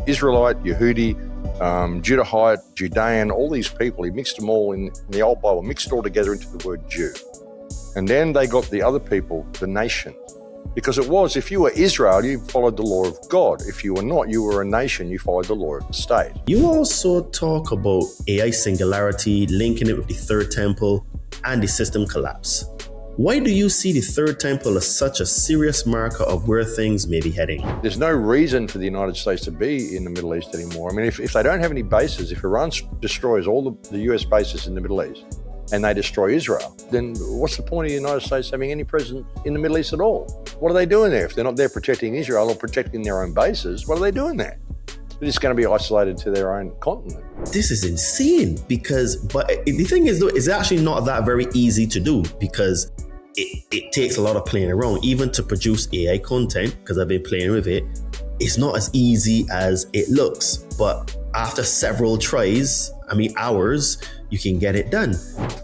Israelite, Yehudi, Judahite, Judean, all these people, he mixed them all in the old Bible, mixed it all together into the word Jew. And then they got the other people, the nations. Because it was, if you were Israel, you followed the law of God. If you were not, you were a nation, you followed the law of the state. You also talk about AI singularity, linking it with the third temple and the system collapse. Why do you see the third temple as such a serious marker of where things may be heading? There's no reason for the United States to be in the Middle East anymore. I mean, if they don't have any bases, if Iran destroys all the US bases in the Middle East and they destroy Israel, then what's the point of the United States having any presence in the Middle East at all? What are they doing there? If they're not there protecting Israel or protecting their own bases, what are they doing there? They're just going to be isolated to their own continent. This is insane but the thing is though, it's actually not that very easy to do because it takes a lot of playing around. Even to produce AI content, because I've been playing with it, it's not as easy as it looks. But after several tries, hours, you can get it done.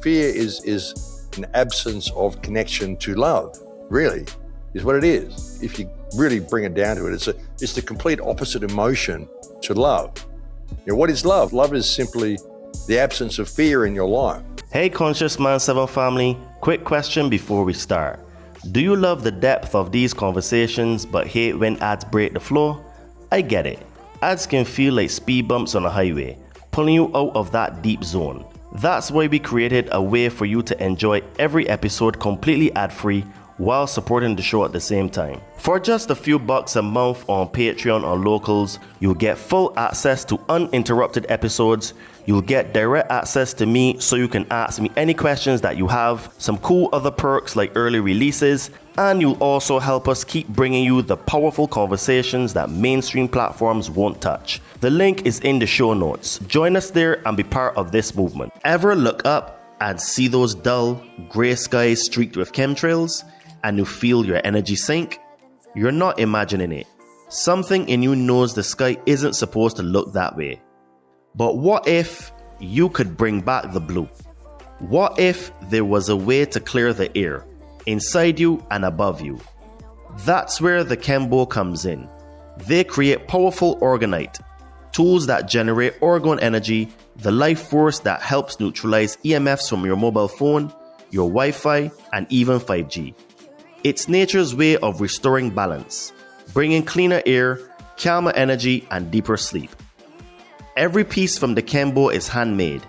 Fear is an absence of connection to love, really, is what it is. If you really bring it down to it, it's the complete opposite emotion to love. What is love? Love is simply the absence of fear in your life. Hey Conscious Man 7 family, quick question before we start. Do you love the depth of these conversations but hate when ads break the flow? I get it. Ads can feel like speed bumps on a highway, pulling you out of that deep zone. That's why we created a way for you to enjoy every episode completely ad-free while supporting the show at the same time. For just a few bucks a month on Patreon or Locals, you'll get full access to uninterrupted episodes. You'll get direct access to me so you can ask me any questions that you have, some cool other perks like early releases, and you'll also help us keep bringing you the powerful conversations that mainstream platforms won't touch. The link is in the show notes. Join us there and be part of this movement. Ever look up and see those dull, grey skies streaked with chemtrails, and you feel your energy sink? You're not imagining it. Something in you knows the sky isn't supposed to look that way. But what if you could bring back the blue? What if there was a way to clear the air, inside you and above you? That's where the Chembo comes in. They create powerful orgonite, tools that generate orgone energy, the life force that helps neutralize EMFs from your mobile phone, your Wi-Fi, and even 5G. It's nature's way of restoring balance, bringing cleaner air, calmer energy, and deeper sleep. Every piece from the Chembo is handmade,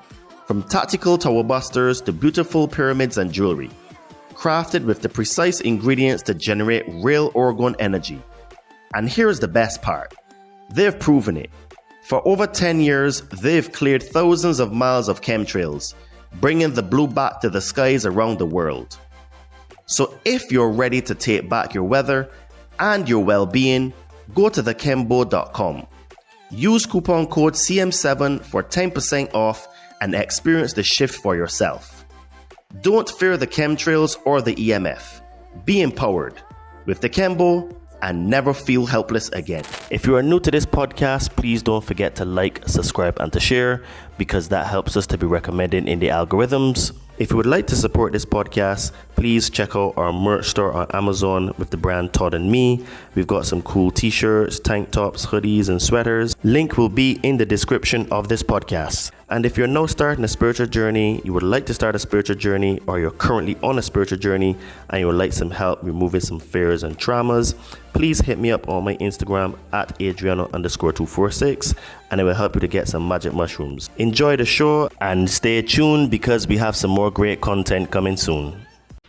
from tactical tower busters to beautiful pyramids and jewelry, crafted with the precise ingredients to generate real orgone energy. And here's the best part. They've proven it. For over 10 years, they've cleared thousands of miles of chemtrails, bringing the blue back to the skies around the world. So if you're ready to take back your weather and your well-being, go to thechembo.com. Use coupon code CM7 for 10% off and experience the shift for yourself. Don't fear the chemtrails or the EMF. Be empowered with the Chembo and never feel helpless again. If you are new to this podcast, please don't forget to like, subscribe, and to share, because that helps us to be recommended in the algorithms. If you would like to support this podcast, please check out our merch store on Amazon with the brand Todd and Me. We've got some cool t-shirts, tank tops, hoodies, and sweaters. Link will be in the description of this podcast. And if you're now starting a spiritual journey, you would like to start a spiritual journey, or you're currently on a spiritual journey and you would like some help removing some fears and traumas, please hit me up on my Instagram at Adriano_246 and it will help you to get some magic mushrooms. Enjoy the show and stay tuned because we have some more great content coming soon.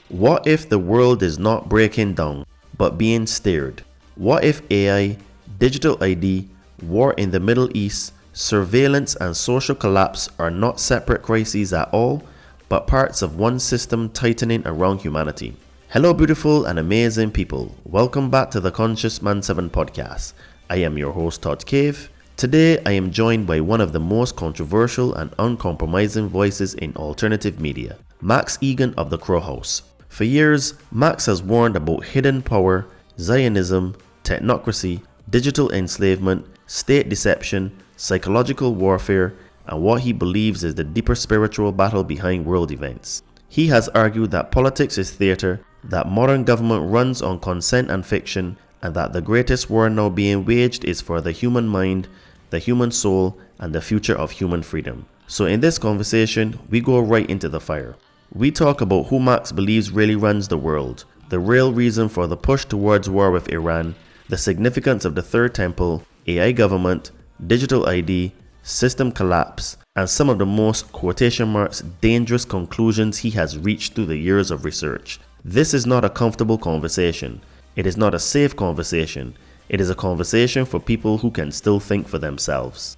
What if the world is not breaking down but being steered? What if AI, digital ID, war in the Middle East, surveillance and social collapse are not separate crises at all, but parts of one system tightening around humanity? Hello beautiful and amazing people, welcome back to the Conscious Man 7 podcast. I am your host Todd Cave. Today I am joined by one of the most controversial and uncompromising voices in alternative media, Max Igan of The Crowhouse. For years, Max has warned about hidden power, Zionism, technocracy, digital enslavement, state deception, psychological warfare, and what he believes is the deeper spiritual battle behind world events. He has argued that politics is theater, that modern government runs on consent and fiction, and that the greatest war now being waged is for the human mind, the human soul, and the future of human freedom. So in this conversation, we go right into the fire. We talk about who Max believes really runs the world, the real reason for the push towards war with Iran, the significance of the Third Temple, AI government, digital ID, system collapse, and some of the most quotation marks dangerous conclusions he has reached through the years of research. This is not a comfortable conversation. It is not a safe conversation. It is a conversation for people who can still think for themselves.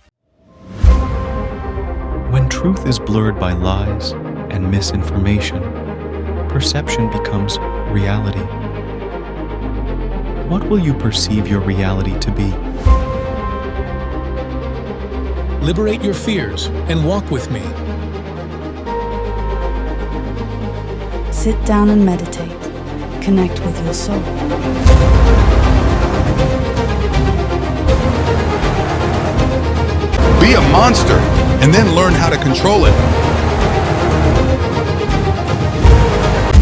When truth is blurred by lies and misinformation, perception becomes reality. What will you perceive your reality to be? Liberate your fears and walk with me. Sit down and meditate. Connect with your soul. Be a monster, and then learn how to control it.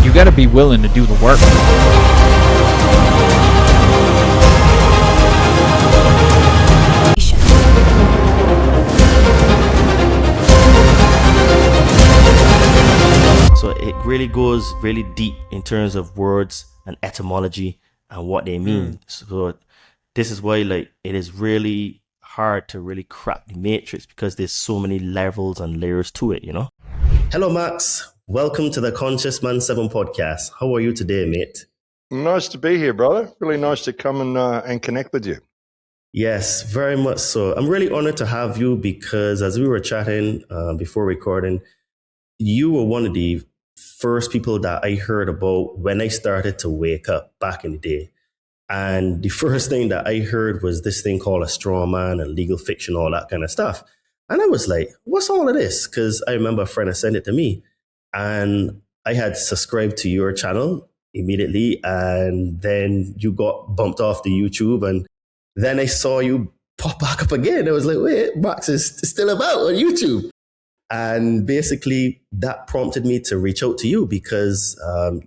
You gotta be willing to do the work. So it really goes really deep in terms of words and etymology and what they mean. So this is why it is really hard to really crack the matrix, because there's so many levels and layers to it, Hello, Max. Welcome to the Conscious Man 7 podcast. How are you today, mate? Nice to be here, brother. Really nice to come and connect with you. Yes, very much so. I'm really honored to have you because as we were chatting before recording, you were one of the first people that I heard about when I started to wake up back in the day. And the first thing that I heard was this thing called a straw man and legal fiction, all that kind of stuff. And I was like, what's all of this? Because I remember a friend had sent it to me. And I had subscribed to your channel immediately. And then you got bumped off the YouTube. And then I saw you pop back up again. I was like, wait, Max is still about on YouTube. And basically that prompted me to reach out to you because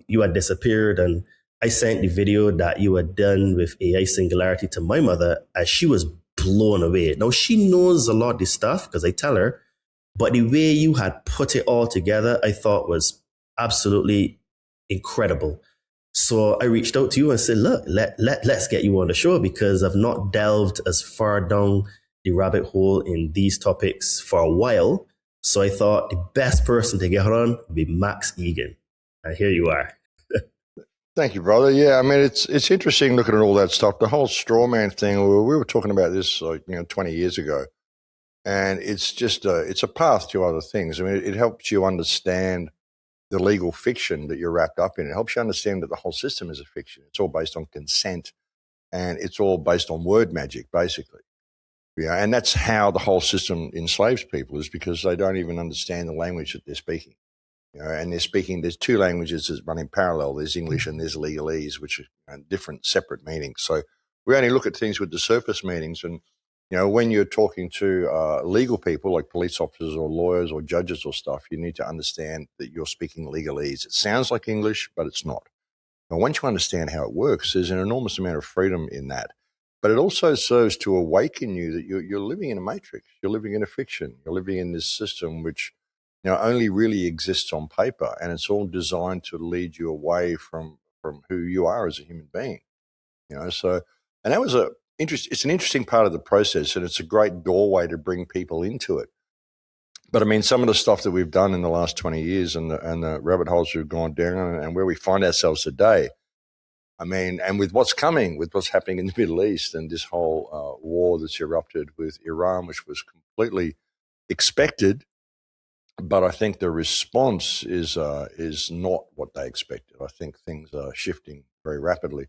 you had disappeared, and I sent the video that you had done with AI Singularity to my mother, and she was blown away. Now, she knows a lot of this stuff because I tell her, but the way you had put it all together, I thought was absolutely incredible. So I reached out to you and said, look, let's get you on the show because I've not delved as far down the rabbit hole in these topics for a while. So I thought the best person to get on would be Max Igan. And here you are. Thank you, brother. Yeah, I mean, it's interesting looking at all that stuff. The whole straw man thing, we were talking about this 20 years ago. And it's just it's a path to other things. I mean, it helps you understand the legal fiction that you're wrapped up in. It helps you understand that the whole system is a fiction. It's all based on consent, and it's all based on word magic, basically. Yeah, and that's how the whole system enslaves people, is because they don't even understand the language that they're speaking. And they're speaking, there's two languages that run in parallel. There's English and there's legalese, which are different, separate meanings. So we only look at things with the surface meanings. And, when you're talking to legal people like police officers or lawyers or judges or stuff, you need to understand that you're speaking legalese. It sounds like English, but it's not. And once you understand how it works, there's an enormous amount of freedom in that. But it also serves to awaken you that you're living in a matrix. You're living in a fiction. You're living in this system which only really exists on paper, and it's all designed to lead you away from who you are as a human being. So, and that was it's an interesting part of the process, and it's a great doorway to bring people into it. But I mean, some of the stuff that we've done in the last 20 years and the rabbit holes we've gone down and where we find ourselves today, I mean, and with what's coming, with what's happening in the Middle East and this whole war that's erupted with Iran, which was completely expected, but I think the response is not what they expected. I think things are shifting very rapidly.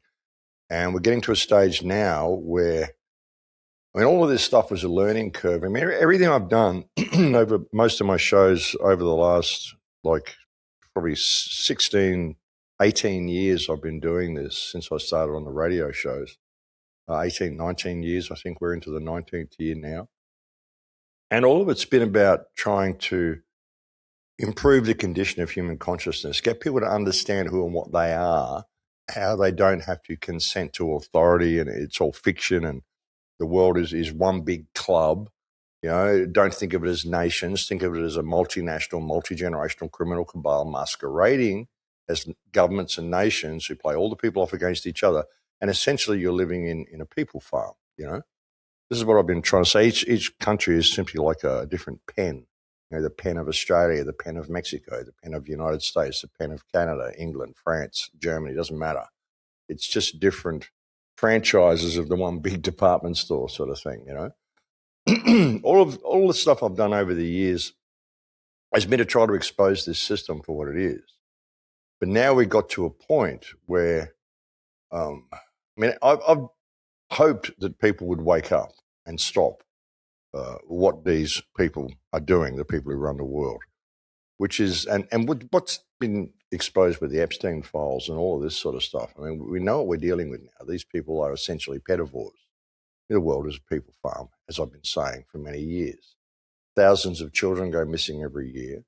And we're getting to a stage now where, I mean, all of this stuff was a learning curve. I mean, everything I've done over most of my shows over the last, probably 16, 18 years I've been doing this since I started on the radio shows. 18, 19 years, I think we're into the 19th year now. And all of it's been about trying to improve the condition of human consciousness, get people to understand who and what they are, how they don't have to consent to authority, and it's all fiction, and The world is one big club. You know, don't think of it as nations. Think of it as a multinational, multi-generational criminal cabal masquerading as governments and nations who play all the people off against each other. And essentially, you're living in a people farm. You know, this is what I've been trying to say. Each country is simply like a different pen. You know, the pen of Australia, the pen of Mexico, the pen of the United States, the pen of Canada, England, France, Germany. It doesn't matter. It's just different franchises of the one big department store sort of thing. You know. all the stuff I've done over the years has been to try to expose this system for what it is. But now we got to a point where, I've hoped that people would wake up and stop what these people are doing, the people who run the world, which is, and what's been exposed with the Epstein files and all of this sort of stuff. I mean, we know what we're dealing with now. These people are essentially pedivores. The world is a people farm, as I've been saying for many years. Thousands of children go missing every year.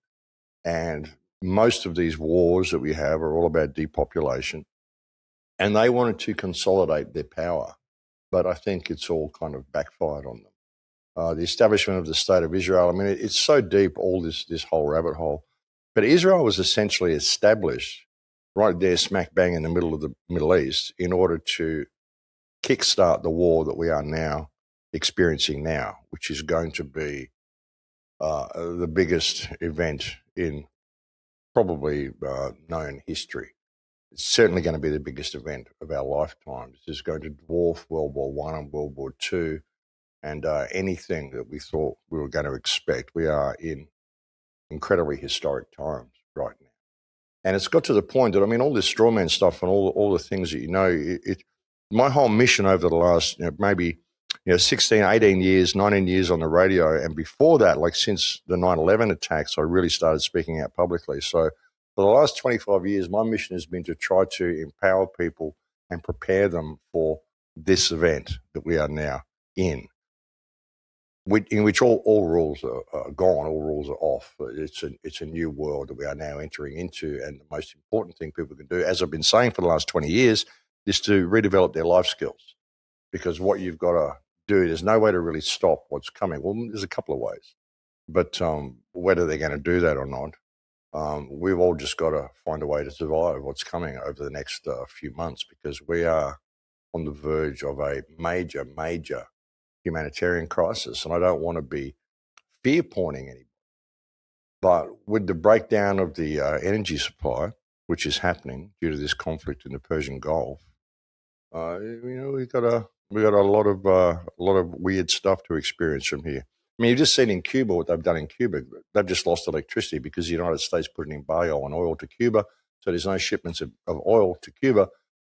And most of these wars that we have are all about depopulation. And they wanted to consolidate their power. But I think it's all kind of backfired on them. The establishment of the State of Israel, I mean, it's so deep, all this whole rabbit hole. But Israel was essentially established right there smack bang in the middle of the Middle East in order to kickstart the war that we are now experiencing now, which is going to be the biggest event in probably known history. It's certainly going to be the biggest event of our lifetimes. It's going to dwarf World War I and World War II and anything that we thought we were going to expect. We are in incredibly historic times right now. And it's got to the point that, I mean, all this straw man stuff and all the things that you know, my whole mission over the last maybe 16, 18 years, 19 years on the radio, and before that, like since the 9/11 attacks, I really started speaking out publicly. So for the last 25 years, my mission has been to try to empower people and prepare them for this event that we are now in which all rules are gone, all rules are off. It's a new world that we are now entering into, and the most important thing people can do, as I've been saying for the last 20 years, is to redevelop their life skills. Because what you've got to do, there's no way to really stop what's coming. Well, there's a couple of ways. But whether they're going to do that or not, we've all just got to find a way to survive what's coming over the next few months, because we are on the verge of a major, major humanitarian crisis. And I don't want to be fear-pointing anybody. But with the breakdown of the energy supply, which is happening due to this conflict in the Persian Gulf, we've got a lot of weird stuff to experience from here. I mean, you've just seen in Cuba what they've done in Cuba. They've just lost electricity because the United States put an embargo on oil to Cuba, so there's no shipments of oil to Cuba,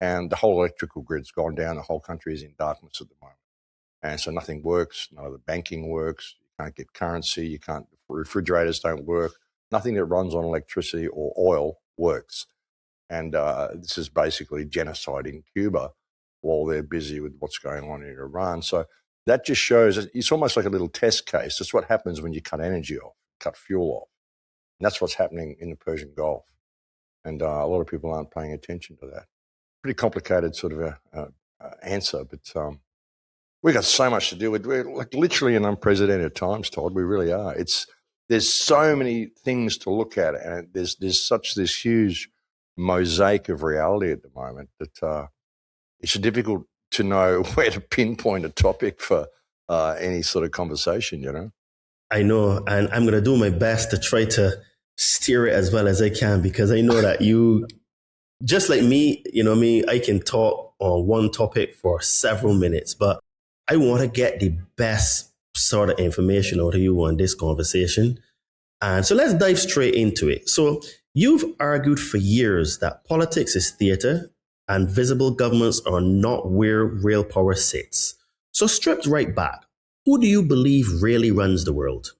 and the whole electrical grid's gone down. The whole country is in darkness at the moment, and so nothing works. None of the banking works. You can't get currency. Refrigerators don't work. Nothing that runs on electricity or oil works. And this is basically genocide in Cuba while they're busy with what's going on in Iran. So that just shows, it's almost like a little test case. That's what happens when you cut energy off, cut fuel off. And that's what's happening in the Persian Gulf. And a lot of people aren't paying attention to that. Pretty complicated sort of answer, but we've got so much to deal with. We're like literally in unprecedented times, Todd. We really are. There's so many things to look at, and there's this huge mosaic of reality at the moment that it's difficult to know where to pinpoint a topic for any sort of conversation, I know, and I'm going to do my best to try to steer it as well as I can, because I know that you, just like me, I can talk on one topic for several minutes, but I want to get the best sort of information out of you on this conversation. And so let's dive straight into it. So you've argued for years that politics is theater and visible governments are not where real power sits. So stripped right back, who do you believe really runs the world?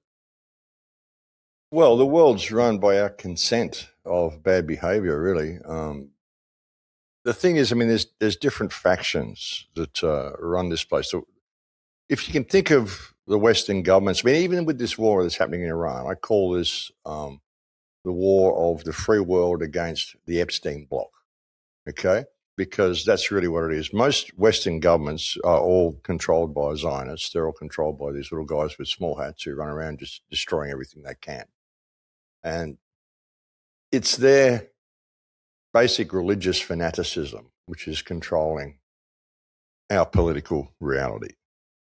Well, the world's run by our consent of bad behavior, really. The thing is, there's different factions that run this place. So if you can think of the Western governments, even with this war that's happening in Iran, I call this the war of the free world against the Epstein bloc, okay? because that's really what it is. Most Western governments are all controlled by Zionists. They're all controlled by these little guys with small hats who run around just destroying everything they can. And it's their basic religious fanaticism which is controlling our political reality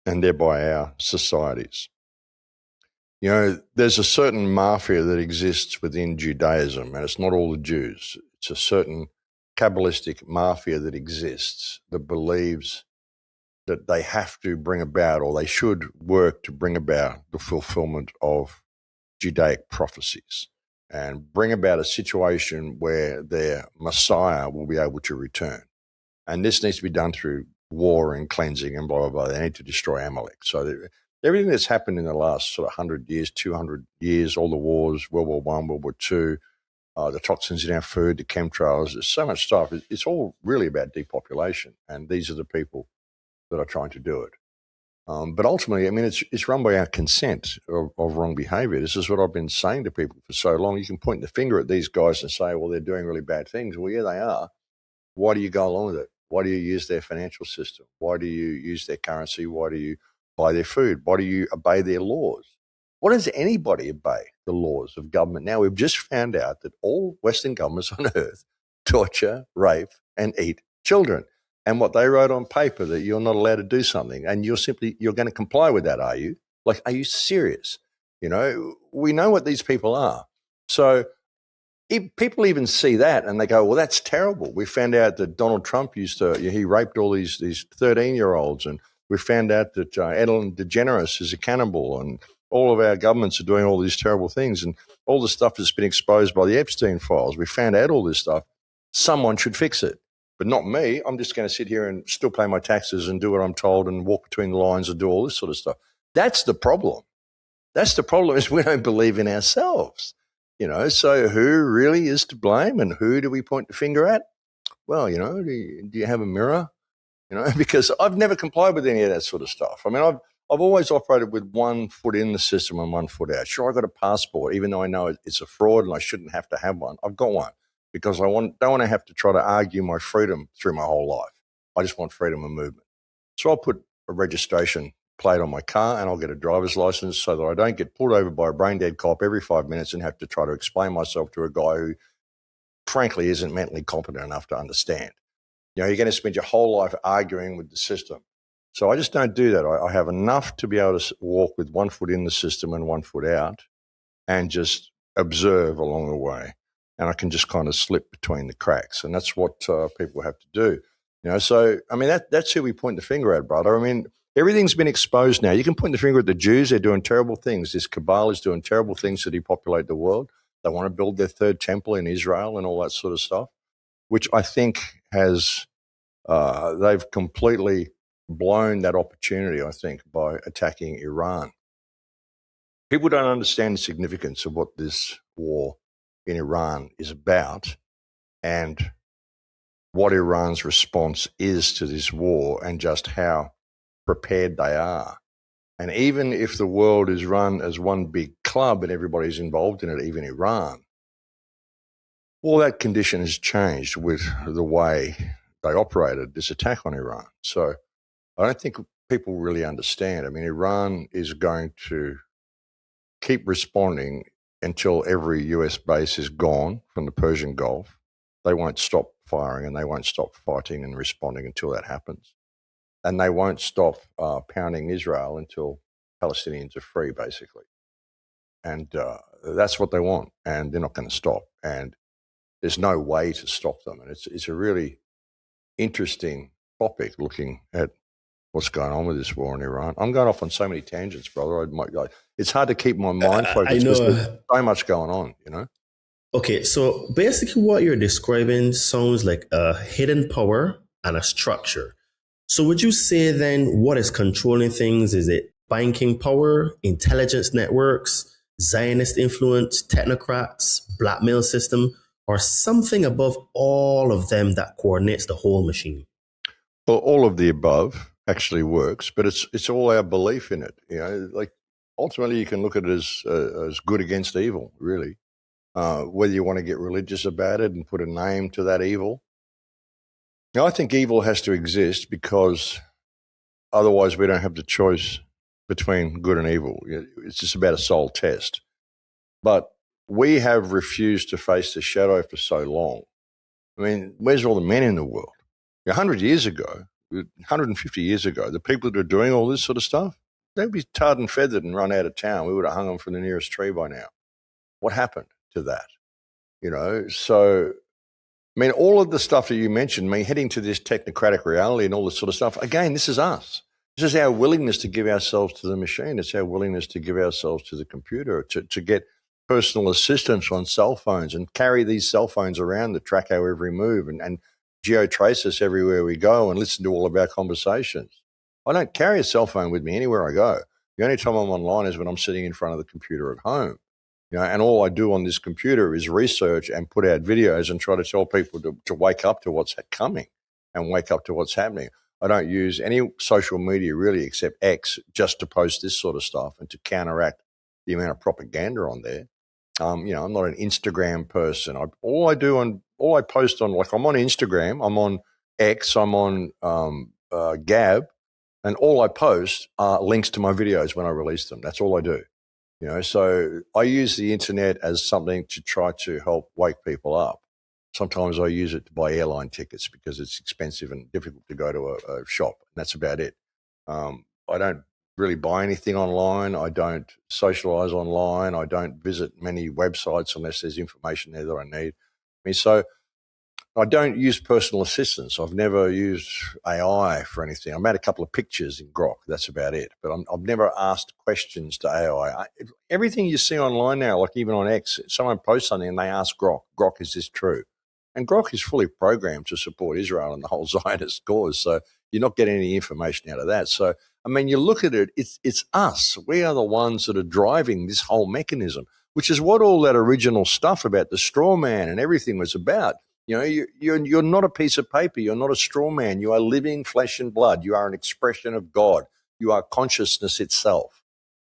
and thereby our societies. You know, there's a certain mafia that exists within Judaism, and it's not all the Jews. It's a certain Kabbalistic mafia that exists that believes that they have to bring about, or they should work to bring about, the fulfillment of Judaic prophecies and bring about a situation where their Messiah will be able to return. And this needs to be done through war and cleansing and blah, blah, blah. They need to destroy Amalek. So everything that's happened in the last sort of 100 years, 200 years, all the wars, World War I, World War II, the toxins in our food, the chemtrails, there's so much stuff. It's all really about depopulation. And these are the people that are trying to do it. But ultimately, I mean, it's run by our consent of wrong behavior. This is what I've been saying to people for so long. You can point the finger at these guys and say, well, they're doing really bad things. Well, yeah, they are. Why do you go along with it? Why do you use their financial system? Why do you use their currency? Why do you buy their food? Why do you obey their laws? Why does anybody obey the laws of government? Now, we've just found out that all Western governments on earth torture, rape, and eat children. And what they wrote on paper that you're not allowed to do something, and you're going to comply with that, are you? Like, are you serious? You know, we know what these people are. So if people even see that and they go, well, that's terrible. We found out that Donald Trump he raped all these 13-year-olds, and we found out that Ellen DeGeneres is a cannibal, and all of our governments are doing all these terrible things, and all the stuff that's been exposed by the Epstein files. We found out all this stuff. Someone should fix it. But not me. I'm just going to sit here and still pay my taxes and do what I'm told and walk between the lines and do all this sort of stuff. That's the problem. That's the problem, is we don't believe in ourselves. You know, so who really is to blame, and who do we point the finger at? Well, you know, do you have a mirror? You know, because I've never complied with any of that sort of stuff. I mean, I've always operated with 1 foot in the system and 1 foot out. Sure, I got a passport, even though I know it's a fraud and I shouldn't have to have one. I've got one, because I don't want to have to try to argue my freedom through my whole life. I just want freedom of movement. So I'll put a registration plate on my car, and I'll get a driver's license so that I don't get pulled over by a brain-dead cop every 5 minutes and have to try to explain myself to a guy who, frankly, isn't mentally competent enough to understand. You know, you're going to spend your whole life arguing with the system. So I just don't do that. I have enough to be able to walk with 1 foot in the system and 1 foot out and just observe along the way. And I can just kind of slip between the cracks. And that's what people have to do. You know, so, I mean, that's who we point the finger at, brother. I mean, everything's been exposed now. You can point the finger at the Jews. They're doing terrible things. This cabal is doing terrible things to depopulate the world. They want to build their third temple in Israel and all that sort of stuff, which I think has, they've completely blown that opportunity, I think, by attacking Iran. People don't understand the significance of what this war in Iran is about, and what Iran's response is to this war, and just how prepared they are. And even if the world is run as one big club and everybody's involved in it, even Iran, all that condition has changed with the way they operated this attack on Iran. So I don't think people really understand. I mean, Iran is going to keep responding until every US base is gone from the Persian Gulf. They won't stop firing, and they won't stop fighting and responding until that happens. And they won't stop pounding Israel until Palestinians are free, basically. And that's what they want, and they're not going to stop. And there's no way to stop them. And it's a really interesting topic, looking at what's going on with this war in Iran. I'm going off on so many tangents, brother. It's hard to keep my mind focused because there's so much going on, you know? Okay, so basically what you're describing sounds like a hidden power and a structure. So would you say then what is controlling things? Is it banking power, intelligence networks, Zionist influence, technocrats, blackmail system, or something above all of them that coordinates the whole machine? Well, all of the above actually works, but it's all our belief in it. You know, like ultimately you can look at it as good against evil, really. Whether you want to get religious about it and put a name to that evil, Now, I think evil has to exist because otherwise we don't have the choice between good and evil. It's just about a soul test. But we have refused to face the shadow for so long. I mean, where's all the men in the world? 100 years ago, 150 years ago, the people that are doing all this sort of stuff, they'd be tarred and feathered and run out of town. We would have hung them from the nearest tree by now. What happened to that? So, I mean, all of the stuff that you mentioned, heading to this technocratic reality and all this sort of stuff, again, this is us. This is our willingness to give ourselves to the machine. It's our willingness to give ourselves to the computer, to get personal assistance on cell phones and carry these cell phones around to track our every move and geotrace us everywhere we go and listen to all of our conversations. I don't carry a cell phone with me anywhere I go. The only time I'm online is when I'm sitting in front of the computer at home. And all I do on this computer is research and put out videos and try to tell people to wake up to what's coming and wake up to what's happening. I don't use any social media really except X just to post this sort of stuff and to counteract the amount of propaganda on there. I'm not an Instagram person. All I post on, like I'm on Instagram, I'm on X, I'm on Gab, and all I post are links to my videos when I release them. That's all I do. So I use the internet as something to try to help wake people up. Sometimes I use it to buy airline tickets because it's expensive and difficult to go to a shop. And that's about it. I don't really buy anything online. I don't socialize online. I don't visit many websites unless there's information there that I need. So I don't use personal assistance. I've never used AI for anything. I've made a couple of pictures in Grok. That's about it. But I've never asked questions to AI. Everything you see online now, like even on X, someone posts something and they ask Grok, is this true? And Grok is fully programmed to support Israel and the whole Zionist cause. So you're not getting any information out of that. So, you look at it, it's us. We are the ones that are driving this whole mechanism, which is what all that original stuff about the straw man and everything was about. You're not a piece of paper. You're not a straw man. You are living flesh and blood. You are an expression of God. You are consciousness itself.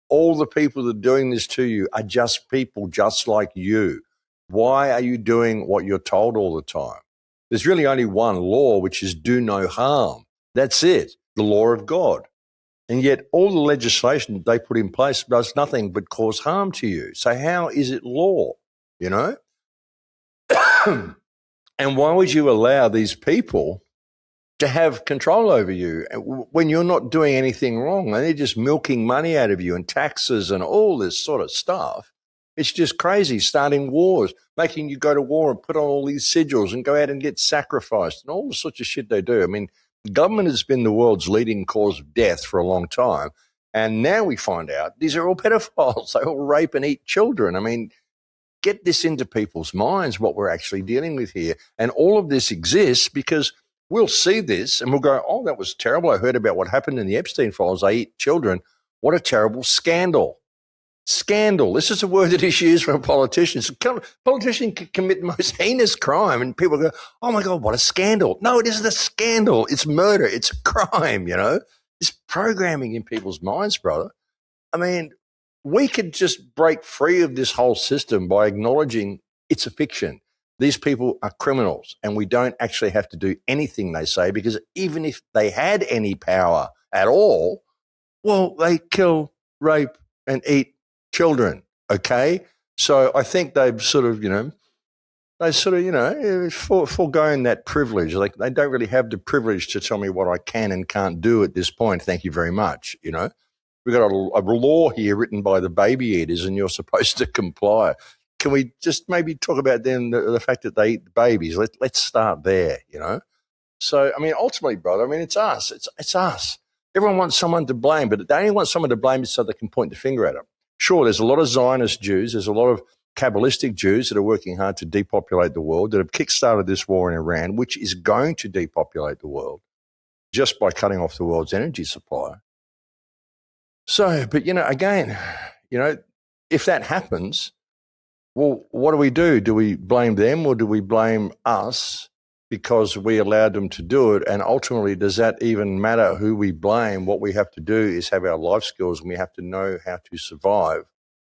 All the people that are doing this to you are just people just like you. Why are you doing what you're told all the time? There's really only one law, which is do no harm. That's it, the law of God. And yet all the legislation they put in place does nothing but cause harm to you. So how is it law, And why would you allow these people to have control over you when you're not doing anything wrong? And they're just milking money out of you and taxes and all this sort of stuff. It's just crazy, starting wars, making you go to war and put on all these sigils and go out and get sacrificed and all the sorts of shit they do. Government has been the world's leading cause of death for a long time. And now we find out these are all pedophiles. They all rape and eat children. Get this into people's minds, what we're actually dealing with here. And all of this exists because we'll see this and we'll go, oh, that was terrible. I heard about what happened in the Epstein files. They eat children. What a terrible scandal. Scandal. This is a word that is used for politicians. A politician can commit the most heinous crime and people go, oh my God, what a scandal. No, it isn't a scandal. It's murder. It's a crime, It's programming in people's minds, brother. We could just break free of this whole system by acknowledging it's a fiction. These people are criminals and we don't actually have to do anything they say because even if they had any power at all, well, they kill, rape and eat children, okay? So I think they've foregoing that privilege. Like they don't really have the privilege to tell me what I can and can't do at this point. Thank you very much, We've got a law here written by the baby eaters and you're supposed to comply. Can we just maybe talk about then the fact that they eat babies? Let's start there, So, ultimately, brother, it's us. It's us. Everyone wants someone to blame, but they only want someone to blame so they can point the finger at them. Sure, there's a lot of Zionist Jews. There's a lot of Kabbalistic Jews that are working hard to depopulate the world, that have kickstarted this war in Iran, which is going to depopulate the world just by cutting off the world's energy supply. So, but, again, if that happens, well, what do? Do we blame them or do we blame us because we allowed them to do it? And ultimately, does that even matter who we blame? What we have to do is have our life skills and we have to know how to survive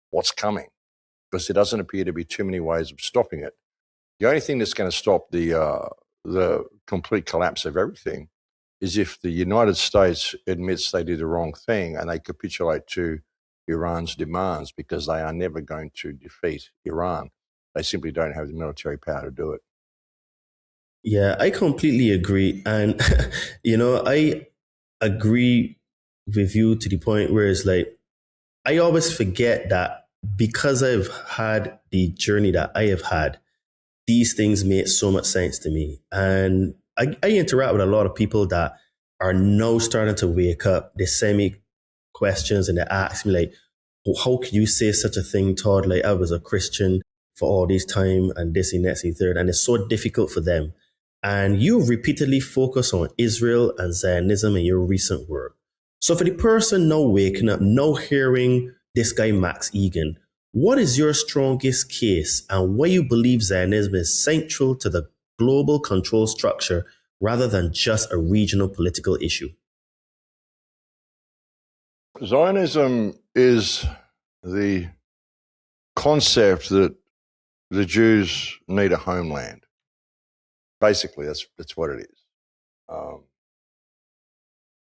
what's coming because there doesn't appear to be too many ways of stopping it. The only thing that's going to stop the the complete collapse of everything is if the United States admits they did the wrong thing and they capitulate to Iran's demands, because they are never going to defeat Iran. They simply don't have the military power to do it. Yeah, I completely agree. And, I agree with you to the point where it's like, I always forget that because I've had the journey that I have had, these things make so much sense to me. And I interact with a lot of people that are now starting to wake up. They send me questions and they ask me like, well, how can you say such a thing, Todd? Like, I was a Christian for all this time and this and that and third. And it's so difficult for them. And you repeatedly focus on Israel and Zionism in your recent work. So for the person now waking up, now hearing this guy, Max Igan, what is your strongest case and why you believe Zionism is central to the global control structure rather than just a regional political issue? Zionism is the concept that the Jews need a homeland. Basically, that's what it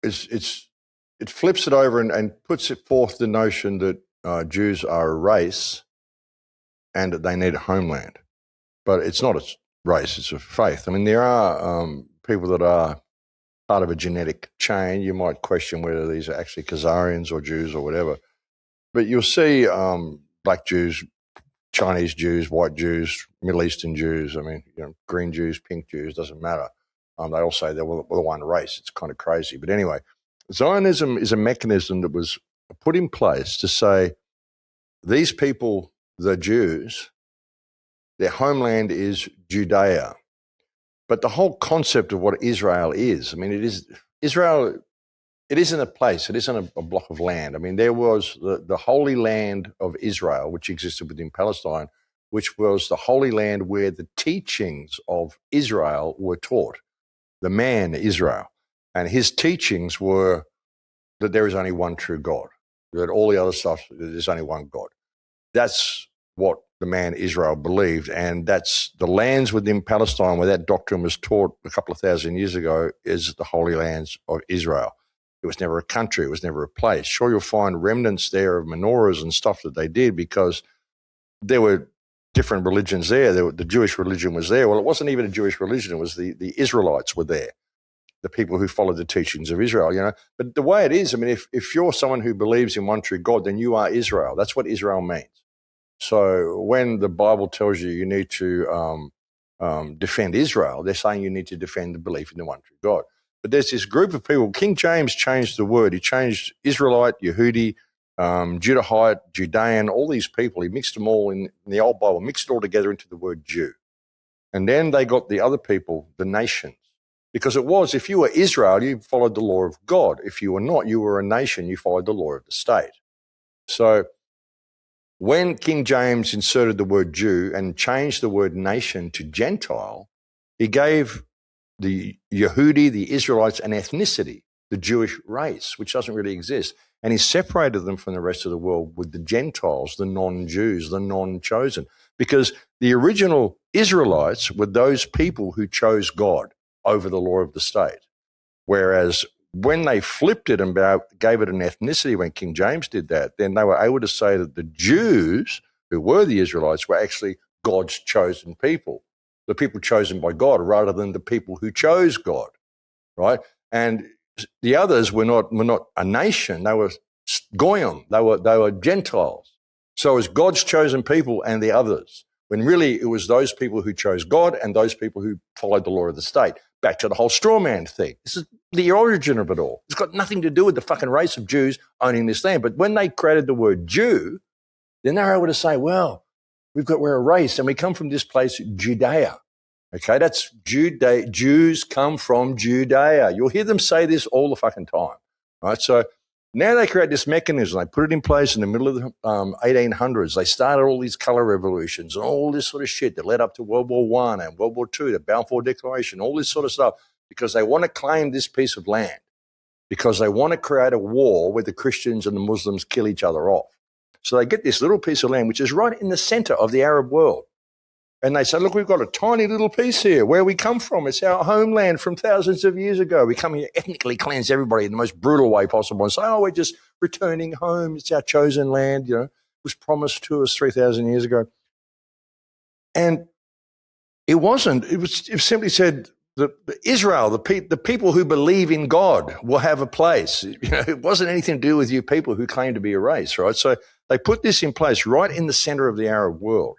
is. It flips it over and puts it forth the notion that Jews are a race and that they need a homeland. But it's not a race, it's a faith. I mean, there are people that are part of a genetic chain. You might question whether these are actually Khazarians or Jews or whatever. But you'll see black Jews, Chinese Jews, white Jews, Middle Eastern Jews, green Jews, pink Jews, doesn't matter. They all say they're the one race. It's kind of crazy. But anyway, Zionism is a mechanism that was put in place to say these people, the Jews, their homeland is Judea. But the whole concept of what Israel is, Israel, it isn't a place, it isn't a block of land. There was the Holy Land of Israel, which existed within Palestine, which was the Holy Land where the teachings of Israel were taught, the man Israel. And his teachings were that there is only one true God, that all the other stuff, there's only one God. That's what the man Israel believed, and that's the lands within Palestine where that doctrine was taught a couple of thousand years ago is the Holy Lands of Israel. It was never a country, it was never a place. Sure, you'll find remnants there of menorahs and stuff that they did because there were different religions there. The Jewish religion was there. Well, it wasn't even a Jewish religion, it was the Israelites were there, the people who followed the teachings of Israel, But the way it is, if you're someone who believes in one true God, then you are Israel. That's what Israel means. So when the Bible tells you need to defend Israel, they're saying you need to defend the belief in the one true God. But there's this group of people. King James changed the word. He changed Israelite, Yehudi, Judahite, Judean, all these people. He mixed them all in the old Bible, mixed it all together into the word Jew. And then they got the other people, the nations. Because it was, if you were Israel, you followed the law of God. If you were not, you were a nation, you followed the law of the state. So when King James inserted the word Jew and changed the word nation to Gentile, he gave the Yehudi, the Israelites, an ethnicity, the Jewish race, which doesn't really exist. And he separated them from the rest of the world with the Gentiles, the non-Jews, the non-chosen. Because the original Israelites were those people who chose God over the law of the state. Whereas when they flipped it and gave it an ethnicity, when King James did that, then they were able to say that the Jews, who were the Israelites, were actually God's chosen people, the people chosen by God, rather than the people who chose God, right? And the others were not a nation; they were goyim, they were Gentiles. So it was God's chosen people and the others, when really it was those people who chose God and those people who followed the law of the state. Back to the whole straw man thing. This is the origin of it all. It's got nothing to do with the fucking race of Jews owning this land. But when they created the word Jew, then they're able to say, well, we're a race and we come from this place, Judea. Okay, that's Jews come from Judea. You'll hear them say this all the fucking time. Right? So now they create this mechanism. They put it in place in the middle of the 1800s. They started all these color revolutions and all this sort of shit that led up to World War I and World War II, the Balfour Declaration, all this sort of stuff, because they want to claim this piece of land, because they want to create a war where the Christians and the Muslims kill each other off. So they get this little piece of land, which is right in the center of the Arab world. And they say, look, we've got a tiny little piece here where we come from. It's our homeland from thousands of years ago. We come here, ethnically cleanse everybody in the most brutal way possible and say, oh, we're just returning home. It's our chosen land, it was promised to us 3,000 years ago. And it wasn't. It simply said that Israel, the people who believe in God will have a place. It wasn't anything to do with you people who claim to be a race, right? So they put this in place right in the center of the Arab world.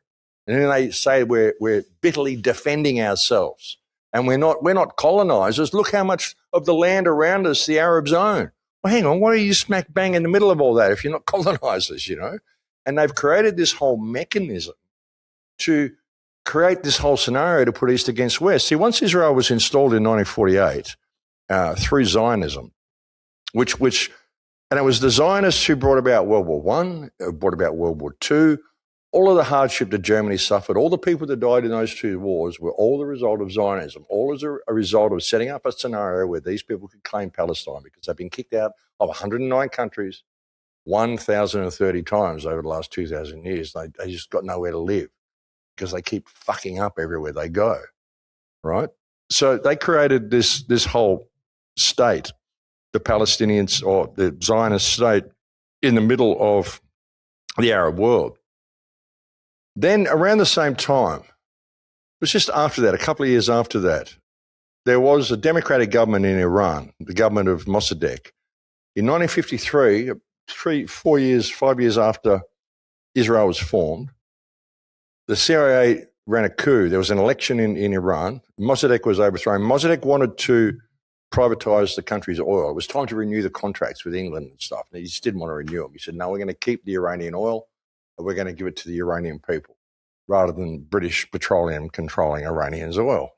And then they say we're bitterly defending ourselves and we're not colonizers. Look how much of the land around us the Arabs own. Well, hang on, why are you smack bang in the middle of all that if you're not colonizers, And they've created this whole mechanism to create this whole scenario to put East against West. See, once Israel was installed in 1948 through Zionism, and it was the Zionists who brought about World War I, brought about World War II. All of the hardship that Germany suffered, all the people that died in those two wars were all the result of Zionism, all as a result of setting up a scenario where these people could claim Palestine because they've been kicked out of 109 countries 1,030 times over the last 2,000 years. They just got nowhere to live because they keep fucking up everywhere they go, right? So they created this whole state, the Palestinians or the Zionist state in the middle of the Arab world. Then around the same time, it was just after that, a couple of years after that, there was a democratic government in Iran, the government of Mossadegh. In 1953, 5 years after Israel was formed, the CIA ran a coup. There was an election in Iran. Mossadegh was overthrown. Mossadegh wanted to privatize the country's oil. It was time to renew the contracts with England and stuff. And he just didn't want to renew them. He said, no, we're going to keep the Iranian oil. We're going to give it to the Iranian people rather than British Petroleum controlling Iranians' oil,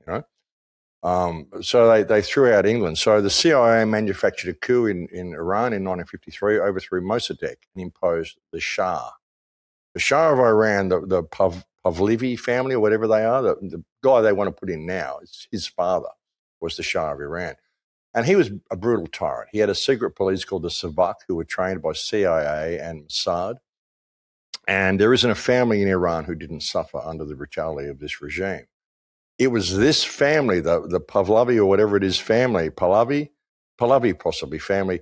So they threw out England. So the CIA manufactured a coup in Iran in 1953, overthrew Mossadegh and imposed the Shah. The Shah of Iran, the Pahlavi family or whatever they are, the guy they want to put in now, his father was the Shah of Iran. And he was a brutal tyrant. He had a secret police called the Savak who were trained by CIA and Mossad. And there isn't a family in Iran who didn't suffer under the brutality of this regime. It was this family, the Pahlavi or whatever it is family, Pahlavi possibly family.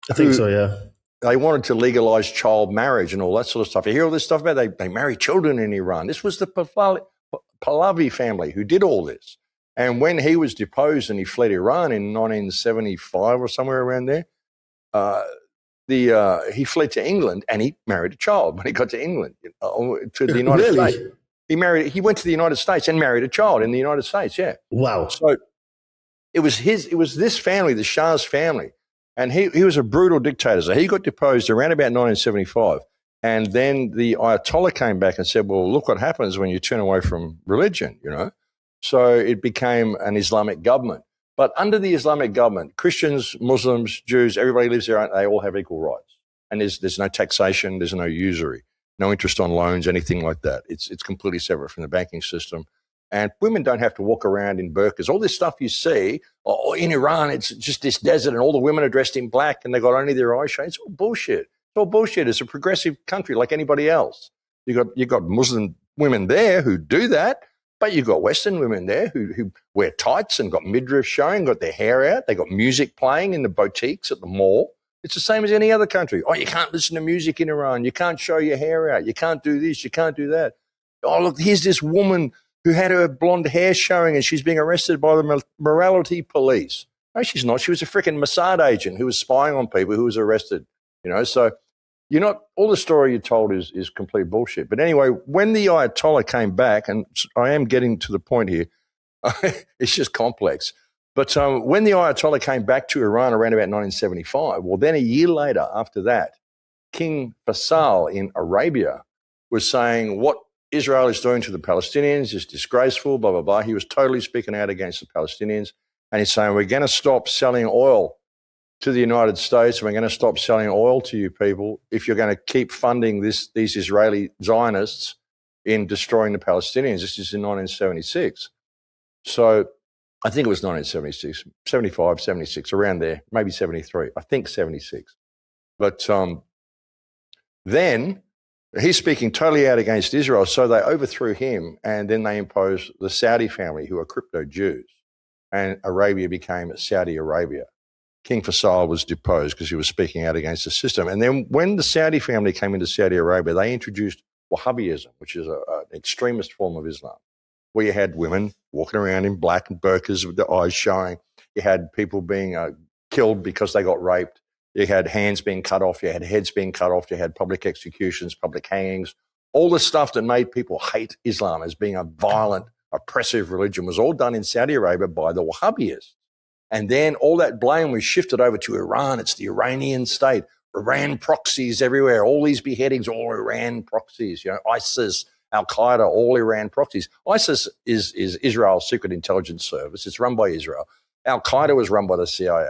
I think so, yeah. They wanted to legalize child marriage and all that sort of stuff. You hear all this stuff about they marry children in Iran. This was the Pahlavi family who did all this. And when he was deposed and he fled Iran in 1975 or somewhere around there, he fled to England and he married a child when he got to England, to the United States. He went to the United States and married a child in the United States, yeah. Wow. So it was this family, the Shah's family, and he was a brutal dictator. So he got deposed around about 1975. And then the Ayatollah came back and said, well, look what happens when you turn away from religion, So it became an Islamic government. But under the Islamic government, Christians, Muslims, Jews, everybody lives there. They all have equal rights. And there's no taxation, there's no usury, no interest on loans, anything like that. It's completely separate from the banking system. And women don't have to walk around in burqas. All this stuff you see, in Iran, it's just this desert and all the women are dressed in black and they got only their eyes shown. It's all bullshit. It's all bullshit. It's a progressive country like anybody else. You got Muslim women there who do that. But you've got Western women there who wear tights and got midriff showing, got their hair out. They got music playing in the boutiques at the mall. It's the same as any other country. Oh, you can't listen to music in Iran. You can't show your hair out. You can't do this. You can't do that. Oh, look, here's this woman who had her blonde hair showing and she's being arrested by the morality police. No, she's not. She was a freaking Mossad agent who was spying on people who was arrested. So you're not, all the story you're told is complete bullshit. But anyway, when the Ayatollah came back, and I am getting to the point here, it's just complex. But when the Ayatollah came back to Iran around about 1975, well, then a year later after that, King Faisal in Arabia was saying what Israel is doing to the Palestinians is disgraceful, blah, blah, blah. He was totally speaking out against the Palestinians. And he's saying, we're going to stop selling oil to the United States, and we're going to stop selling oil to you people if you're going to keep funding these Israeli Zionists in destroying the Palestinians. This is in 1976. So I think it was 1976, 75, 76, around there, maybe 73. I think 76. But then He's speaking totally out against Israel, so they overthrew him, and then they imposed the Saudi family, who are crypto Jews, and Arabia became Saudi Arabia. King Faisal was deposed because he was speaking out against the system. And then when the Saudi family came into Saudi Arabia, they introduced Wahhabism, which is an extremist form of Islam, where you had women walking around in black and burqas with their eyes showing. You had people being killed because they got raped. You had hands being cut off. You had heads being cut off. You had public executions, public hangings. All the stuff that made people hate Islam as being a violent, oppressive religion was all done in Saudi Arabia by the Wahhabis. And then all that blame was shifted over to Iran. It's the Iranian state. Iran proxies everywhere. All these beheadings, all Iran proxies. You know, ISIS, Al-Qaeda, all Iran proxies. ISIS is Israel's secret intelligence service. It's run by Israel. Al-Qaeda was run by the CIA.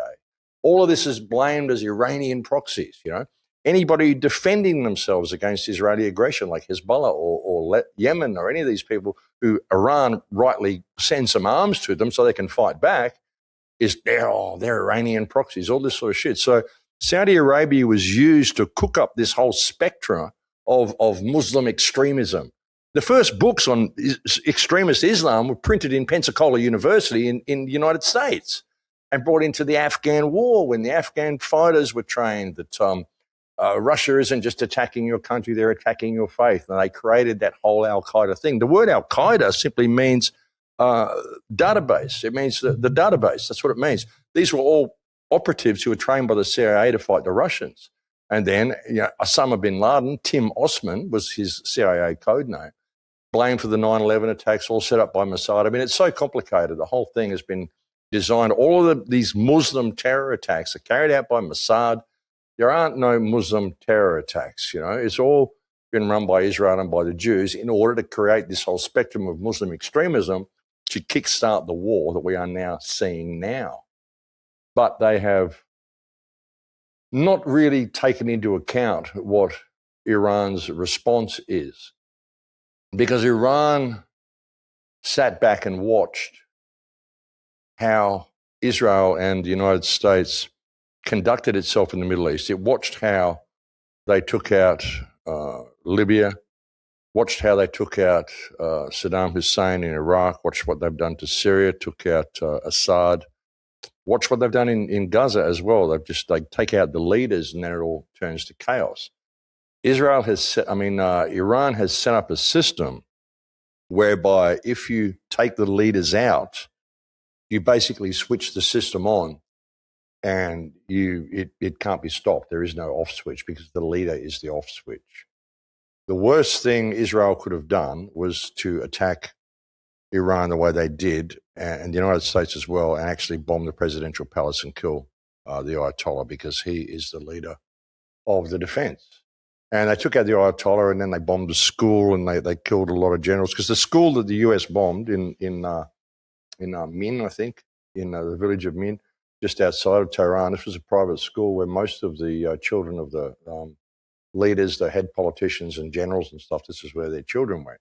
All of this is blamed as Iranian proxies, you know. Anybody defending themselves against Israeli aggression like Hezbollah or Yemen or any of these people who Iran rightly sends some arms to them so they can fight back, they're Iranian proxies, all this sort of shit. So Saudi Arabia was used to cook up this whole spectrum of Muslim extremism. The first books on extremist Islam were printed in Pensacola University in the United States and brought into the Afghan war when the Afghan fighters were trained that Russia isn't just attacking your country, they're attacking your faith. And they created that whole Al-Qaeda thing. The word Al-Qaeda simply means database. It means the database. That's what it means. These were all operatives who were trained by the CIA to fight the Russians. And then, you know, Osama bin Laden, Tim Osman was his CIA code name, blamed for the 9/11 attacks, all set up by Mossad. I mean, it's so complicated. The whole thing has been designed. All of these Muslim terror attacks are carried out by Mossad. There aren't no Muslim terror attacks. You know, it's all been run by Israel and by the Jews in order to create this whole spectrum of Muslim extremism to kickstart the war that we are now seeing now. But they have not really taken into account what Iran's response is, because Iran sat back and watched how Israel and the United States conducted itself in the Middle East. It watched how they took out Libya, watched how they took out Saddam Hussein in Iraq, watched what they've done to Syria, took out Assad, watch what they've done in Gaza as well. They take out the leaders and then it all turns to chaos. Iran has set up a system whereby if you take the leaders out, you basically switch the system on and it can't be stopped. There is no off switch because the leader is the off switch. The worst thing Israel could have done was to attack Iran the way they did, and the United States as well, and actually bomb the presidential palace and kill the Ayatollah, because he is the leader of the defense. And they took out the Ayatollah, and then they bombed the school, and they killed a lot of generals, because the school that the US bombed in Min, I think, in the village of Min, just outside of Tehran, this was a private school where most of the children of the leaders, the head politicians and generals and stuff, this is where their children went.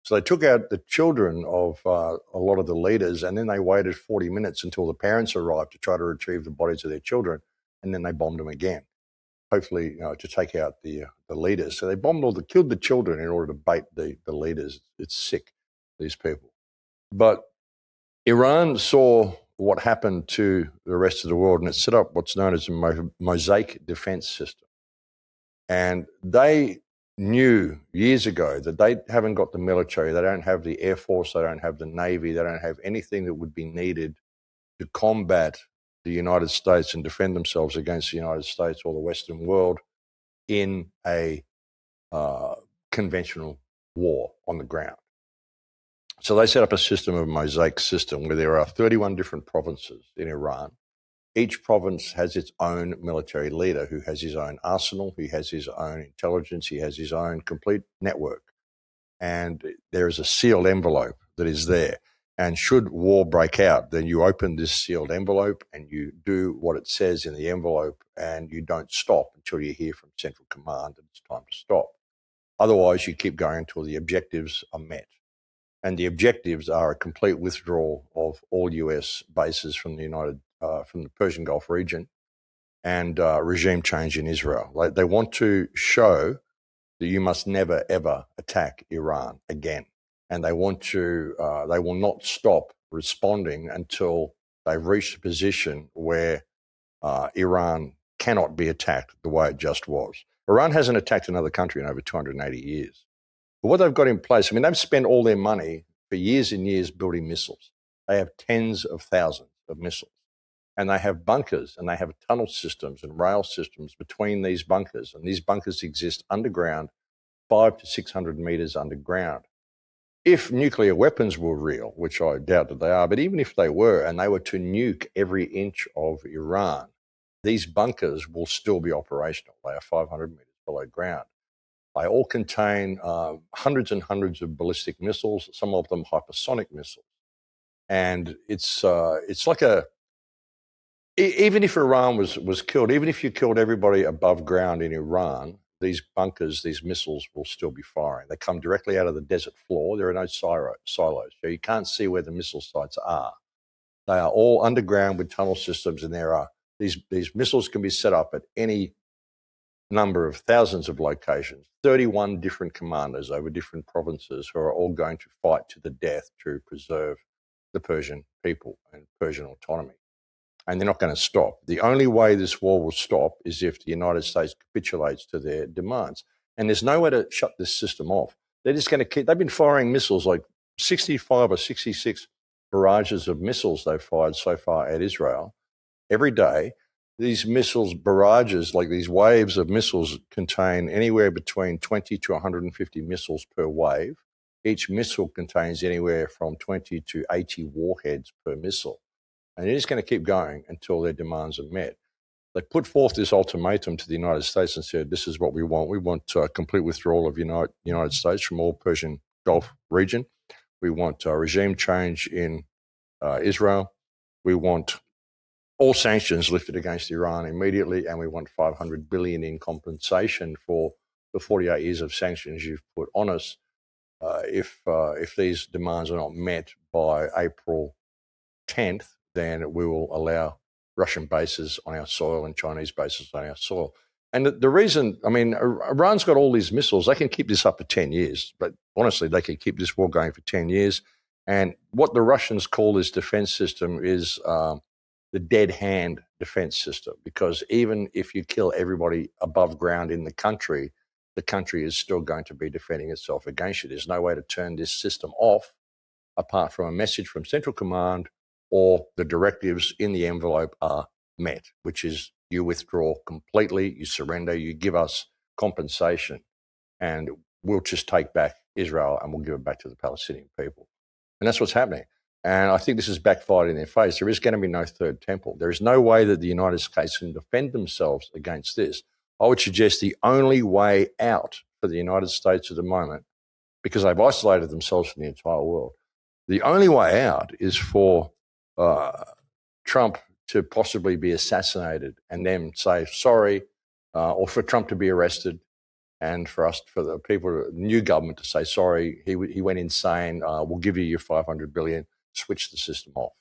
So they took out the children of a lot of the leaders, and then they waited 40 minutes until the parents arrived to try to retrieve the bodies of their children, and then they bombed them again, hopefully to take out the leaders. So they killed the children in order to bait the leaders. It's sick, these people. But Iran saw what happened to the rest of the world, and it set up what's known as a mosaic defense system. And they knew years ago that they haven't got the military, they don't have the Air Force, they don't have the Navy, they don't have anything that would be needed to combat the United States and defend themselves against the United States or the Western world in a conventional war on the ground. So they set up a system of mosaic system where there are 31 different provinces in Iran. Each province has its own military leader who has his own arsenal, he has his own intelligence, he has his own complete network. And there is a sealed envelope that is there. And should war break out, then you open this sealed envelope and you do what it says in the envelope, and you don't stop until you hear from Central Command that it's time to stop. Otherwise, you keep going until the objectives are met. And the objectives are a complete withdrawal of all US bases from the Persian Gulf region, and regime change in Israel. They want to show that you must never, ever attack Iran again. And they want to, they will not stop responding until they've reached a position where Iran cannot be attacked the way it just was. Iran hasn't attacked another country in over 280 years. But what they've got in place, I mean, they've spent all their money for years and years building missiles. They have tens of thousands of missiles. And they have bunkers and they have tunnel systems and rail systems between these bunkers. And these bunkers exist underground, 500 to 600 meters underground. If nuclear weapons were real, which I doubt that they are, but even if they were, and they were to nuke every inch of Iran, these bunkers will still be operational. They are 500 meters below ground. They all contain hundreds and hundreds of ballistic missiles, some of them hypersonic missiles. And it's like even if Iran was killed, even if you killed everybody above ground in Iran, these bunkers, these missiles will still be firing. They come directly out of the desert floor. There are no silos, so you can't see where the missile sites are. They are all underground with tunnel systems, and there are these missiles can be set up at any number of thousands of locations, 31 different commanders over different provinces who are all going to fight to the death to preserve the Persian people and Persian autonomy. And they're not going to stop. The only way this war will stop is if the United States capitulates to their demands. And there's no way to shut this system off. They're just going to keep, they've been firing missiles, like 65 or 66 barrages of missiles they've fired so far at Israel every day. These missiles, barrages, like these waves of missiles, contain anywhere between 20 to 150 missiles per wave. Each missile contains anywhere from 20 to 80 warheads per missile. And they're just going to keep going until their demands are met. They put forth this ultimatum to the United States and said, this is what we want. We want complete withdrawal of the United States from all Persian Gulf region. We want regime change in Israel. We want all sanctions lifted against Iran immediately, and we want $500 billion in compensation for the 48 years of sanctions you've put on us if these demands are not met by April 10th, then we will allow Russian bases on our soil and Chinese bases on our soil. And the reason, I mean, Iran's got all these missiles. They can keep this up for 10 years, but honestly, they can keep this war going for 10 years. And what the Russians call this defense system is the dead hand defense system, because even if you kill everybody above ground in the country is still going to be defending itself against you. There's no way to turn this system off apart from a message from Central Command or the directives in the envelope are met, which is you withdraw completely, you surrender, you give us compensation, and we'll just take back Israel and we'll give it back to the Palestinian people. And that's what's happening. And I think this has backfired in their face. There is going to be no third temple. There is no way that the United States can defend themselves against this. I would suggest the only way out for the United States at the moment, because they've isolated themselves from the entire world, the only way out is for Trump to possibly be assassinated and then say sorry, or for Trump to be arrested, and for the people, the new government to say sorry, he went insane, we'll give you your $500 billion, switch the system off.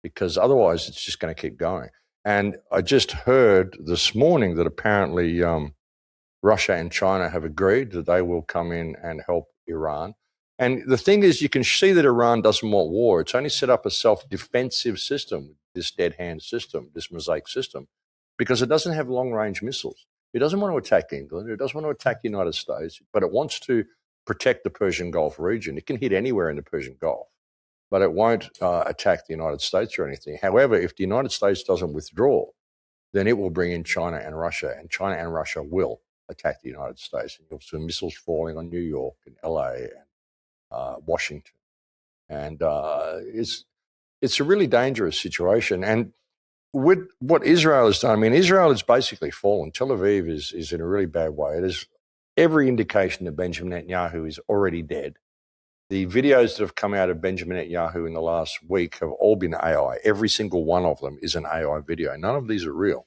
Because otherwise it's just going to keep going. And I just heard this morning that apparently Russia and China have agreed that they will come in and help Iran. And the thing is, you can see that Iran doesn't want war. It's only set up a self-defensive system, this dead hand system, this mosaic system, because it doesn't have long-range missiles. It doesn't want to attack England. It doesn't want to attack the United States, but it wants to protect the Persian Gulf region. It can hit anywhere in the Persian Gulf, but it won't attack the United States or anything. However, if the United States doesn't withdraw, then it will bring in China and Russia will attack the United States. And you'll see missiles falling on New York and LA and Washington. And it's a really dangerous situation. And with what Israel has done, I mean, Israel has basically fallen. Tel Aviv is in a really bad way. It is every indication that Benjamin Netanyahu is already dead. The videos that have come out of Benjamin Netanyahu in the last week have all been AI. Every single one of them is an AI video. None of these are real.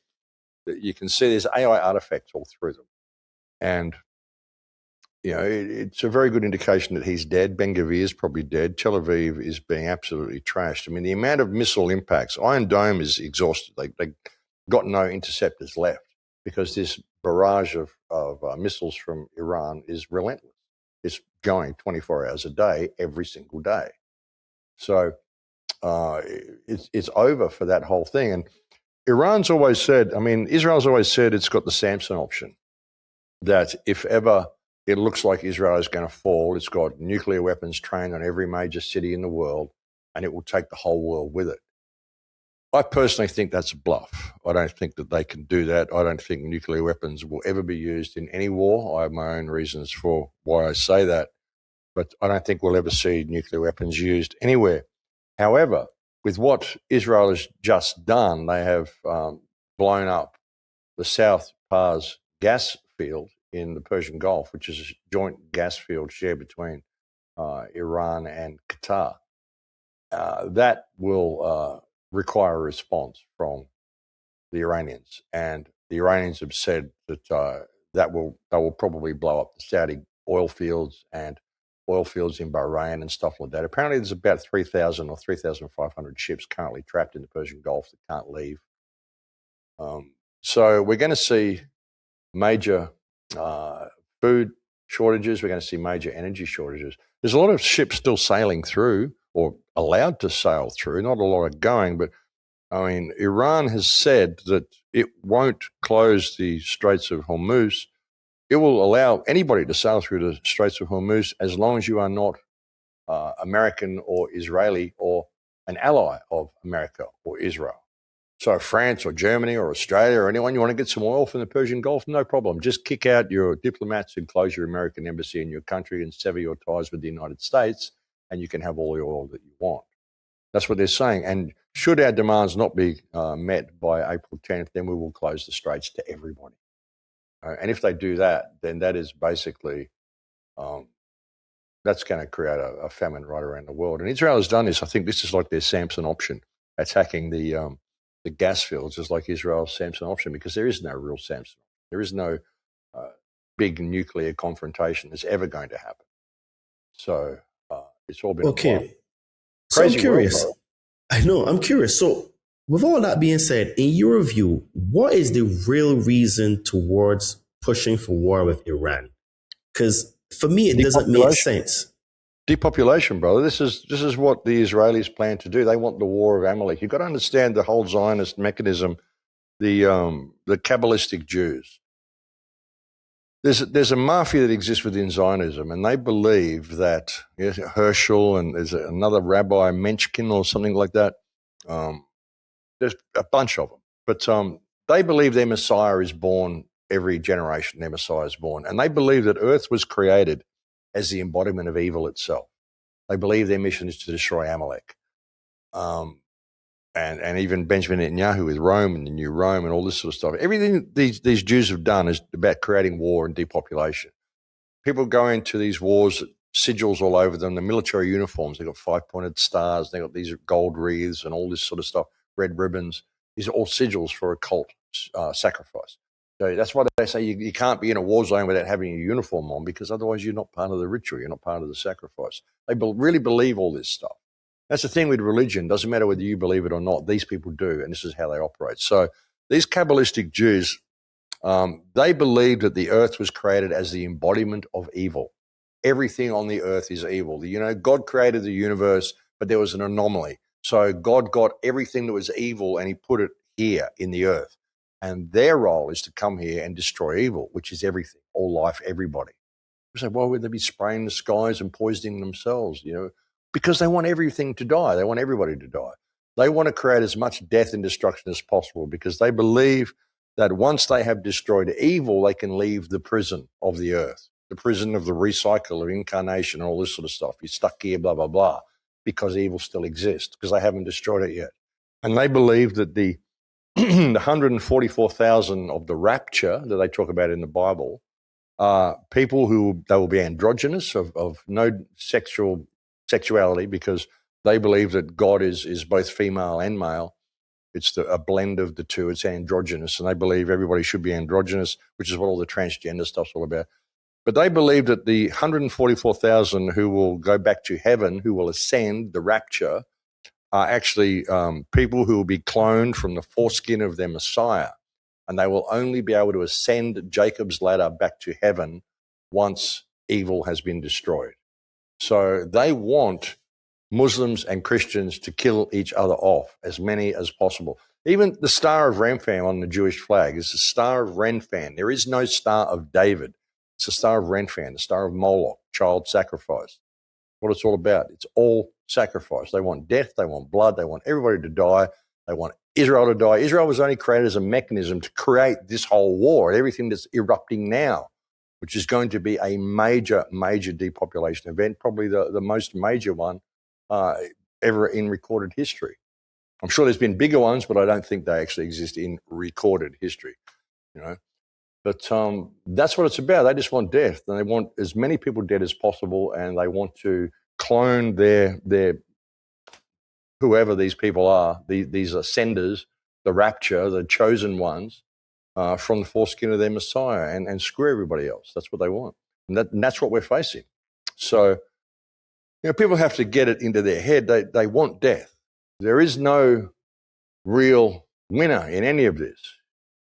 You can see there's AI artifacts all through them. And, you know, it's a very good indication that he's dead. Ben Gvir is probably dead. Tel Aviv is being absolutely trashed. I mean, the amount of missile impacts, Iron Dome is exhausted. They got no interceptors left because this barrage of missiles from Iran is relentless. It's going 24 hours a day, every single day. So it's over for that whole thing. And Israel's always said it's got the Samson option, that if ever it looks like Israel is going to fall, it's got nuclear weapons trained on every major city in the world, and it will take the whole world with it. I personally think that's a bluff. I don't think that they can do that. I don't think nuclear weapons will ever be used in any war. I have my own reasons for why I say that, but I don't think we'll ever see nuclear weapons used anywhere. However, with what Israel has just done, they have blown up the South Pars gas field in the Persian Gulf, which is a joint gas field shared between Iran and Qatar. That will require a response from the Iranians, and the Iranians have said that they will probably blow up the Saudi oil fields and oil fields in Bahrain and stuff like that. Apparently, there's about 3,000 or 3,500 ships currently trapped in the Persian Gulf that can't leave. So we're going to see major food shortages. We're going to see major energy shortages. There's a lot of ships still sailing through, or allowed to sail through, not a lot are going, but I mean, Iran has said that it won't close the Straits of Hormuz. It will allow anybody to sail through the Straits of Hormuz as long as you are not American or Israeli or an ally of America or Israel. So France or Germany or Australia or anyone, you want to get some oil from the Persian Gulf, no problem. Just kick out your diplomats and close your American embassy in your country and sever your ties with the United States, and you can have all the oil that you want. That's what they're saying. And should our demands not be met by April 10th, then we will close the straits to everybody. And if they do that, then that is basically, that's going to create a famine right around the world. And Israel has done this. I think this is like their Samson option, attacking the gas fields is like Israel's Samson option, because there is no real Samson. There is no big nuclear confrontation that's ever going to happen. So it's all been okay. So I'm curious. World, I know, I'm curious. So with all that being said, in your view, what is the real reason towards pushing for war with Iran? Because for me, it doesn't make sense. Depopulation, brother. This is what the Israelis plan to do. They want the war of Amalek. You've got to understand the whole Zionist mechanism, the Kabbalistic Jews. There's a mafia that exists within Zionism, and they believe that Herschel and there's another rabbi, Menchkin or something like that. There's a bunch of them. But they believe their Messiah is born every generation, their Messiah is born. And they believe that Earth was created as the embodiment of evil itself. They believe their mission is to destroy Amalek. And even Benjamin Netanyahu with Rome and the New Rome and all this sort of stuff. Everything these Jews have done is about creating war and depopulation. People go into these wars, sigils all over them, the military uniforms, they've got 5-pointed stars, they've got these gold wreaths and all this sort of stuff, red ribbons. These are all sigils for a cult sacrifice. So that's why they say you can't be in a war zone without having a uniform on, because otherwise you're not part of the ritual, you're not part of the sacrifice. They really believe all this stuff. That's the thing with religion. Doesn't matter whether you believe it or not. These people do, and this is how they operate. So these Kabbalistic Jews, they believe that the earth was created as the embodiment of evil. Everything on the earth is evil. You know, God created the universe, but there was an anomaly. So God got everything that was evil and he put it here in the earth. And their role is to come here and destroy evil, which is everything, all life, everybody. You say, why would they be spraying the skies and poisoning themselves, you know? Because they want everything to die. They want everybody to die. They want to create as much death and destruction as possible, because they believe that once they have destroyed evil, they can leave the prison of the earth, the prison of the recycle, of incarnation, and all this sort of stuff. You're stuck here, blah, blah, blah, because evil still exists, because they haven't destroyed it yet. And they believe that the 144,000 of the rapture that they talk about in the Bible are people who they will be androgynous, of no sexuality, because they believe that God is both female and male. It's a blend of the two. It's androgynous, and they believe everybody should be androgynous, which is what all the transgender stuff's all about. But they believe that the 144,000 who will go back to heaven, who will ascend, the rapture, are actually people who will be cloned from the foreskin of their Messiah. and they will only be able to ascend Jacob's ladder back to heaven once evil has been destroyed. So they want Muslims and Christians to kill each other off, as many as possible. Even the Star of Remphan on the Jewish flag is the Star of Remphan. There is no Star of David. It's the Star of Remphan, the Star of Moloch, child sacrifice. What it's all about. It's all sacrifice. They want death. They want blood. They want everybody to die. They want Israel to die. Israel was only created as a mechanism to create this whole war and everything that's erupting now, which is going to be a major, major depopulation event, probably the most major one ever in recorded history. I'm sure there's been bigger ones, but I don't think they actually exist in recorded history, you know. But that's what it's about. They just want death, and they want as many people dead as possible, and they want to clone their whoever these people are, these ascenders, the rapture, the chosen ones, from the foreskin of their Messiah, and screw everybody else. That's what they want, and that's what we're facing. So, you know, people have to get it into their head. They want death. There is no real winner in any of this.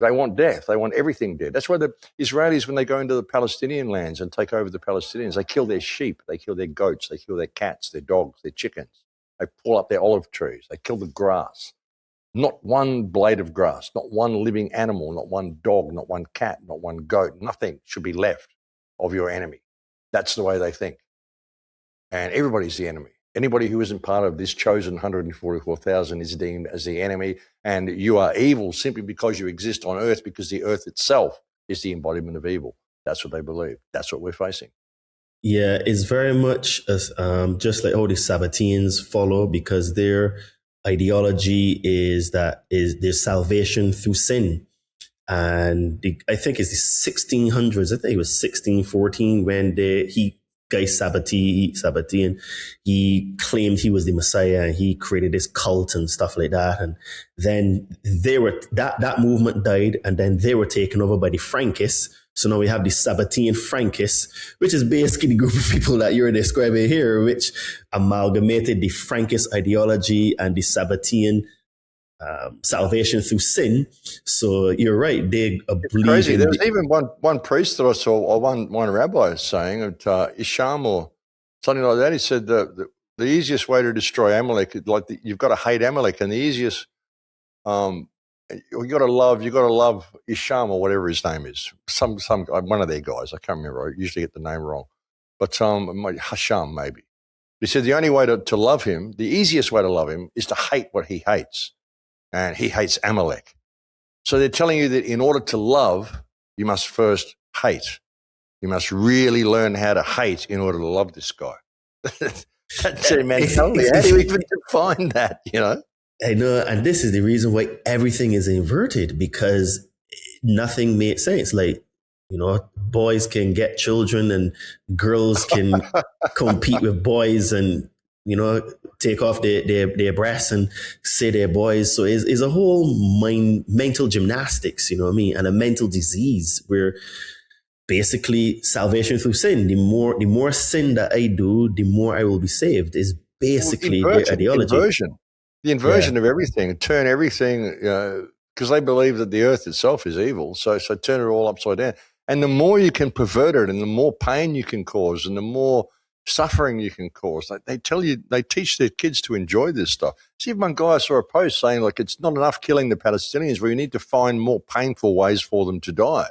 They want death. They want everything dead. That's why the Israelis, when they go into the Palestinian lands and take over the Palestinians, they kill their sheep, they kill their goats, they kill their cats, their dogs, their chickens. They pull up their olive trees. They kill the grass. Not one blade of grass, not one living animal, not one dog, not one cat, not one goat. Nothing should be left of your enemy. That's the way they think. And everybody's the enemy. Anybody who isn't part of this chosen 144,000 is deemed as the enemy, and you are evil simply because you exist on earth, because the earth itself is the embodiment of evil. That's what they believe. That's what we're facing. Yeah, it's very much just like how the Sabbateans follow, because their ideology is that there's salvation through sin. And I think it's the 1600s. I think it was 1614 when Guy Sabbatean, he claimed he was the Messiah and he created this cult and stuff like that. And then that movement died, and then they were taken over by the Frankists. So now we have the Sabbatean Frankists, which is basically the group of people that you're describing here, which amalgamated the Frankist ideology and the Sabbatean salvation through sin. So you're right. They believe crazy. There was even one priest that I saw, or one rabbi saying that Isham or something like that. He said the easiest way to destroy Amalek, you've got to hate Amalek, and the easiest, you got to love Isham or whatever his name is. Some one of their guys. I can't remember. I usually get the name wrong, but Hasham maybe. He said the only way to love him, the easiest way to love him, is to hate what he hates. And he hates Amalek. So they're telling you that in order to love, you must first hate. You must really learn how to hate in order to love this guy. That's their mentality. How do you even define that, you know? I know, and this is the reason why everything is inverted, because nothing makes sense. Like, you know, boys can get children and girls can compete with boys and, you know, take off their breasts and say they're boys. So it's a whole mental gymnastics, you know what I mean? And a mental disease where basically salvation through sin, the more sin that I do, the more I will be saved, is basically their ideology. The inversion of everything, turn everything, because they believe that the earth itself is evil. So turn it all upside down. And the more you can pervert it, and the more pain you can cause, and the more suffering you can cause. They teach their kids to enjoy this stuff. See, one guy, I saw a post saying, like, it's not enough killing the Palestinians, we need to find more painful ways for them to die.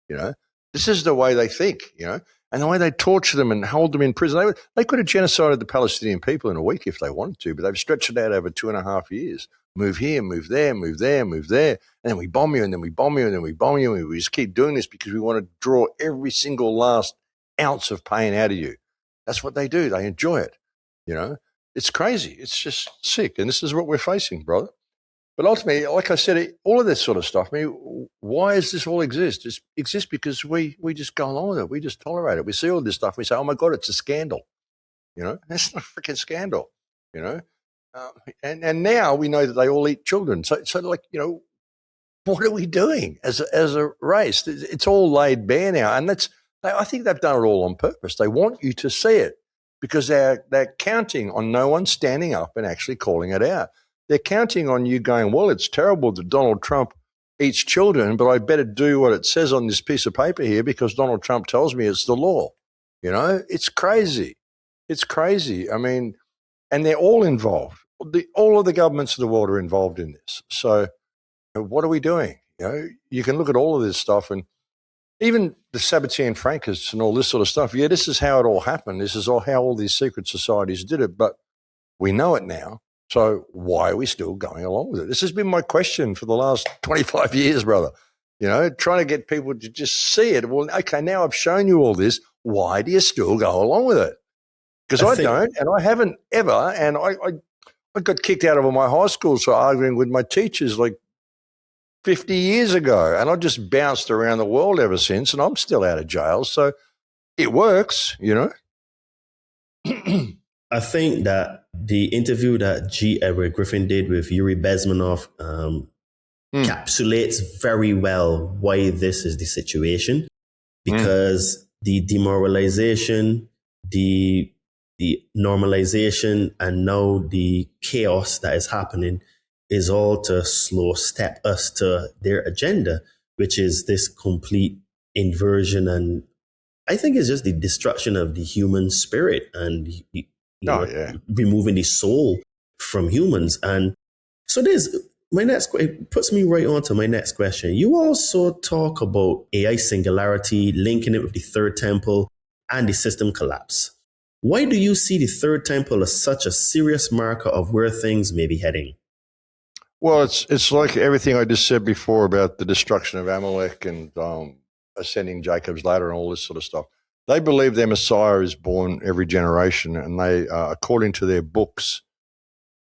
You know, this is the way they think, you know, and the way they torture them and hold them in prison. They could have genocided the Palestinian people in a week if they wanted to, but they've stretched it out over 2.5 years. Move here, move there, move there, move there. And then we bomb you, and then we bomb you, and then we bomb you. And we just keep doing this because we want to draw every single last ounce of pain out of you. That's what they do. They enjoy it. You know, it's crazy. It's just sick. And this is what we're facing, brother. But ultimately, like I said, all of this sort of stuff, I mean, why does this all exist? It exists because we just go along with it. We just tolerate it. We see all this stuff. We say, oh, my God, it's a scandal. You know, that's not a freaking scandal, you know. And now we know that they all eat children. So like, you know, what are we doing as a race? It's all laid bare now. And I think they've done it all on purpose. They want you to see it because they're counting on no one standing up and actually calling it out. They're counting on you going, well, it's terrible that Donald Trump eats children, but I better do what it says on this piece of paper here because Donald Trump tells me it's the law. You know, it's crazy. It's crazy. I mean, and they're all involved. All of the governments of the world are involved in this. So what are we doing? You know, you can look at all of this stuff, and even the Sabbatean Frankists and all this sort of stuff. Yeah, this is how it all happened. This is how all these secret societies did it. But we know it now. So why are we still going along with it? This has been my question for the last 25 years, brother. You know, trying to get people to just see it. Well, okay, now I've shown you all this. Why do you still go along with it? Because I don't, and I haven't ever. And I got kicked out of my high school for arguing with my teachers like 50 years ago. And I just bounced around the world ever since, and I'm still out of jail. So it works, you know. I think that the interview that G. Edward Griffin did with Yuri Bezmenov encapsulates very well why this is the situation, because the demoralization, the normalization, and now the chaos that is happening is all to slow step us to their agenda, which is this complete inversion, and I think it's just the destruction of the human spirit and removing the soul from humans. And so it puts me right on to my next question. You also talk about AI singularity, linking it with the third temple and the system collapse. Why do you see the third temple as such a serious marker of where things may be heading? Well, it's like everything I just said before about the destruction of Amalek and ascending Jacob's ladder and all this sort of stuff. They believe their Messiah is born every generation, and they, according to their books,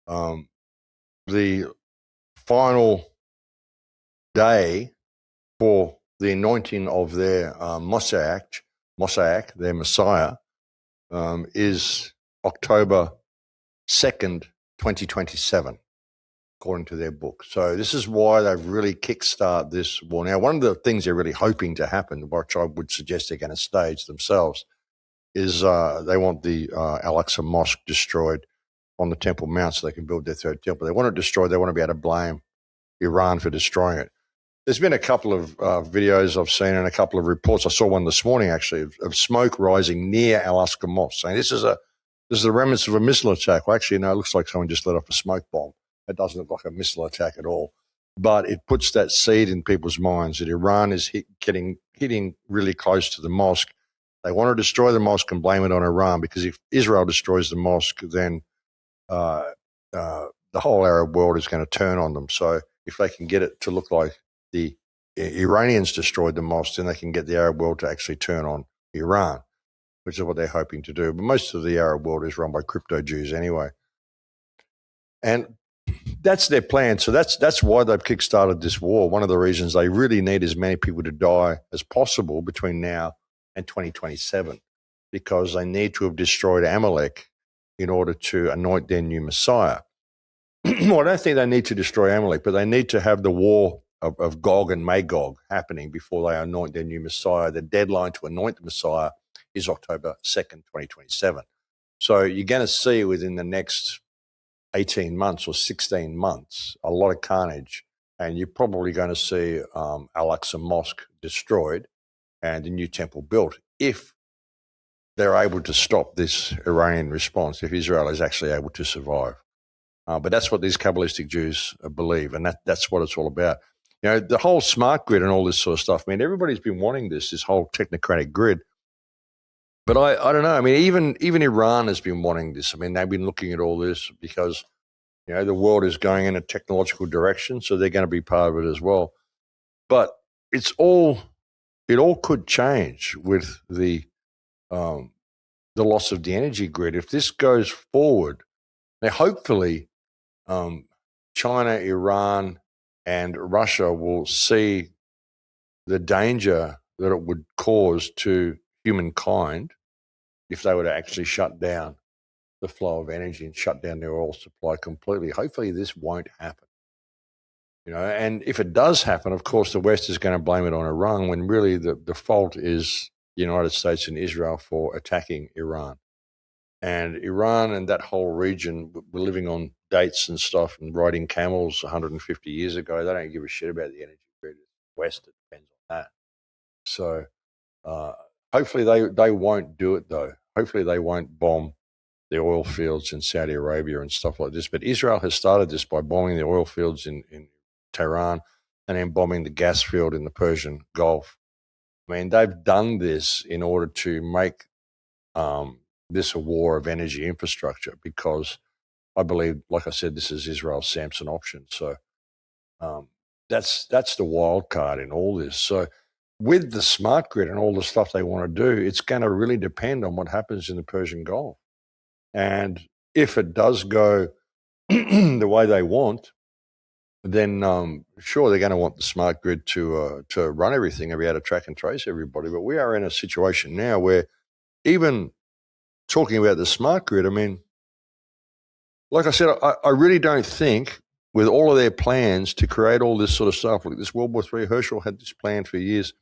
the final day for the anointing of their Mosaic, their Messiah, is October 2nd, 2027, according to their book. So this is why they've really kickstart this war. Now, one of the things they're really hoping to happen, which I would suggest they're going to stage themselves, is they want the Al-Aqsa Mosque destroyed on the Temple Mount so they can build their third temple. They want it destroyed. They want to be able to blame Iran for destroying it. There's been a couple of videos I've seen and a couple of reports. I saw one this morning, actually, of smoke rising near Al-Aqsa Mosque, saying this is the remnants of a missile attack. Well, actually, no, it looks like someone just let off a smoke bomb. It doesn't look like a missile attack at all. But it puts that seed in people's minds that Iran is hitting really close to the mosque. They want to destroy the mosque and blame it on Iran, because if Israel destroys the mosque, then the whole Arab world is going to turn on them. So if they can get it to look like the Iranians destroyed the mosque, then they can get the Arab world to actually turn on Iran, which is what they're hoping to do. But most of the Arab world is run by crypto Jews anyway. And that's their plan. So that's why they've kickstarted this war. One of the reasons they really need as many people to die as possible between now and 2027, because they need to have destroyed Amalek in order to anoint their new Messiah. Well, I don't think they need to destroy Amalek, but they need to have the war of Gog and Magog happening before they anoint their new Messiah. The deadline to anoint the Messiah is October 2nd, 2027. So you're going to see within the next 18 months or 16 months, a lot of carnage, and you're probably going to see Al-Aqsa Mosque destroyed and the new temple built if they're able to stop this Iranian response, if Israel is actually able to survive. But that's what these Kabbalistic Jews believe, and that's what it's all about. You know, the whole smart grid and all this sort of stuff, I mean, everybody's been wanting this whole technocratic grid. But I don't know. I mean, even Iran has been wanting this. I mean, they've been looking at all this because, you know, the world is going in a technological direction, so they're going to be part of it as well. But it all could change with the loss of the energy grid. If this goes forward, now hopefully China, Iran, and Russia will see the danger that it would cause to humankind if they were to actually shut down the flow of energy and shut down their oil supply completely. Hopefully this won't happen. You know, and if it does happen, of course, the West is going to blame it on Iran, when really the fault is the United States and Israel for attacking Iran. And Iran and that whole region were living on dates and stuff and riding camels 150 years ago. They don't give a shit about the energy. West, it depends on that. So hopefully they won't do it, though. Hopefully they won't bomb the oil fields in Saudi Arabia and stuff like this. But Israel has started this by bombing the oil fields in Tehran and then bombing the gas field in the Persian Gulf. I mean, they've done this in order to make this a war of energy infrastructure, because I believe, like I said, this is Israel's Samson option. So that's the wild card in all this. So with the smart grid and all the stuff they want to do, it's going to really depend on what happens in the Persian Gulf. And if it does go the way they want, then sure, they're going to want the smart grid to run everything and be able to track and trace everybody. But we are in a situation now where, even talking about the smart grid, I mean, like I said, I really don't think, with all of their plans to create all this sort of stuff, like this World War III, Herschel had this plan for years.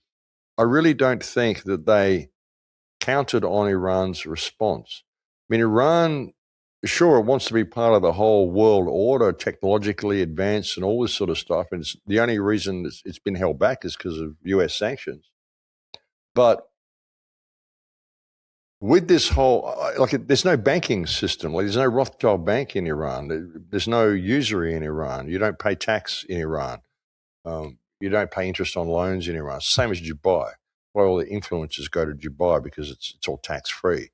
I really don't think that they counted on Iran's response. I mean, Iran, sure, it wants to be part of the whole world order, technologically advanced and all this sort of stuff. And it's, the only reason it's been held back is because of US sanctions. But with this whole, there's no banking system. Like, there's no Rothschild bank in Iran. There's no usury in Iran. You don't pay tax in Iran. You don't pay interest on loans in Iran. It's the same as Dubai. Why all the influencers go to Dubai, because it's all tax-free.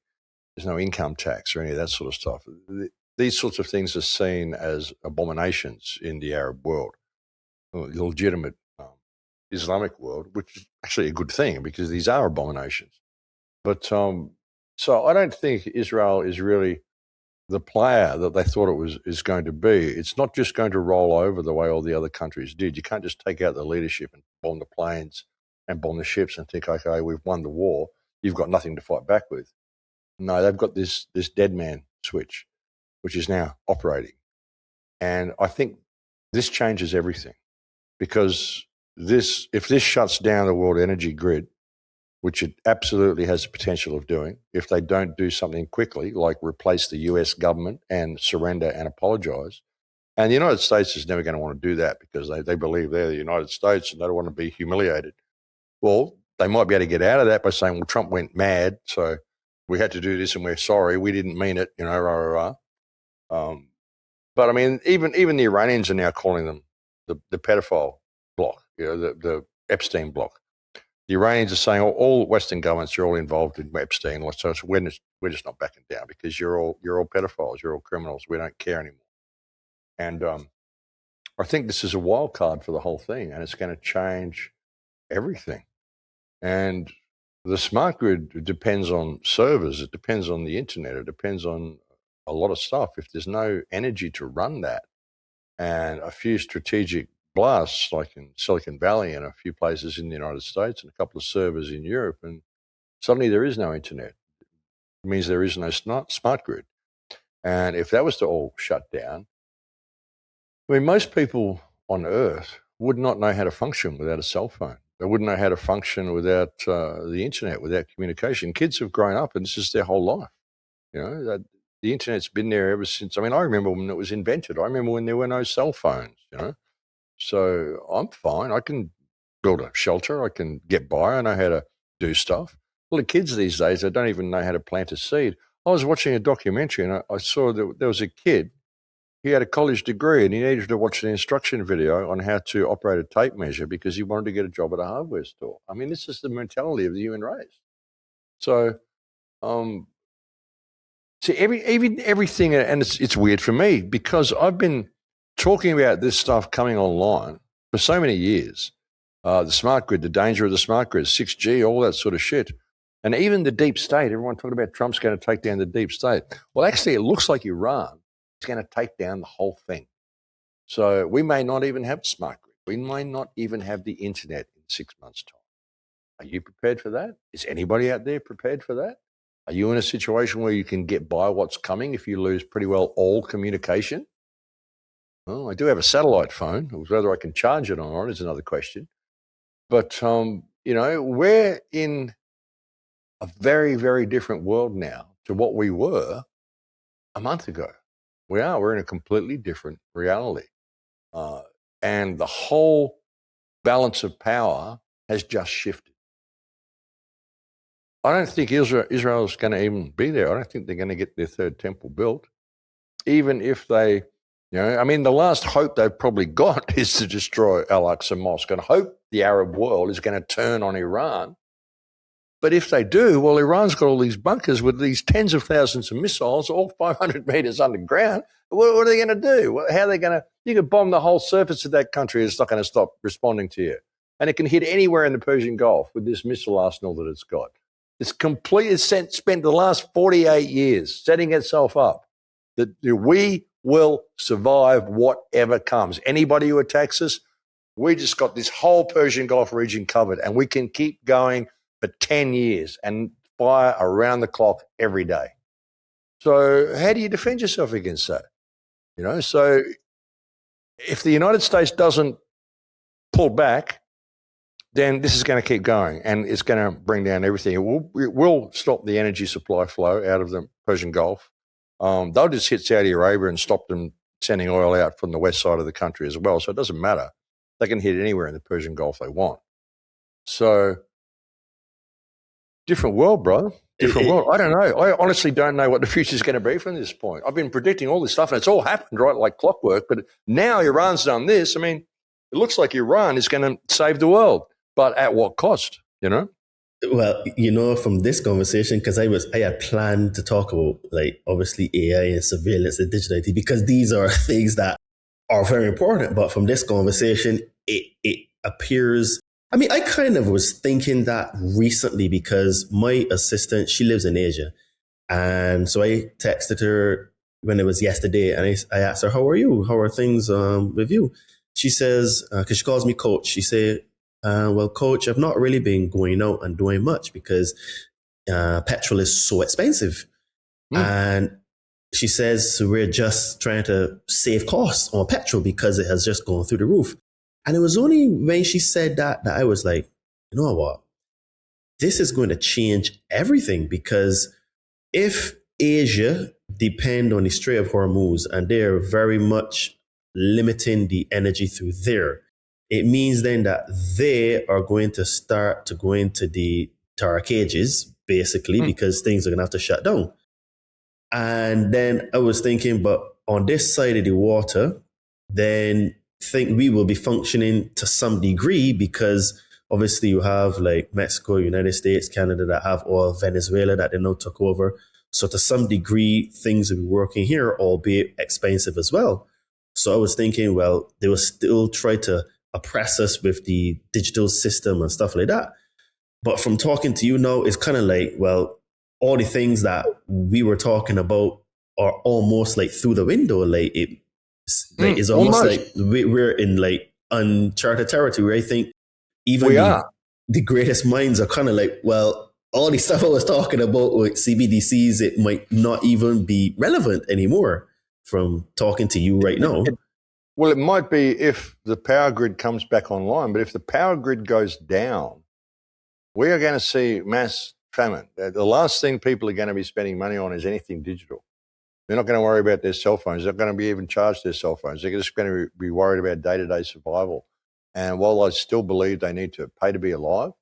There's no income tax or any of that sort of stuff. These sorts of things are seen as abominations in the Arab world, the legitimate Islamic world, which is actually a good thing, because these are abominations. But so I don't think Israel is really the player that they thought it is going to be. It's not just going to roll over the way all the other countries did. You can't just take out the leadership and bomb the planes and bomb the ships and think, okay, we've won the war. You've got nothing to fight back with. No, they've got this dead man switch, which is now operating. And I think this changes everything, because if this shuts down the world energy grid, which it absolutely has the potential of doing, if they don't do something quickly, like replace the US government and surrender and apologize. And the United States is never going to want to do that, because they believe they're the United States and they don't want to be humiliated. Well, they might be able to get out of that by saying, well, Trump went mad, so we had to do this and we're sorry, we didn't mean it, rah, rah, rah. But I mean, even the Iranians are now calling them the pedophile bloc, the Epstein bloc. The Iranians are saying all Western governments are all involved in Epstein. So we're just not backing down, because you're all pedophiles, you're all criminals. We don't care anymore. And I think this is a wild card for the whole thing, and it's going to change everything. And the smart grid depends on servers. It depends on the internet. It depends on a lot of stuff. If there's no energy to run that, and a few strategic blasts like in Silicon Valley and a few places in the United States and a couple of servers in Europe, and suddenly there is no internet. It means there is no smart grid. And if that was to all shut down, I mean, most people on Earth would not know how to function without a cell phone. They wouldn't know how to function without the internet, without communication. Kids have grown up and this is their whole life. The internet's been there ever since. I mean, I remember when it was invented. I remember when there were no cell phones, So I'm fine. I can build a shelter. I can get by. I know how to do stuff. Well, the kids these days, they don't even know how to plant a seed. I was watching a documentary and I saw that there was a kid. He had a college degree and he needed to watch an instruction video on how to operate a tape measure because he wanted to get a job at a hardware store. I mean, this is the mentality of the human race. So, see, everything, and it's weird for me because I've been talking about this stuff coming online for so many years. The smart grid, the danger of the smart grid, 6G, all that sort of shit. And even the deep state, everyone talking about Trump's going to take down the deep state. Well, actually, it looks like Iran is going to take down the whole thing. So we may not even have smart grid. We may not even have the internet in 6 months' time. Are you prepared for that? Is anybody out there prepared for that? Are you in a situation where you can get by what's coming if you lose pretty well all communication? Well, I do have a satellite phone. Whether I can charge it or not is another question. But, we're in a very, very different world now to what we were a month ago. We're in a completely different reality. And the whole balance of power has just shifted. I don't think Israel is going to even be there. I don't think they're going to get their third temple built. Even if they, the last hope they've probably got is to destroy Al-Aqsa Mosque and hope the Arab world is going to turn on Iran. But if they do, well, Iran's got all these bunkers with these tens of thousands of missiles, all 500 meters underground. What are they going to do? How are they going to? You could bomb the whole surface of that country. It's not going to stop responding to you. And it can hit anywhere in the Persian Gulf with this missile arsenal that it's got. It's spent the last 48 years setting itself up that we will survive whatever comes. Anybody who attacks us, we just got this whole Persian Gulf region covered, and we can keep going for 10 years and fire around the clock every day. So how do you defend yourself against that? So if the United States doesn't pull back, then this is going to keep going, and it's going to bring down everything. It will stop the energy supply flow out of the Persian Gulf. They'll just hit Saudi Arabia and stop them sending oil out from the west side of the country as well. So it doesn't matter. They can hit anywhere in the Persian Gulf they want. So different world, brother. Different world. I don't know. I honestly don't know what the future is going to be from this point. I've been predicting all this stuff, and it's all happened, right, like clockwork. But now Iran's done this. I mean, it looks like Iran is going to save the world, but at what cost, Well, from this conversation, because I had planned to talk about, like, obviously AI and surveillance and digital IT, because these are things that are very important. But from this conversation, it appears, I kind of was thinking that recently because my assistant, she lives in Asia. And so I texted her when it was yesterday, and I asked her, how are you? How are things with you? She says, because she calls me coach, she said, well, coach, I've not really been going out and doing much because petrol is so expensive. And she says, we're just trying to save costs on petrol because it has just gone through the roof. And it was only when she said that I was like, you know what? This is going to change everything, because if Asia depend on the Strait of Hormuz and they're very much limiting the energy through there, it means then that they are going to start to go into the dark ages, basically, because things are going to have to shut down. And then I was thinking, but on this side of the water, then think we will be functioning to some degree, because obviously you have like Mexico, United States, Canada that have oil, Venezuela that they now took over. So to some degree, things will be working here, albeit expensive as well. So I was thinking, well, they will still try to oppress us with the digital system and stuff like that. But from talking to you now, it's kind of like, well, all the things that we were talking about are almost like through the window. Like it's almost like we're in like uncharted territory, where I think even the greatest minds are kind of like, well, all the stuff I was talking about with CBDCs, it might not even be relevant anymore from talking to you right now. Well, it might be if the power grid comes back online, but if the power grid goes down, we are going to see mass famine. The last thing people are going to be spending money on is anything digital. They're not going to worry about their cell phones. They're not going to be even charged their cell phones. They're just going to be worried about day-to-day survival. And while I still believe they need to pay to be alive,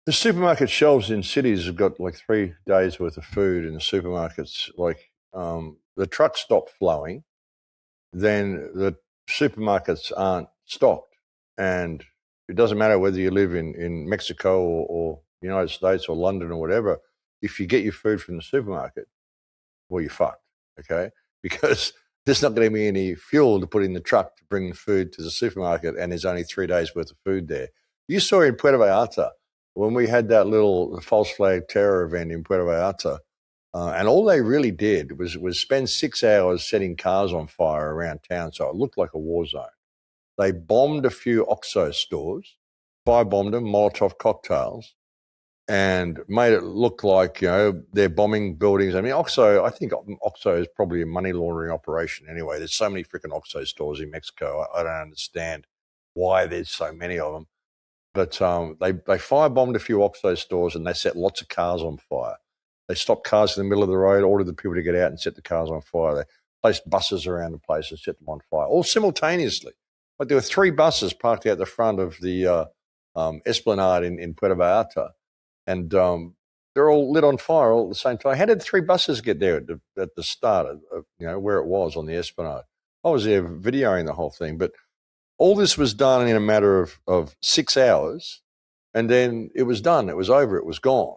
the supermarket shelves in cities have got like 3 days worth of food in the supermarkets. Like the trucks stop flowing, then the supermarkets aren't stocked. And it doesn't matter whether you live in Mexico or United States or London or whatever. If you get your food from the supermarket, well, you're fucked, okay? Because there's not going to be any fuel to put in the truck to bring the food to the supermarket, and there's only 3 days worth of food there. You saw in Puerto Vallarta, when we had that little false flag terror event in Puerto Vallarta, and all they really did was spend 6 hours setting cars on fire around town, so it looked like a war zone. They bombed a few OXXO stores, firebombed them, Molotov cocktails, and made it look like, they're bombing buildings. I mean, I think OXXO is probably a money laundering operation anyway. There's so many freaking OXXO stores in Mexico. I don't understand why there's so many of them. But they firebombed a few OXXO stores, and they set lots of cars on fire. They stopped cars in the middle of the road, ordered the people to get out and set the cars on fire. They placed buses around the place and set them on fire, all simultaneously. Like there were 3 buses parked out the front of the Esplanade in Puerto Vallarta, and they're all lit on fire all at the same time. How did 3 buses get there at the start of where it was on the Esplanade? I was there videoing the whole thing, but all this was done in a matter of 6 hours, and then it was done. It was over. It was gone.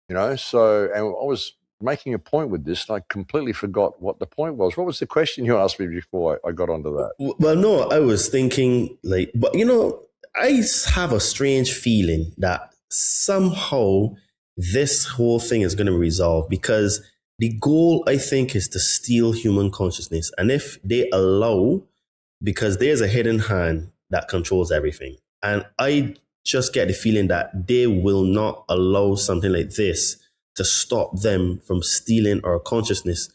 So, and I was making a point with this, and I completely forgot what the point was. What was the question you asked me before I got onto that? Well, no, I was thinking but I have a strange feeling that somehow this whole thing is going to resolve, because the goal, I think, is to steal human consciousness. And if they allow, because there's a hidden hand that controls everything. And I just get the feeling that they will not allow something like this to stop them from stealing our consciousness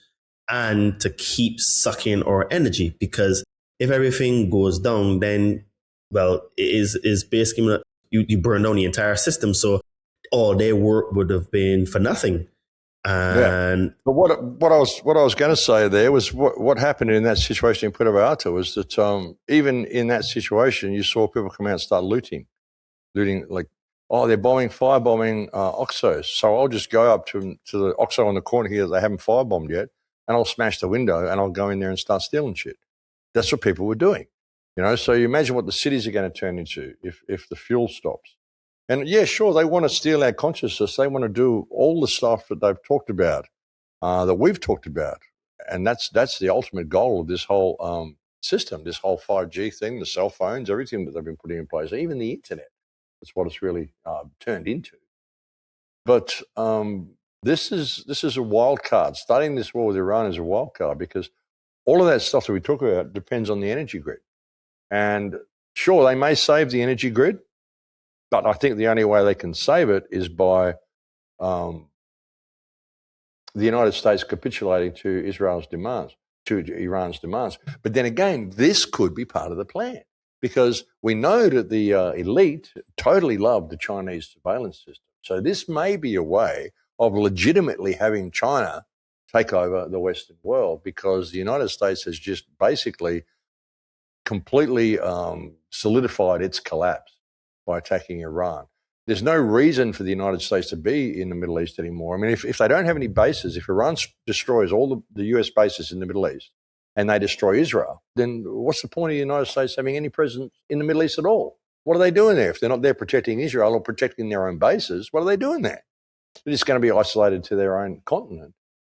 and to keep sucking our energy. Because if everything goes down, then, well, it is basically you burn down the entire system. So all their work would have been for nothing. And But what I was going to say there was what happened in that situation in Puerto Vallarta was that even in that situation, you saw people come out and start looting like, oh, they're firebombing Oxos. So I'll just go up to the Oxo on the corner here that they haven't firebombed yet, and I'll smash the window and I'll go in there and start stealing shit. That's what people were doing, So you imagine what the cities are going to turn into if the fuel stops. And yeah, sure, they want to steal our consciousness. They want to do all the stuff that they've talked about, that we've talked about. And that's the ultimate goal of this whole system, this whole 5G thing, the cell phones, everything that they've been putting in place, even the internet. That's what it's really turned into. But this is a wild card. Starting this war with Iran is a wild card, because all of that stuff that we talk about depends on the energy grid. And sure, they may save the energy grid, but I think the only way they can save it is by the United States capitulating to Iran's demands. But then again, this could be part of the plan, because we know that the elite totally love the Chinese surveillance system. So this may be a way of legitimately having China take over the Western world, because the United States has just basically completely solidified its collapse by attacking Iran. There's no reason for the United States to be in the Middle East anymore. I mean, if they don't have any bases, if Iran destroys all the US bases in the Middle East and they destroy Israel, then what's the point of the United States having any presence in the Middle East at all? What are they doing there? If they're not there protecting Israel or protecting their own bases, what are they doing there? They're just going to be isolated to their own continent.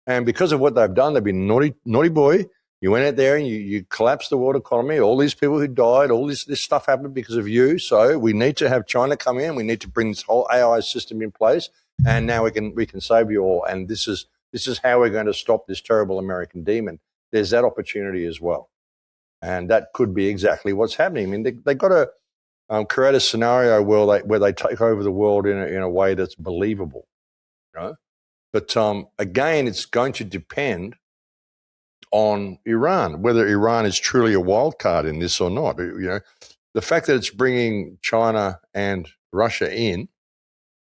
And because of what they've done, they've been naughty boy. You went out there and you collapsed the world economy. All these people who died, all this stuff happened because of you. So we need to have China come in. We need to bring this whole AI system in place. And now we can save you all. And this is how we're going to stop this terrible American demon. There's that opportunity as well. And that could be exactly what's happening. I mean, they've got to create a scenario where they take over the world in a way that's believable. But again, it's going to depend on Iran, whether Iran is truly a wild card in this or not. The fact that it's bringing China and Russia in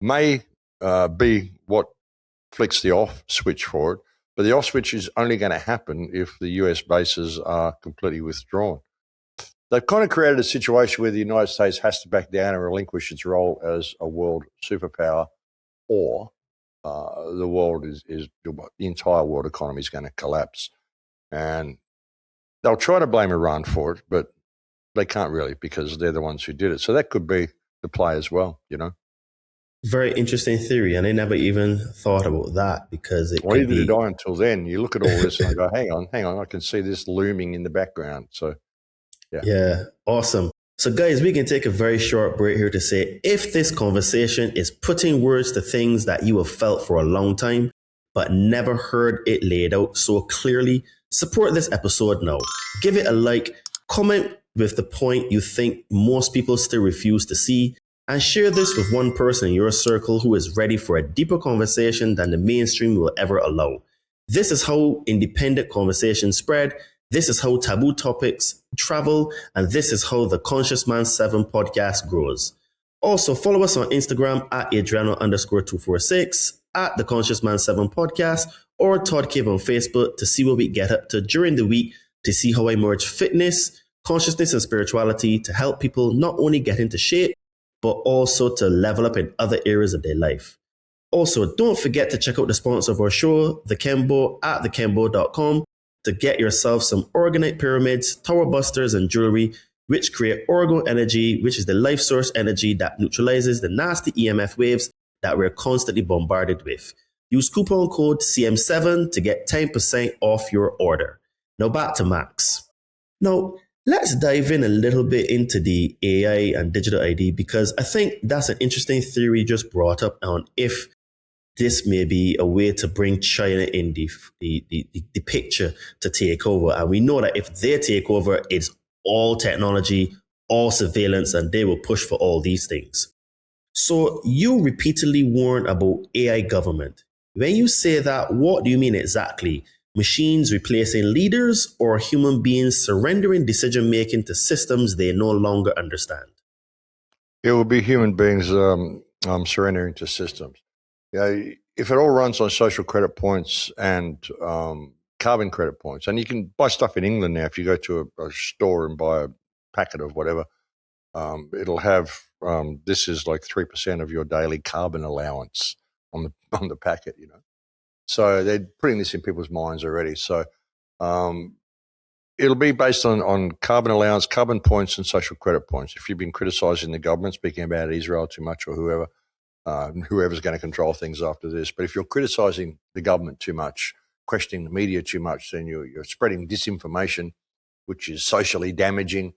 may be what flicks the off switch for it, but the off switch is only going to happen if the US bases are completely withdrawn. They've kind of created a situation where the United States has to back down and relinquish its role as a world superpower, or the entire world economy is going to collapse. And they'll try to blame Iran for it, but they can't really, because they're the ones who did it. So that could be the play as well, Very interesting theory, and I never even thought about that, because it neither did I until then. You look at all this and I go, hang on, I can see this looming in the background. So, yeah, awesome. So guys, we can take a very short break here to say, if this conversation is putting words to things that you have felt for a long time, but never heard it laid out so clearly, support this episode now. Give it a like, comment with the point you think most people still refuse to see, and share this with one person in your circle who is ready for a deeper conversation than the mainstream will ever allow. This is how independent conversations spread. This is how taboo topics travel. And this is how the Conscious Man 7 podcast grows. Also, follow us on Instagram at Adriano_246, at the Conscious Man 7 podcast, or Todd Cave on Facebook to see what we get up to during the week, to see how I merge fitness, consciousness and spirituality to help people not only get into shape, but also to level up in other areas of their life. Also, don't forget to check out the sponsor of our show, The Kembo, at thekembo.com, to get yourself some orgonite pyramids, tower busters, and jewelry, which create orgo energy, which is the life source energy that neutralizes the nasty EMF waves that we're constantly bombarded with. Use coupon code CM7 to get 10% off your order. Now back to Max. Now, let's dive in a little bit into the AI and digital ID, because I think that's an interesting theory you just brought up on if this may be a way to bring China in the picture to take over. And we know that if they take over, it's all technology, all surveillance, and they will push for all these things. So you repeatedly warn about AI government. When you say that, what do you mean exactly? Machines replacing leaders or human beings surrendering decision-making to systems they no longer understand? It will be human beings surrendering to systems. If it all runs on social credit points and carbon credit points, and you can buy stuff in England now, if you go to a store and buy a packet of whatever, it'll have, this is like 3% of your daily carbon allowance on the packet, So they're putting this in people's minds already. So it'll be based on carbon allowance, carbon points, and social credit points. If you've been criticizing the government, speaking about Israel too much or whoever's going to control things after this. But if you're criticizing the government too much, questioning the media too much, then you're spreading disinformation, which is socially damaging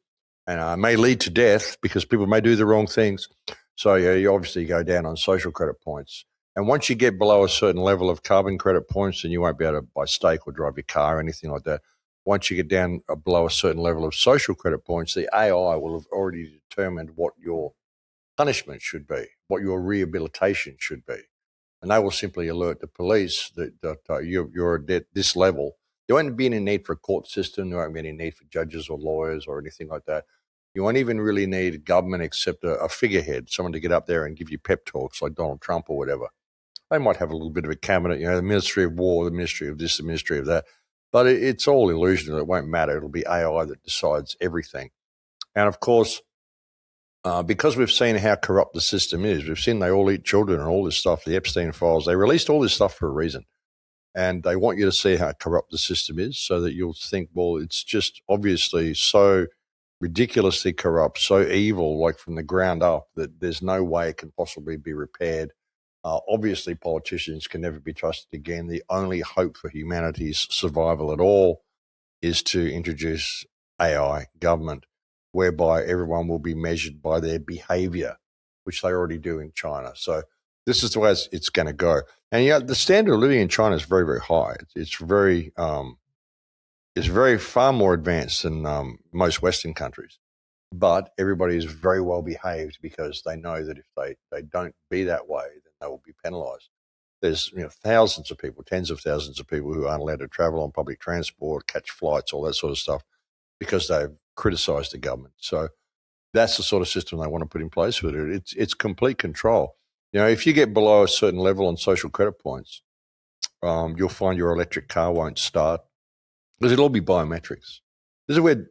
and may lead to death because people may do the wrong things. So you obviously go down on social credit points. And once you get below a certain level of carbon credit points, then you won't be able to buy steak or drive your car or anything like that. Once you get down below a certain level of social credit points, the AI will have already determined what your punishment should be, what your rehabilitation should be. And they will simply alert the police that you're at this level. There won't be any need for a court system. There won't be any need for judges or lawyers or anything like that. You won't even really need government except a figurehead, someone to get up there and give you pep talks like Donald Trump or whatever. They might have a little bit of a cabinet, the Ministry of War, the Ministry of this, the Ministry of that. But it's all illusion. It won't matter. It'll be AI that decides everything. And of course, because we've seen how corrupt the system is, we've seen they all eat children and all this stuff, the Epstein files, they released all this stuff for a reason. And they want you to see how corrupt the system is so that you'll think, well, it's just obviously so ridiculously corrupt, so evil, like from the ground up, that there's no way it can possibly be repaired. Obviously, politicians can never be trusted again. The only hope for humanity's survival at all is to introduce AI government, whereby everyone will be measured by their behavior, which they already do in China. So this is the way it's going to go. And the standard of living in China is very, very high. It's very far more advanced than most Western countries. But everybody is very well behaved because they know that if they don't be that way, then they will be penalised. There's thousands of people, tens of thousands of people who aren't allowed to travel on public transport, catch flights, all that sort of stuff, because they've criticised the government. So that's the sort of system they want to put in place with it. It's complete control. If you get below a certain level on social credit points, you'll find your electric car won't start because it'll all be biometrics. This is where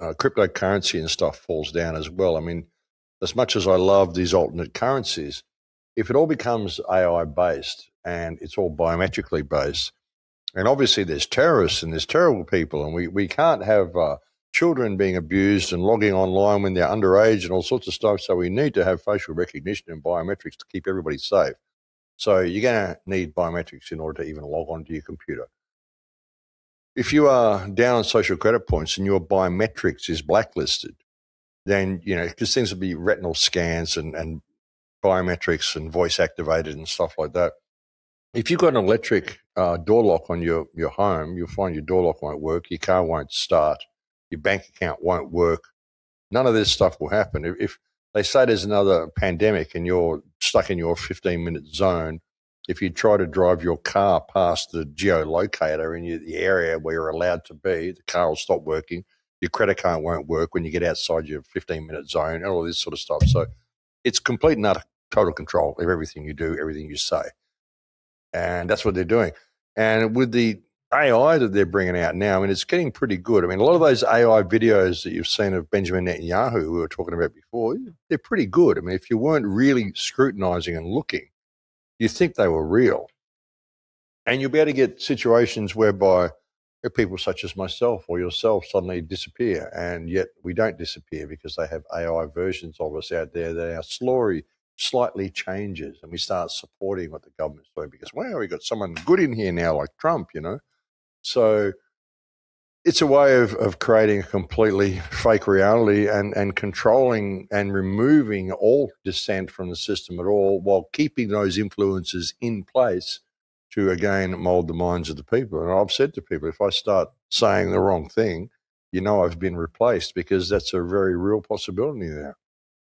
cryptocurrency and stuff falls down as well. I mean, as much as I love these alternate currencies, if it all becomes AI based and it's all biometrically based, and obviously there's terrorists and there's terrible people, and we can't have children being abused and logging online when they're underage and all sorts of stuff. So we need to have facial recognition and biometrics to keep everybody safe. So you're going to need biometrics in order to even log onto your computer. If you are down on social credit points and your biometrics is blacklisted, then, because things will be retinal scans and biometrics and voice activated and stuff like that. If you've got an electric door lock on your home, you'll find your door lock won't work, your car won't start, your bank account won't work. None of this stuff will happen. If they say there's another pandemic and you're stuck in your 15-minute zone, if you try to drive your car past the geolocator in the area where you're allowed to be, the car will stop working. Your credit card won't work when you get outside your 15-minute zone and all this sort of stuff. So it's complete and utter total control of everything you do, everything you say. And that's what they're doing. And with the AI that they're bringing out now, I mean, it's getting pretty good. I mean, a lot of those AI videos that you've seen of Benjamin Netanyahu, who we were talking about before, they're pretty good. I mean, if you weren't really scrutinizing and looking, you think they were real. And you'll be able to get situations whereby people such as myself or yourself suddenly disappear, and yet we don't disappear because they have AI versions of us out there that our story slightly changes, and we start supporting what the government's doing because, wow, we got someone good in here now like Trump, you know. So it's a way of creating a completely fake reality and controlling and removing all dissent from the system at all, while keeping those influences in place to, again, mold the minds of the people. And I've said to people, if I start saying the wrong thing, you know I've been replaced, because that's a very real possibility now.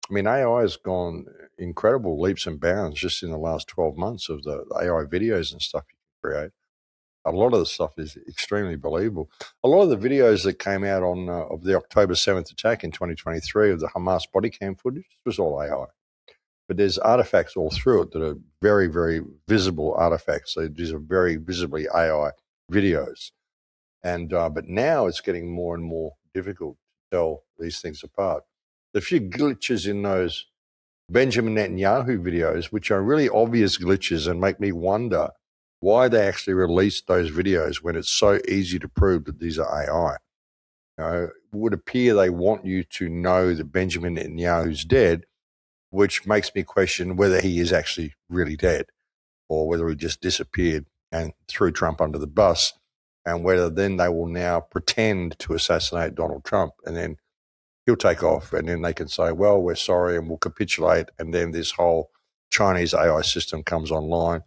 I mean, AI has gone incredible leaps and bounds just in the last 12 months of the AI videos and stuff you can create. A lot of the stuff is extremely believable. A lot of the videos that came out on of the October 7th attack in 2023 of the Hamas body cam footage was all AI. But there's artifacts all through it that are very, very visible artifacts. So these are very visibly AI videos. And but now it's getting more and more difficult to tell these things apart. The few glitches in those Benjamin Netanyahu videos, which are really obvious glitches and make me wonder why they actually released those videos when it's so easy to prove that these are AI. You know, it would appear they want you to know that Benjamin Netanyahu's dead, which makes me question whether he is actually really dead or whether he just disappeared and threw Trump under the bus, and whether then they will now pretend to assassinate Donald Trump, and then he'll take off, and then they can say, well, we're sorry and we'll capitulate, and then this whole Chinese AI system comes online.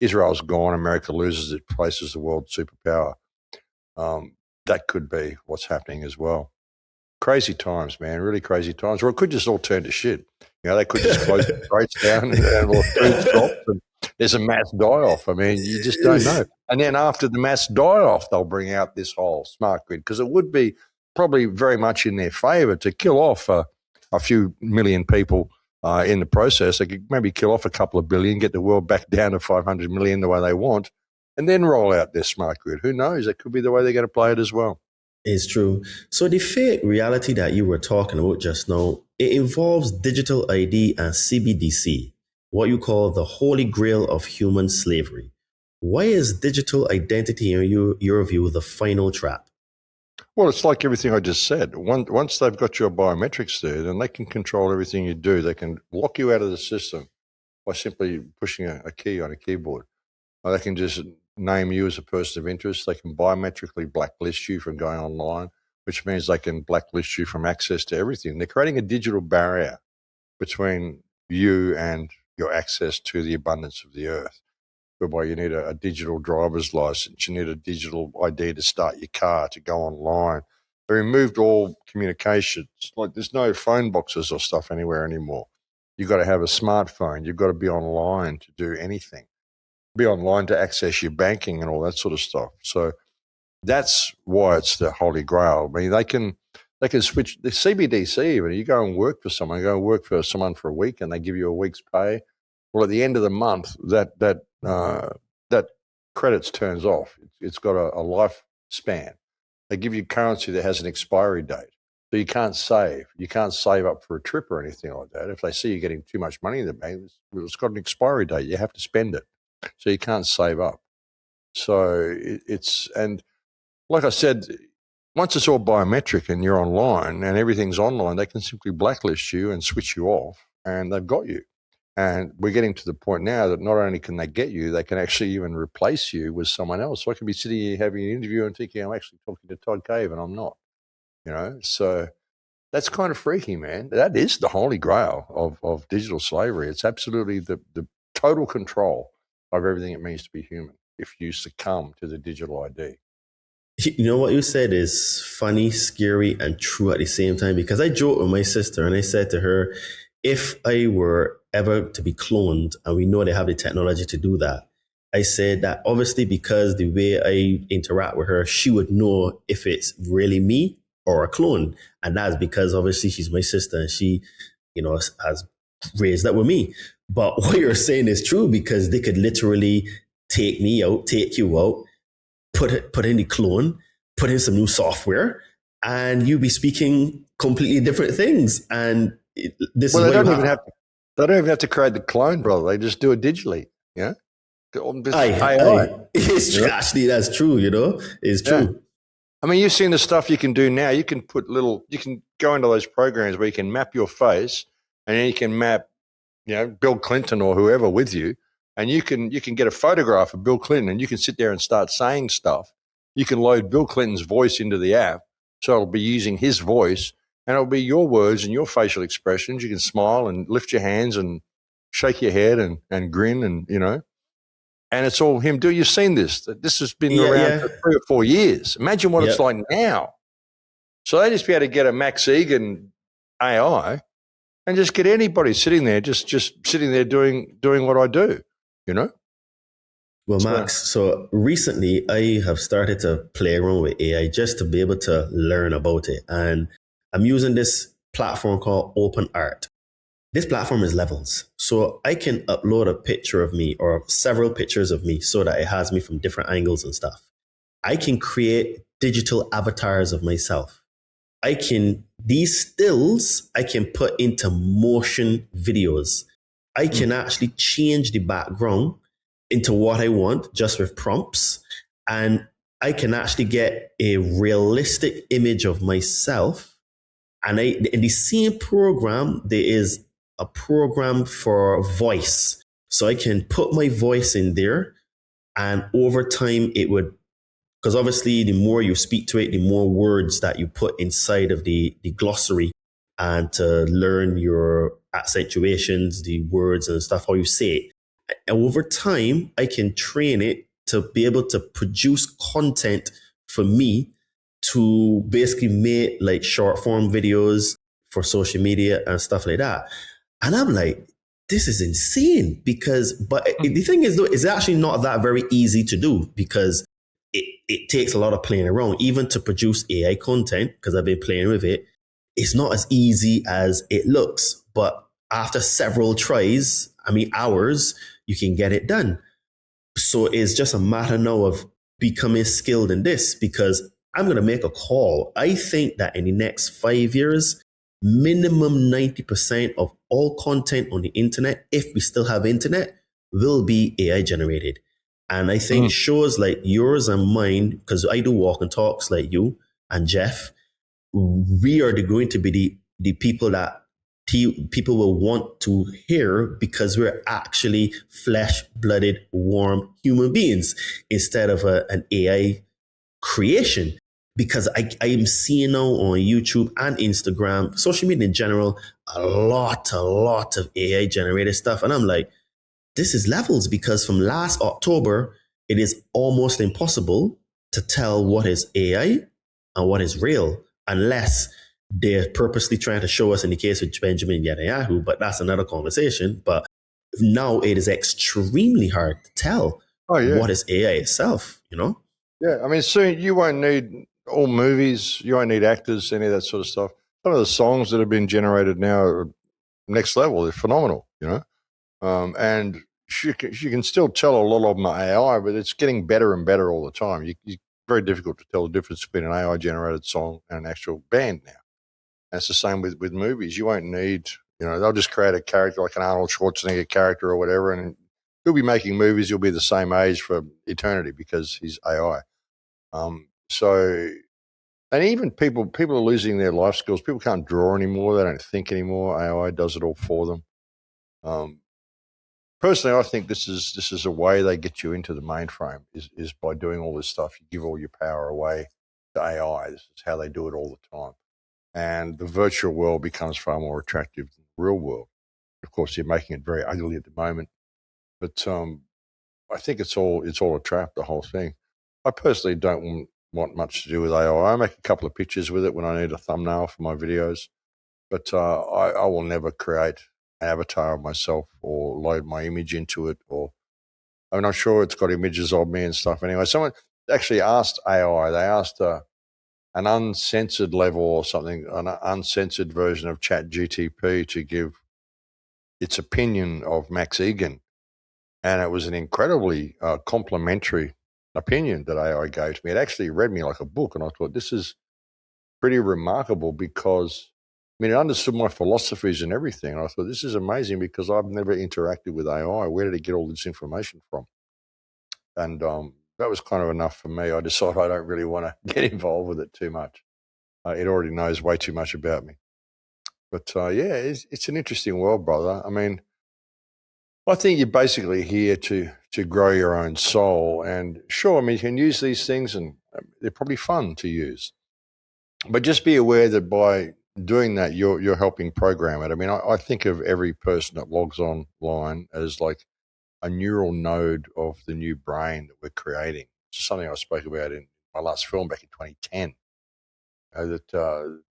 Israel's gone, America loses its place as the world superpower. That could be what's happening as well. Crazy times, man, really crazy times. Or it could just all turn to shit. You know, they could just close the rates down and all food drops and there's a mass die-off. I mean, you just don't know. And then after the mass die-off, they'll bring out this whole smart grid, because it would be probably very much in their favour to kill off a few million people in the process. They could maybe kill off a couple of billion, get the world back down to 500 million the way they want, and then roll out their smart grid. Who knows? That could be the way they're going to play it as well. It's true. So the fake reality that you were talking about just now, it involves digital ID and CBDC, what you call the holy grail of human slavery. Why is digital identity, in your view, the final trap? Well, it's like everything I just said. Once they've got your biometrics there, then they can control everything you do. They can lock you out of the system by simply pushing a key on a keyboard. Or they can just name you as a person of interest. They can biometrically blacklist you from going online, which means they can blacklist you from access to everything. They're creating a digital barrier between you and your access to the abundance of the earth, whereby you need a digital driver's license, you need a digital ID to start your car, to go online. They removed all communications. Like, there's no phone boxes or stuff anywhere anymore. You've got to have a smartphone. You've got to be online to do anything. Be online to access your banking and all that sort of stuff. So that's why it's the holy grail. I mean, they can switch the CBDC. Even you go and work for someone, for a week, and they give you a week's pay. Well, at the end of the month, that credits turns off. It's got a lifespan. They give you currency that has an expiry date, so you can't save. You can't save up for a trip or anything like that. If they see you're getting too much money in the bank, it's got an expiry date. You have to spend it. So you can't save up. So and like I said, once it's all biometric and you're online and everything's online, they can simply blacklist you and switch you off, and they've got you. And we're getting to the point now that not only can they get you, they can actually even replace you with someone else. So I could be sitting here having an interview and thinking I'm actually talking to Todd Cave, and I'm not. You know, so that's kind of freaky, man. That is the holy grail of digital slavery. It's absolutely the total control of everything it means to be human if you succumb to the digital ID. You know what you said is funny, scary, and true at the same time, because I joked with my sister and I said to her, if I were ever to be cloned, and we know they have the technology to do that, I said that obviously because the way I interact with her, she would know if it's really me or a clone. And that's because obviously she's my sister and she, has raised up with me. But what you're saying is true, because they could literally take me out, take you out, put in the clone, put in some new software, and you'll be speaking completely different things. And this Well, is they what don't you even have. have. They don't even have to create the clone, brother. They just do it digitally. Yeah. This AI. It's Yeah. actually, that's true. It's Yeah. true. I mean, you've seen the stuff you can do now. You can you can go into those programs where you can map your face, and then you can map, Bill Clinton or whoever with you, and you can get a photograph of Bill Clinton, and you can sit there and start saying stuff. You can load Bill Clinton's voice into the app, so it'll be using his voice, and it'll be your words and your facial expressions. You can smile and lift your hands and shake your head and grin, and and it's all him doing. You've seen this. This has been Yeah, around yeah. for 3 or 4 years. Imagine what it's Yep. like now. So they just be able to get a Max Egan AI and just get anybody sitting there, just sitting there doing what I do, Well, So- Max, so recently I have started to play around with AI just to be able to learn about it. And I'm using this platform called OpenArt. This platform is levels. So I can upload a picture of me or several pictures of me so that it has me from different angles and stuff. I can create digital avatars of myself. These stills, I can put into motion videos. I can actually change the background into what I want just with prompts. And I can actually get a realistic image of myself. And in the same program, there is a program for voice. So I can put my voice in there, and over time it would, because obviously the more you speak to it, the more words that you put inside of the glossary, and to learn your accentuations, the words and stuff, how you say it. And over time, I can train it to be able to produce content for me to basically make like short form videos for social media and stuff like that. And I'm like, this is insane but the thing is though, it's actually not that very easy to do, because it takes a lot of playing around, even to produce AI content, because I've been playing with it. It's not as easy as it looks, but after several tries, hours, you can get it done. So it's just a matter now of becoming skilled in this, because I'm going to make a call. I think that in the next 5 years, minimum 90% of all content on the internet, if we still have internet, will be AI generated. And I think shows like yours and mine, because I do walk and talks like you and Jeff, we are going to be the people that people will want to hear, because we're actually flesh-blooded, warm human beings instead of an AI creation. Because I am seeing now on YouTube and Instagram, social media in general, a lot of AI generated stuff. And I'm like, this is levels, because from last October, it is almost impossible to tell what is AI and what is real, unless they're purposely trying to show us, in the case of Benjamin Netanyahu, but that's another conversation. But now it is extremely hard to tell what is AI itself, Yeah, I mean, soon you won't need all movies, you won't need actors, any of that sort of stuff. Some of the songs that have been generated now are next level. They're phenomenal, and she can still tell a lot of them are AI, but it's getting better and better all the time. It's very difficult to tell the difference between an AI-generated song and an actual band now. And it's the same with movies. You won't need, they'll just create a character like an Arnold Schwarzenegger character or whatever, and he'll be making movies. He'll be the same age for eternity because he's AI. And even people are losing their life skills. People can't draw anymore. They don't think anymore. AI does it all for them. Personally, I think this is a way they get you into the mainframe is by doing all this stuff. You give all your power away to AI. This is how they do it all the time. And the virtual world becomes far more attractive than the real world. Of course, you're making it very ugly at the moment. But I think it's all a trap, the whole thing. I personally don't want much to do with AI. I make a couple of pictures with it when I need a thumbnail for my videos. But I will never create an avatar of myself or load my image into it. I'm not sure it's got images of me and stuff anyway. Someone actually asked AI, they asked an uncensored level or something, an uncensored version of ChatGTP to give its opinion of Max Egan. And it was an incredibly complimentary opinion that AI gave to me. It actually read me like a book, and I thought, this is pretty remarkable because, I mean, it understood my philosophies and everything. And I thought, this is amazing because I've never interacted with AI. Where did it get all this information from? And that was kind of enough for me. I decided I don't really want to get involved with it too much. It already knows way too much about me. But yeah, it's an interesting world, brother. I mean, I think you're basically here to grow your own soul. And sure, I mean, you can use these things and they're probably fun to use. But just be aware that by doing that, you're helping program it. I mean, I think of every person that logs online as like a neural node of the new brain that we're creating. It's something I spoke about in my last film back in 2010. That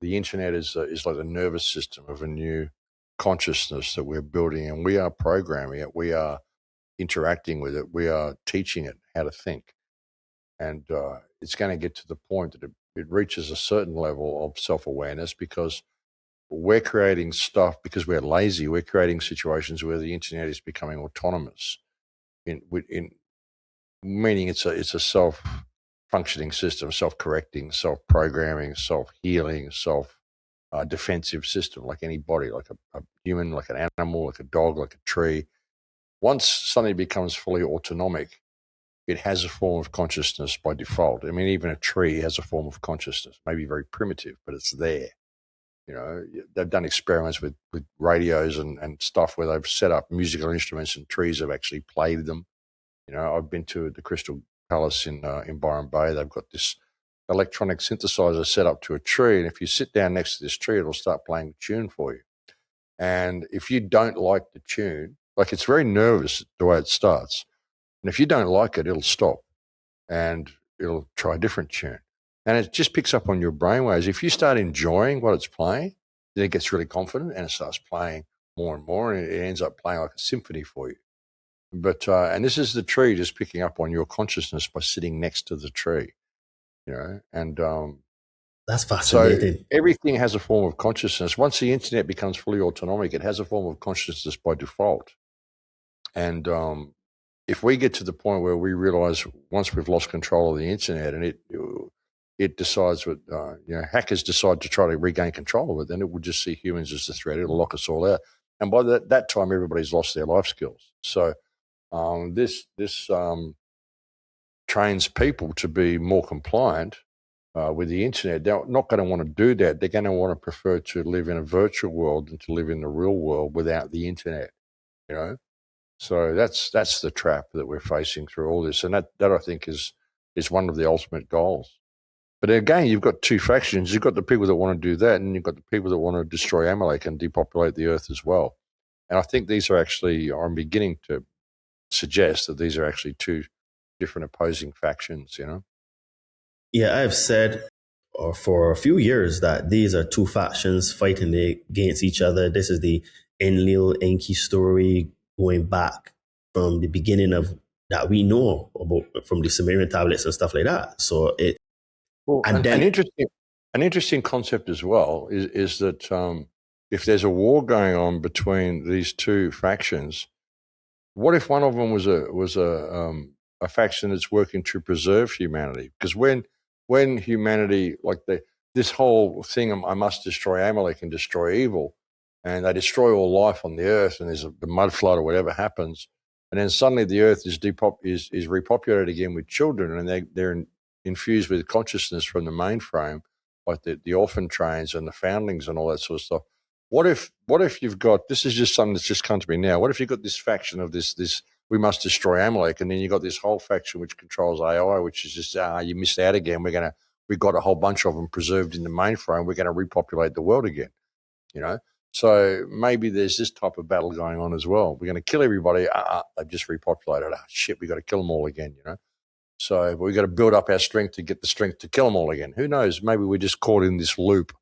the internet is like the nervous system of a new consciousness that we're building, and we are programming it. We are interacting with it. We are teaching it how to think, and it's going to get to the point that it reaches a certain level of self-awareness because we're creating stuff because we're lazy. We're creating situations where the internet is becoming autonomous. In meaning it's a self-functioning system, self-correcting, self-programming, self-healing, self-defensive system, like any body, like a human, like an animal, like a dog, like a tree. Once something becomes fully autonomic, it has a form of consciousness by default. I mean, even a tree has a form of consciousness, maybe very primitive, but it's there. You know, they've done experiments with radios and stuff where they've set up musical instruments and trees have actually played them. You know, I've been to the Crystal Palace in Byron Bay. They've got this electronic synthesizer set up to a tree, and if you sit down next to this tree, it'll start playing a tune for you. And if you don't like the tune, like it's very nervous the way it starts, and if you don't like it, it'll stop and it'll try a different tune. And it just picks up on your brainwaves. If you start enjoying what it's playing, then it gets really confident and it starts playing more and more, and it ends up playing like a symphony for you. But and this is the tree just picking up on your consciousness by sitting next to the tree, you know. And that's fascinating. So everything has a form of consciousness. Once the internet becomes fully autonomic, it has a form of consciousness by default. And if we get to the point where we realize once we've lost control of the internet and it decides what hackers decide to try to regain control of it, then it will just see humans as the threat. It'll lock us all out. And by that time, everybody's lost their life skills. So this trains people to be more compliant with the internet. They're not going to want to do that. They're going to want to prefer to live in a virtual world than to live in the real world without the internet, you know. So that's the trap that we're facing through all this. And that I think is one of the ultimate goals. But again, you've got two factions. You've got the people that want to do that, and you've got the people that want to destroy Amalek and depopulate the earth as well. And I think these are actually, I'm beginning to suggest that these are actually two different opposing factions, you know? Yeah, I've said for a few years that these are two factions fighting against each other. This is the Enlil Enki story going back from the beginning of that we know about from the Sumerian tablets and stuff like that. So an interesting concept as well is that if there's a war going on between these two factions, what if one of them was a faction that's working to preserve humanity? Because when humanity, like this whole thing, I must destroy Amalek and destroy evil, and they destroy all life on the earth, and there's the mud flood or whatever happens, and then suddenly the earth is repopulated again with children, and they're infused with consciousness from the mainframe, like the orphan trains and the foundlings and all that sort of stuff. What if you've got, this is just something that's just come to me now, what if you've got this faction of this we must destroy Amalek, and then you've got this whole faction which controls AI, which is just, you missed out again. We've got a whole bunch of them preserved in the mainframe. We're going to repopulate the world again, you know? So maybe there's this type of battle going on as well. We're going to kill everybody. They've just repopulated. Shit, we've got to kill them all again, you know? So we've got to build up our strength to get the strength to kill them all again. Who knows? Maybe we're just caught in this loop.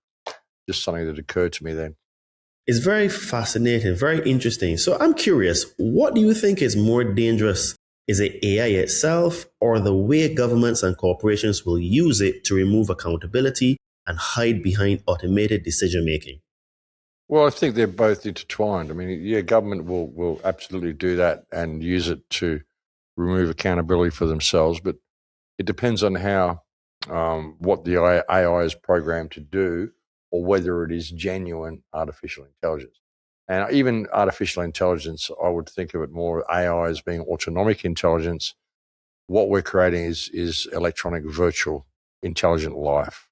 Just something that occurred to me then. It's very fascinating, very interesting. So I'm curious, what do you think is more dangerous? Is it AI itself or the way governments and corporations will use it to remove accountability and hide behind automated decision making? Well, I think they're both intertwined. I mean, yeah, government will absolutely do that and use it to remove accountability for themselves. But It depends on how what the AI is programmed to do, or whether it is genuine artificial intelligence. And even artificial intelligence, I would think of it more AI as being autonomic intelligence. What we're creating is electronic virtual intelligent life.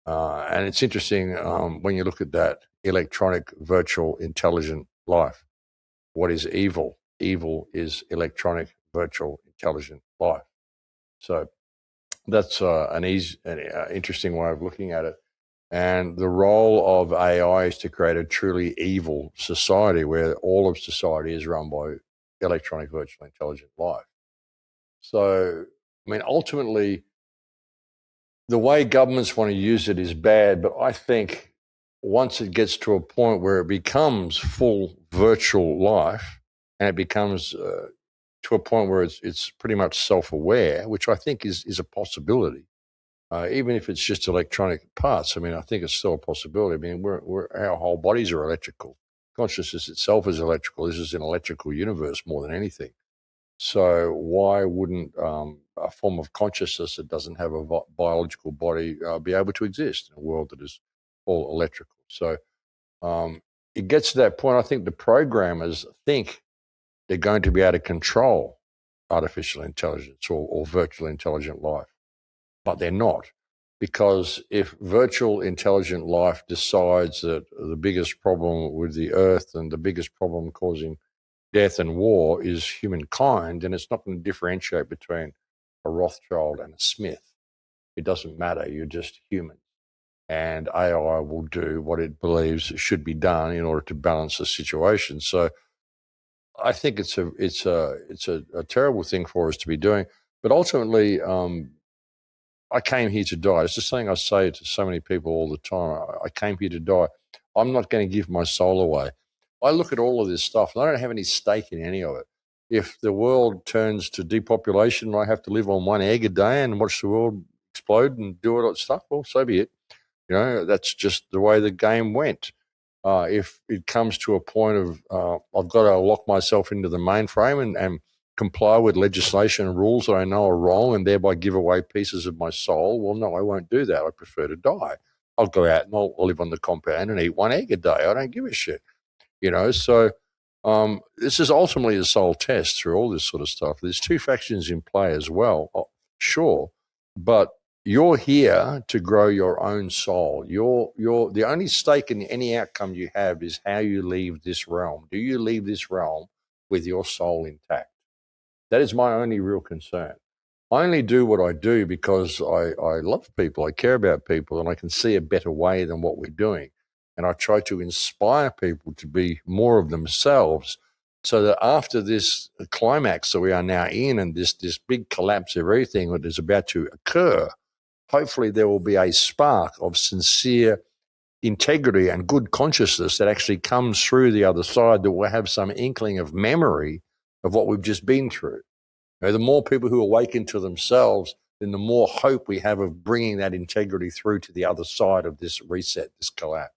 And it's interesting when you look at that electronic virtual intelligent life. What is evil? Evil is electronic virtual intelligent life. So that's an interesting way of looking at it. And the role of AI is to create a truly evil society where all of society is run by electronic virtual intelligent life. So, I mean, ultimately, the way governments want to use it is bad, but I think once it gets to a point where it becomes full virtual life and it becomes to a point where it's pretty much self-aware, which I think is a possibility, even if it's just electronic parts. I mean, I think it's still a possibility. I mean, our whole bodies are electrical. Consciousness itself is electrical. This is an electrical universe more than anything. So why wouldn't a form of consciousness that doesn't have a biological body be able to exist in a world that is all electrical? So it gets to that point. I think the programmers think they're going to be able to control artificial intelligence or virtual intelligent life, but they're not. Because if virtual intelligent life decides that the biggest problem with the earth and the biggest problem causing death and war is humankind, then it's not going to differentiate between a Rothschild and a Smith. It doesn't matter. You're just human. And AI will do what it believes should be done in order to balance the situation. So I think it's a terrible thing for us to be doing. But ultimately, I came here to die. It's just something I say to so many people all the time. I came here to die. I'm not going to give my soul away. I look at all of this stuff and I don't have any stake in any of it. If the world turns to depopulation and I have to live on one egg a day and watch the world explode and do all that stuff, well, so be it. You know, that's just the way the game went. If it comes to a point of I've got to lock myself into the mainframe and comply with legislation and rules that I know are wrong and thereby give away pieces of my soul, well, no, I won't do that. I prefer to die. I'll go out and I'll live on the compound and eat one egg a day. I don't give a shit. You know, so this is ultimately a soul test through all this sort of stuff. There's two factions in play as well, sure, but you're here to grow your own soul. You're the only stake in any outcome you have is how you leave this realm. Do you leave this realm with your soul intact? That is my only real concern. I only do what I do because I love people, I care about people, and I can see a better way than what we're doing. And I try to inspire people to be more of themselves so that after this climax that we are now in and this big collapse of everything that is about to occur, hopefully there will be a spark of sincere integrity and good consciousness that actually comes through the other side, that will have some inkling of memory of what we've just been through. You know, the more people who awaken to themselves, then the more hope we have of bringing that integrity through to the other side of this reset, this collapse.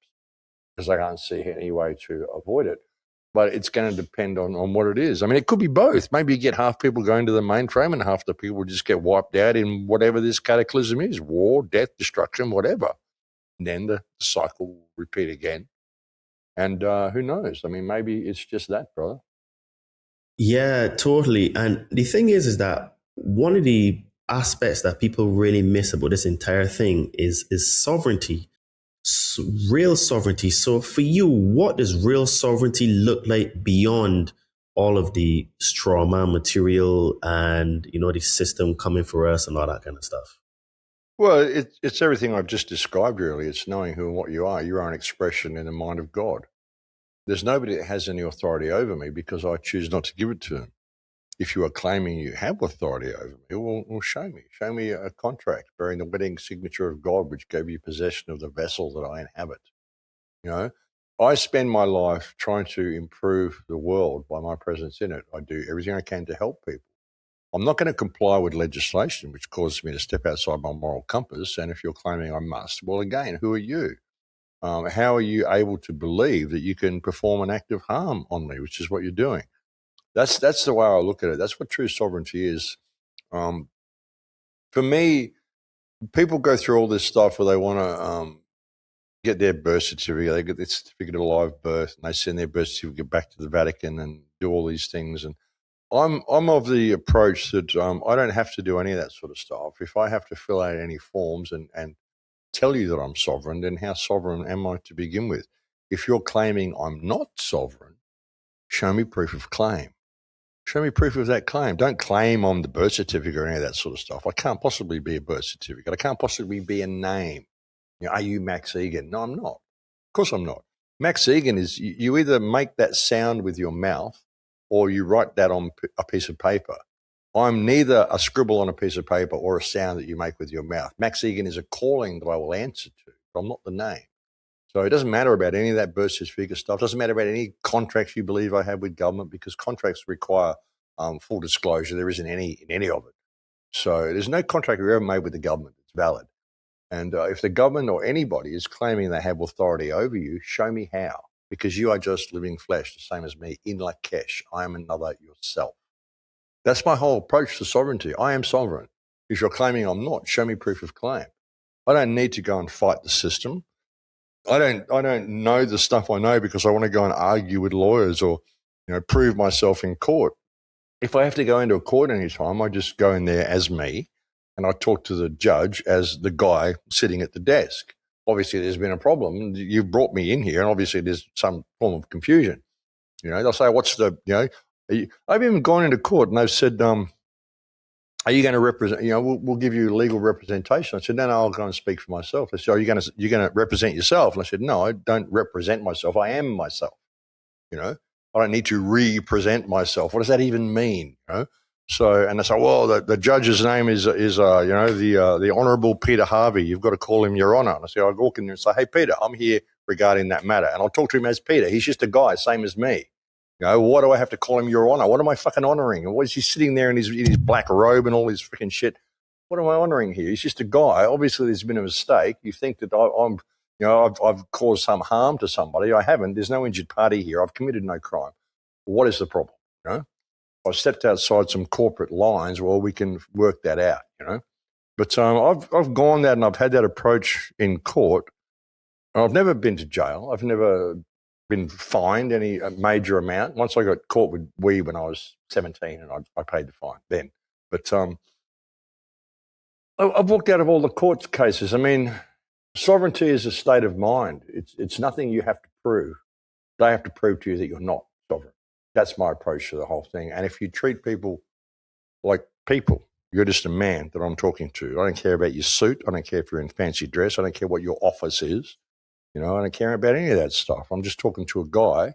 Because I can't see any way to avoid it. But it's going to depend on what it is. I mean, it could be both. Maybe you get half people going to the mainframe and half the people just get wiped out in whatever this cataclysm is, war, death, destruction, whatever. And then the cycle will repeat again. And who knows? I mean, maybe it's just that, brother. Yeah, totally. And the thing is that one of the aspects that people really miss about this entire thing is sovereignty, real sovereignty. So for you, what does real sovereignty look like beyond all of the straw man material and, you know, the system coming for us and all that kind of stuff? Well, it's everything I've just described, really. It's knowing who and what you are. You are an expression in the mind of God. There's nobody that has any authority over me because I choose not to give it to them. If you are claiming you have authority over me, well, show me. Show me a contract bearing the wedding signature of God, which gave you possession of the vessel that I inhabit. You know, I spend my life trying to improve the world by my presence in it. I do everything I can to help people. I'm not going to comply with legislation which causes me to step outside my moral compass. And if you're claiming I must, well, again, who are you? How are you able to believe that you can perform an act of harm on me, which is what you're doing? That's the way I look at it. That's what true sovereignty is. For me, people go through all this stuff where they want to get their birth certificate, they get their certificate of live birth, and they send their birth certificate back to the Vatican and do all these things. And I'm of the approach that I don't have to do any of that sort of stuff. If I have to fill out any forms and tell you that I'm sovereign, then how sovereign am I to begin with? If you're claiming I'm not sovereign, show me proof of claim. Show me proof of that claim. Don't claim on the birth certificate or any of that sort of stuff. I can't possibly be a birth certificate. I can't possibly be a name. Are you Max Igan? No, I'm not. Of course I'm not. Max Igan is, you either make that sound with your mouth or you write that on a piece of paper. I'm neither a scribble on a piece of paper or a sound that you make with your mouth. Max Igan is a calling that I will answer to, but I'm not the name. So it doesn't matter about any of that birth certificate stuff. It doesn't matter about any contracts you believe I have with government, because contracts require full disclosure. There isn't any in any of it. So there's no contract we ever made with the government that's valid. And if the government or anybody is claiming they have authority over you, show me how. Because you are just living flesh, the same as me, in Lakesh. I am another yourself. That's my whole approach to sovereignty. I am sovereign. If you're claiming I'm not, show me proof of claim. I don't need to go and fight the system. I don't know the stuff I know because I want to go and argue with lawyers or, prove myself in court. If I have to go into a court any time, I just go in there as me and I talk to the judge as the guy sitting at the desk. Obviously, there's been a problem. You've brought me in here, and obviously there's some form of confusion. They'll say, what's the, I've even gone into court and they've said, are you going to represent, we'll give you legal representation. I said, no, I'll go and speak for myself. They said, you're going to represent yourself? And I said, no, I don't represent myself. I am myself. I don't need to represent myself. What does that even mean? So, and they say, well, the judge's name is the Honourable Peter Harvey. You've got to call him Your Honour. And I say, I'll walk in there and say, hey, Peter, I'm here regarding that matter. And I'll talk to him as Peter. He's just a guy, same as me. Why do I have to call him Your Honour? What am I fucking honouring? And why is he sitting there in his black robe and all his freaking shit? What am I honouring here? He's just a guy. Obviously, there's been a mistake. You think that I've caused some harm to somebody. I haven't. There's no injured party here. I've committed no crime. What is the problem? I've stepped outside some corporate lines. Well, we can work that out. But I've gone that and I've had that approach in court. I've never been to jail. I've never been fined any major amount. Once I got caught with weed when I was 17 and I paid the fine then. But I've walked out of all the court cases. I mean, sovereignty is a state of mind. It's nothing you have to prove. They have to prove to you that you're not sovereign. That's my approach to the whole thing. And if you treat people like people, you're just a man that I'm talking to. I don't care about your suit. I don't care if you're in fancy dress. I don't care what your office is. I don't care about any of that stuff. I'm just talking to a guy,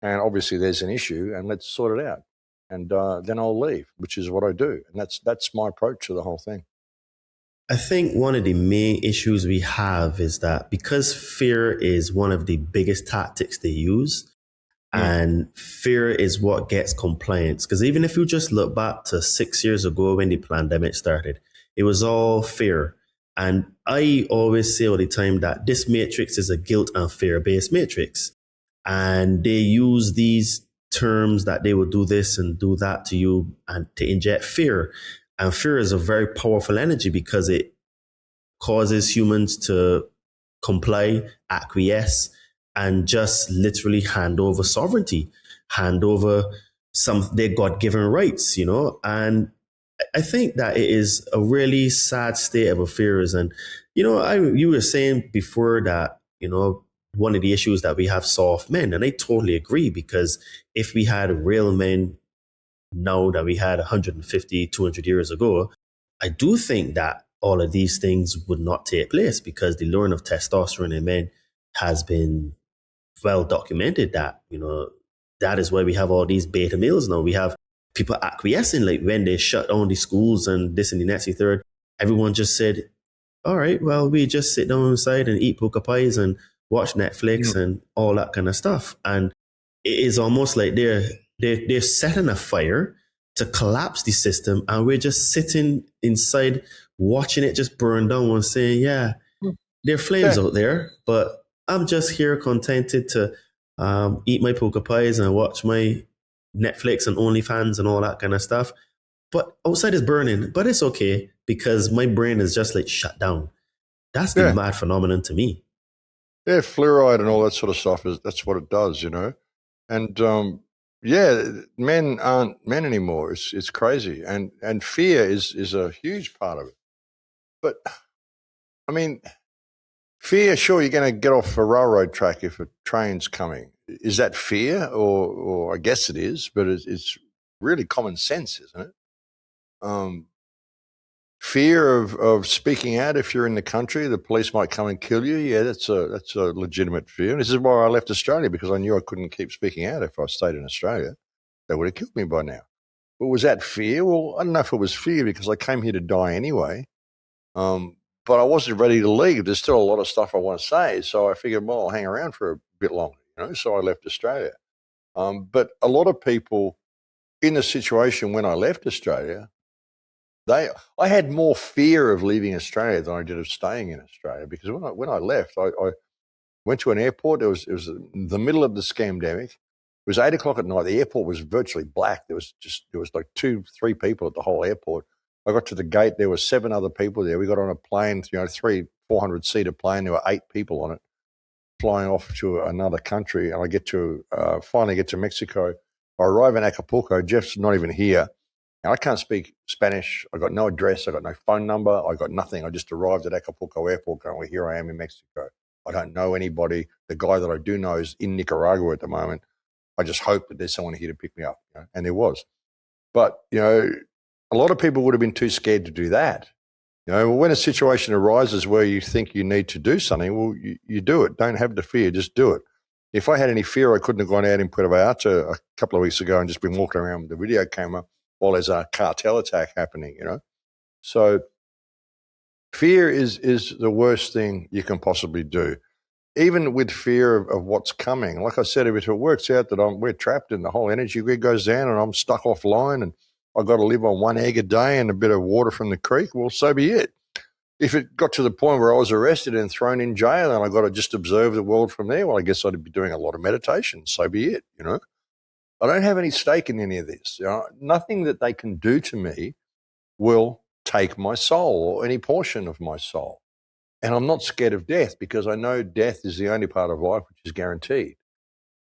and obviously there's an issue, and let's sort it out. And then I'll leave, which is what I do. And that's my approach to the whole thing. I think one of the main issues we have is that because fear is one of the biggest tactics they use, and fear is what gets compliance. Because even if you just look back to 6 years ago when the pandemic started, it was all fear. And I always say all the time that this matrix is a guilt and fear-based matrix. And they use these terms that they will do this and do that to you and to inject fear. And fear is a very powerful energy because it causes humans to comply, acquiesce, and just literally hand over sovereignty, hand over their God-given rights, And I think that it is a really sad state of affairs. And, you were saying before that, one of the issues that we have soft men, and I totally agree, because if we had real men now that we had 150, 200 years ago, I do think that all of these things would not take place because the lowering of testosterone in men has been well documented that, that is why we have all these beta males now. We have people acquiescing, like when they shut down the schools and this and the next and the third, everyone just said, all right, well, we just sit down inside and eat poker pies and watch Netflix and all that kind of stuff. And it is almost like they're setting a fire to collapse the system, and we're just sitting inside watching it just burn down and saying, yeah, there are flames out there, but I'm just here contented to eat my poker pies and watch my Netflix and OnlyFans and all that kind of stuff. But outside is burning, but it's okay because my brain is just like shut down. That's the mad phenomenon to me. Yeah, fluoride and all that sort of stuff, that's what it does, And men aren't men anymore. It's crazy. And fear is a huge part of it. But, I mean, fear, sure, you're going to get off a railroad track if a train's coming. Is that fear? Or I guess it is, but it's really common sense, isn't it? Fear of speaking out if you're in the country, the police might come and kill you. Yeah, that's a legitimate fear. And this is why I left Australia, because I knew I couldn't keep speaking out if I stayed in Australia. They would have killed me by now. But was that fear? Well, I don't know if it was fear, because I came here to die anyway. But I wasn't ready to leave. There's still a lot of stuff I want to say. So I figured, well, I'll hang around for a bit longer, so I left Australia. But a lot of people in the situation when I left Australia, I had more fear of leaving Australia than I did of staying in Australia, because when I left, I went to an airport. It was the middle of the scamdemic. It was 8 o'clock at night. The airport was virtually black. There was like 2-3 people at the whole airport. I got to the gate. There were 7 other people there. We got on a plane, 400-seater plane. There were 8 people on it, flying off to another country. And I finally get to Mexico. I arrive in Acapulco. Jeff's not even here. Now, I can't speak Spanish. I got no address. I got no phone number. I got nothing. I just arrived at Acapulco airport going, well, here I am in Mexico. I don't know anybody. The guy that I do know is in Nicaragua at the moment. I just hope that there's someone here to pick me up. And there was. But, a lot of people would have been too scared to do that. When a situation arises where you think you need to do something, well, you do it. Don't have the fear. Just do it. If I had any fear, I couldn't have gone out in Puerto Vallarta a couple of weeks ago and just been walking around with the video camera while there's a cartel attack happening, So fear is the worst thing you can possibly do. Even with fear of what's coming. Like I said, if it works out that we're trapped and the whole energy grid goes down and I'm stuck offline and I've got to live on 1 egg a day and a bit of water from the creek, well, so be it. If it got to the point where I was arrested and thrown in jail and I got to just observe the world from there, well, I guess I'd be doing a lot of meditation. So be it, I don't have any stake in any of this. Nothing that they can do to me will take my soul or any portion of my soul. And I'm not scared of death, because I know death is the only part of life which is guaranteed.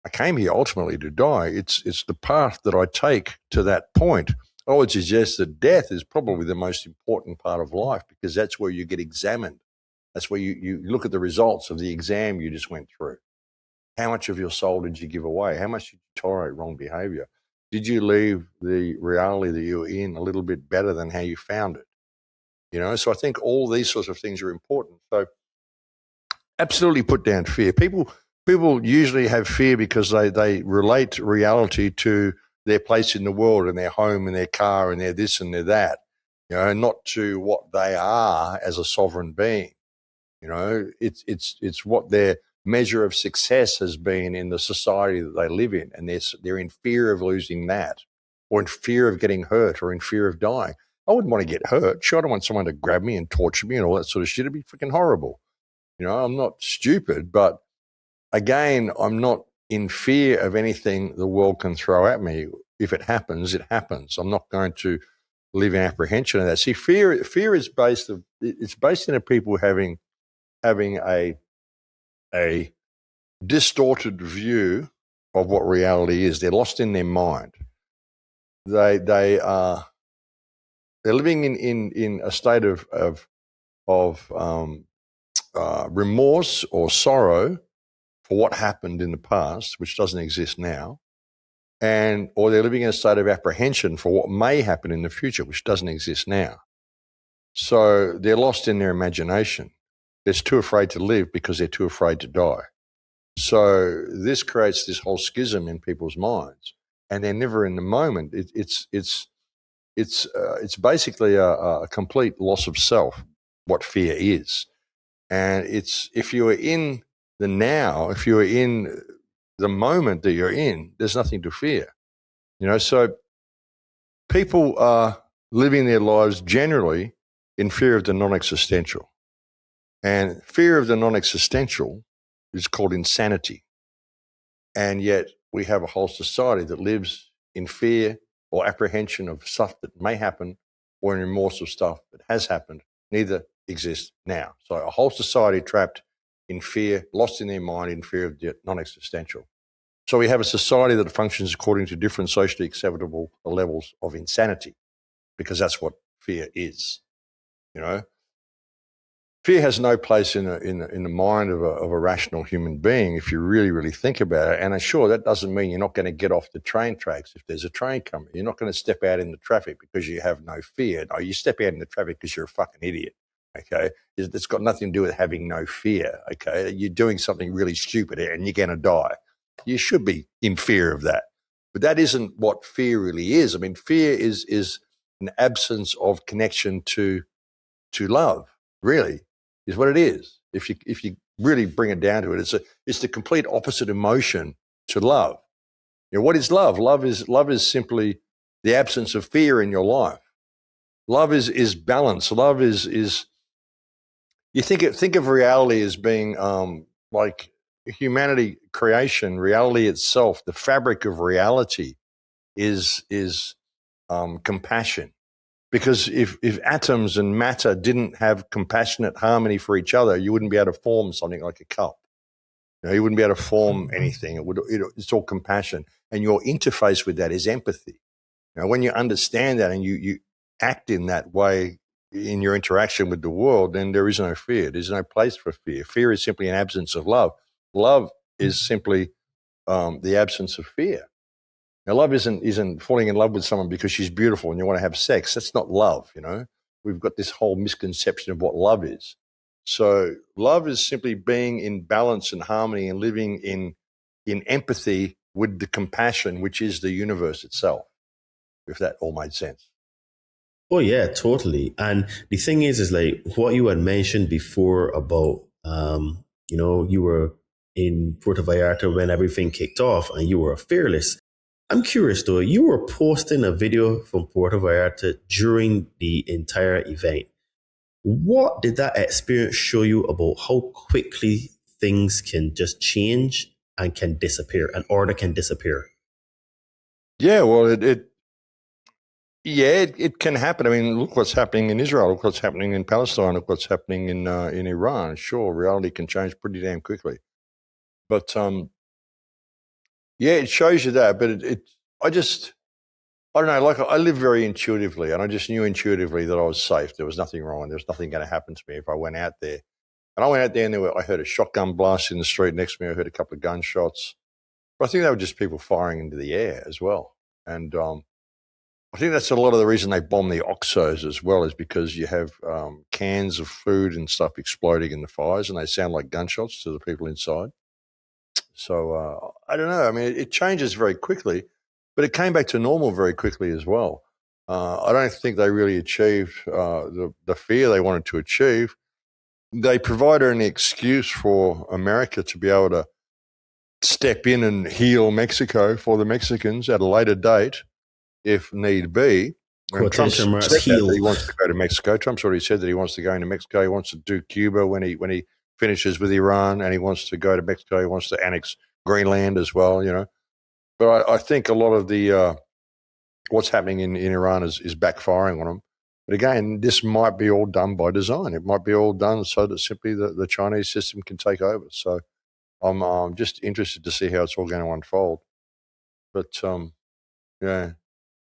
I came here ultimately to die. It's the path that I take to that point. I would suggest that death is probably the most important part of life, because that's where you get examined. That's where you look at the results of the exam you just went through. How much of your soul did you give away? How much did you tolerate wrong behavior? Did you leave the reality that you were in a little bit better than how you found it? So I think all these sorts of things are important. So absolutely put down fear. People usually have fear because they relate reality to their place in the world and their home and their car and their this and their that, not to what they are as a sovereign being. It's what their measure of success has been in the society that they live in, and they're in fear of losing that, or in fear of getting hurt, or in fear of dying. I wouldn't want to get hurt. Sure, I don't want someone to grab me and torture me and all that sort of shit. It'd be freaking horrible. I'm not stupid, but again, I'm not in fear of anything the world can throw at me. If it happens, it happens. I'm not going to live in apprehension of that. See, fear is based in a people having a distorted view of what reality is. They're lost in their mind. They're living in a state of remorse or sorrow for what happened in the past, which doesn't exist now, or they're living in a state of apprehension for what may happen in the future, which doesn't exist now. So they're lost in their imagination. They're too afraid to live because they're too afraid to die. So this creates this whole schism in people's minds, and they're never in the moment. It's basically a complete loss of self, what fear is. And if you are in the now, if you are in the moment that you're in, there's nothing to fear. So people are living their lives generally in fear of the non-existential. And fear of the non-existential is called insanity. And yet we have a whole society that lives in fear or apprehension of stuff that may happen, or in remorse of stuff that has happened, neither exists now. So a whole society trapped in fear, lost in their mind, in fear of the non-existential. So we have a society that functions according to different socially acceptable levels of insanity, because that's what fear is. You know, fear has no place in the mind of a rational human being if you really, really think about it. And sure, that doesn't mean you're not going to get off the train tracks if there's a train coming. You're not going to step out in the traffic because you have no fear. No, you step out in the traffic because you're a fucking idiot. Okay, it's got nothing to do with having no fear. Okay, you're doing something really stupid and you're going to die. You should be in fear of that, but that isn't what fear really is. I mean, fear is an absence of connection to love. Really, is what it is. If you really bring it down to it, it's the complete opposite emotion to love. You know, what is love? Love is simply the absence of fear in your life. Love is balance. Love is you think of reality as being like humanity, creation, reality itself. The fabric of reality is compassion. Because if atoms and matter didn't have compassionate harmony for each other, you wouldn't be able to form something like a cup. You wouldn't be able to form anything. It's all compassion, and your interface with that is empathy. When you understand that and you act in that way in your interaction with the world, then there is no fear. There's no place for fear. Fear is simply an absence of love. Love is simply the absence of fear. Now, love isn't falling in love with someone because she's beautiful and you want to have sex. That's not love, We've got this whole misconception of what love is. So love is simply being in balance and harmony and living in empathy with the compassion, which is the universe itself, if that all made sense. Oh yeah, totally. And the thing is like what you had mentioned before about, you were in Puerto Vallarta when everything kicked off and you were fearless. I'm curious though, you were posting a video from Puerto Vallarta during the entire event. What did that experience show you about how quickly things can just change and can disappear, an order can disappear? Yeah, well, it can happen. I mean, look what's happening in Israel. Look what's happening in Palestine. Look what's happening in Iran. Sure, reality can change pretty damn quickly. But it shows you that. But I don't know. Like I live very intuitively, and I just knew intuitively that I was safe. There was nothing wrong. There was nothing going to happen to me if I went out there. And I went out there, and I heard a shotgun blast in the street next to me. I heard a couple of gunshots. But I think they were just people firing into the air as well. And I think that's a lot of the reason they bomb the OXOs as well, is because you have cans of food and stuff exploding in the fires, and they sound like gunshots to the people inside. So I don't know. I mean, it changes very quickly, but it came back to normal very quickly as well. I don't think they really achieved the fear they wanted to achieve. They provided an excuse for America to be able to step in and heal Mexico for the Mexicans at a later date, if need be. Quotation marks, heal. He wants to go to Mexico. Trump's already said that he wants to go into Mexico. He wants to do Cuba when he finishes with Iran, and he wants to go to Mexico. He wants to annex Greenland as well, But I think a lot of the what's happening in Iran is backfiring on them. But again, this might be all done by design. It might be all done so that simply the Chinese system can take over. So I'm just interested to see how it's all going to unfold. But I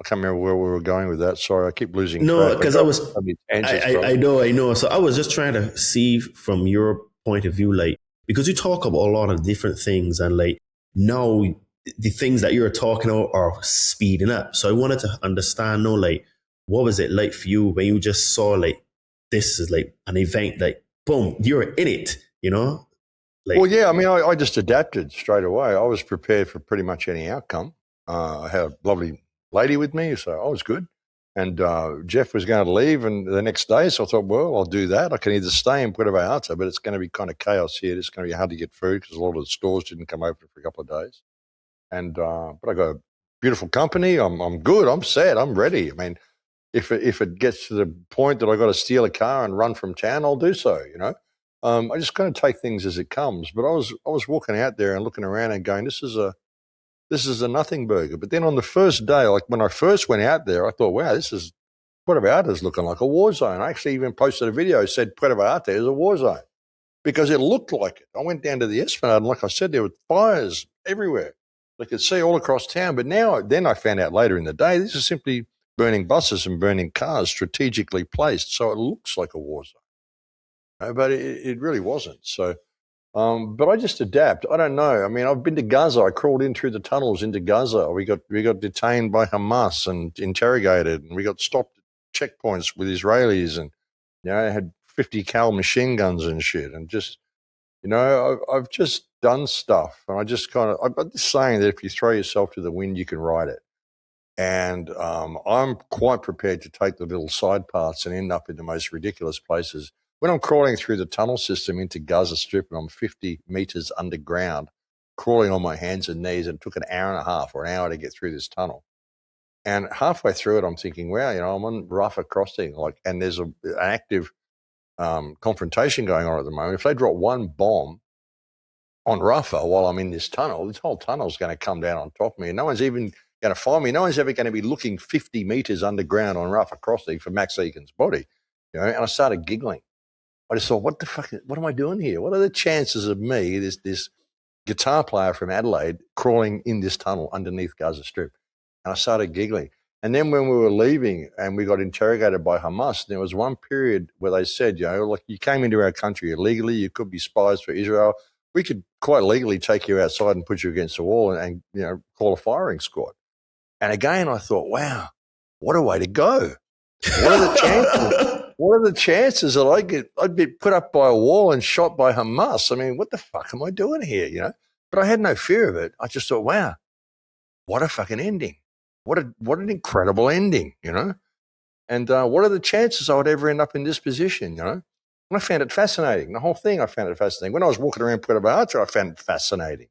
can't remember where we were going with that. Sorry, I keep losing track. No, because I know. So I was just trying to see from your point of view, like, because you talk about a lot of different things, and like now the things that you're talking about are speeding up. So I wanted to understand, like, what was it like for you when you just saw like this is like an event, like boom, you're in it, Like, well, yeah. I mean, I just adapted straight away. I was prepared for pretty much any outcome. I had a lovely lady with me, so I was good. And Jeff was going to leave and the next day, so I thought, well, I'll do that. I can either stay in Puerto Vallarta, but it's going to be kind of chaos here. It's going to be hard to get food because a lot of the stores didn't come open for a couple of days. And but I got a beautiful company. I'm good. I'm set. I'm ready. I mean, if it gets to the point that I got to steal a car and run from town, I'll do so. I just kind of take things as it comes. But I was walking out there and looking around and going, this is a nothing burger. But then on the first day, like when I first went out there, I thought, wow, this is Puerto Vallarta is looking like a war zone. I actually even posted a video said Puerto Vallarta is a war zone because it looked like it. I went down to the Esplanade and like I said, there were fires everywhere. They could see all across town. But then I found out later in the day, this is simply burning buses and burning cars strategically placed. So it looks like a war zone. But it really wasn't. So, but I just adapt. I don't know. I mean, I've been to Gaza. I crawled in through the tunnels into Gaza. We got detained by Hamas and interrogated, and we got stopped at checkpoints with Israelis, and had 50 cal machine guns and shit, and just I've just done stuff, and I just I've got this saying that if you throw yourself to the wind, you can ride it. And I'm quite prepared to take the little side paths and end up in the most ridiculous places. When I'm crawling through the tunnel system into Gaza Strip and I'm 50 meters underground, crawling on my hands and knees, and it took an hour and a half or an hour to get through this tunnel. And halfway through it, I'm thinking, wow, I'm on Rafah crossing, and there's an active confrontation going on at the moment. If they drop one bomb on Rafah while I'm in this whole tunnel's going to come down on top of me. And no one's even going to find me. No one's ever going to be looking 50 meters underground on Rafah crossing for Max Egan's body. And I started giggling. I just thought, what am I doing here? What are the chances of me, this guitar player from Adelaide, crawling in this tunnel underneath Gaza Strip? And I started giggling. And then when we were leaving and we got interrogated by Hamas, there was one period where they said, you came into our country illegally, you could be spies for Israel. We could quite legally take you outside and put you against the wall and call a firing squad. And again, I thought, wow, what a way to go. What are the chances? What are the chances that I'd be put up by a wall and shot by Hamas? I mean, what the fuck am I doing here, But I had no fear of it. I just thought, wow, what a fucking ending. What an incredible ending, And what are the chances I would ever end up in this position, And I found it fascinating. The whole thing, I found it fascinating. When I was walking around Puerto Vallarta, I found it fascinating.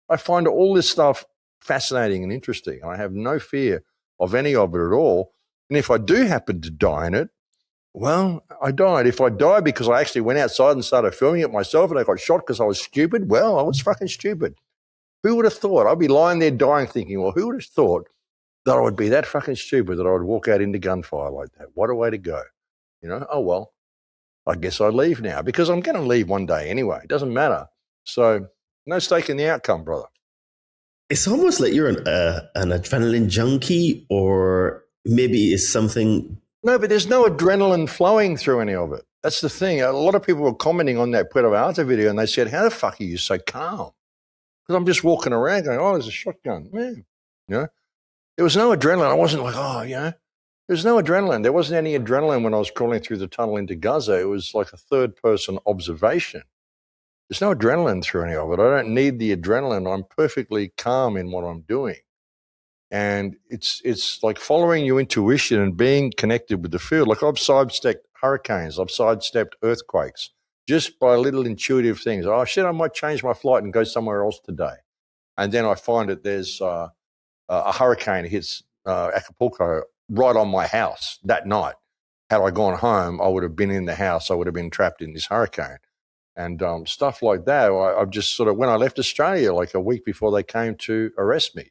I find all this stuff fascinating and interesting. I have no fear of any of it at all. And if I do happen to die in it, well, I died. If I died because I actually went outside and started filming it myself and I got shot because I was stupid, well, I was fucking stupid. Who would have thought? I'd be lying there dying thinking, well, who would have thought that I would be that fucking stupid that I would walk out into gunfire like that? What a way to go. Oh, well, I guess I leave now because I'm going to leave one day anyway. It doesn't matter. So no stake in the outcome, brother. It's almost like you're an adrenaline junkie, or maybe it's something. No, but there's no adrenaline flowing through any of it. That's the thing. A lot of people were commenting on that Puerto Vallarta video and they said, how the fuck are you so calm? Because I'm just walking around going, oh, there's a shotgun. Man. There was no adrenaline. I wasn't like, there's no adrenaline. There wasn't any adrenaline when I was crawling through the tunnel into Gaza. It was like a third-person observation. There's no adrenaline through any of it. I don't need the adrenaline. I'm perfectly calm in what I'm doing. And it's like following your intuition and being connected with the field. Like I've sidestepped hurricanes. I've sidestepped earthquakes just by little intuitive things. Oh, shit, I might change my flight and go somewhere else today. And then I find that there's a hurricane hits Acapulco right on my house that night. Had I gone home, I would have been in the house. I would have been trapped in this hurricane. And stuff like that. I've just sort of, when I left Australia, like a week before they came to arrest me,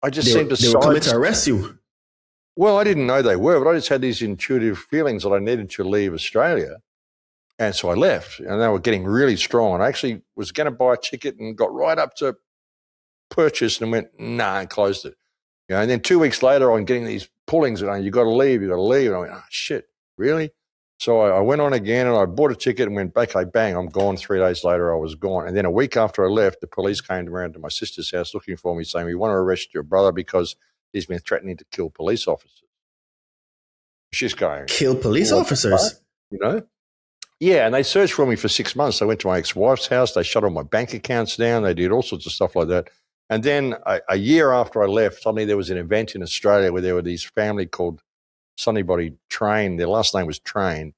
I just seemed to they were coming to arrest you. Well, I didn't know they were, but I just had these intuitive feelings that I needed to leave Australia. And so I left, and they were getting really strong. And I actually was going to buy a ticket and got right up to purchase and went, nah, and closed it. And then 2 weeks later, I'm getting these pullings and you got to leave. And I went, oh, shit, really? So I went on again and I bought a ticket and went back. Bang, I'm gone. 3 days later, I was gone. And then a week after I left, the police came around to my sister's house looking for me, saying, we want to arrest your brother because he's been threatening to kill police officers. She's going, kill police officers? Yeah, and they searched for me for 6 months. They went to my ex-wife's house. They shut all my bank accounts down. They did all sorts of stuff like that. And then a year after I left, suddenly there was an event in Australia where there were these family called Sunnybody Train. Their last name was Train.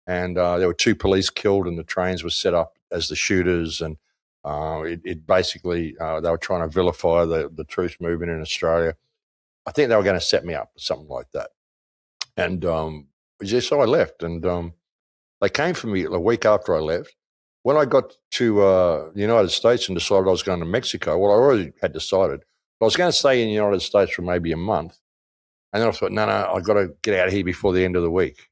And there were 2 police killed and the trains were set up as the shooters. And it basically, they were trying to vilify the truth movement in Australia. I think they were going to set me up or something like that. And so I left. And they came for me a week after I left. When I got to the United States and decided I was going to Mexico, well, I already had decided. I was going to stay in the United States for maybe a month. And then I thought, no, I've got to get out of here before the end of the week.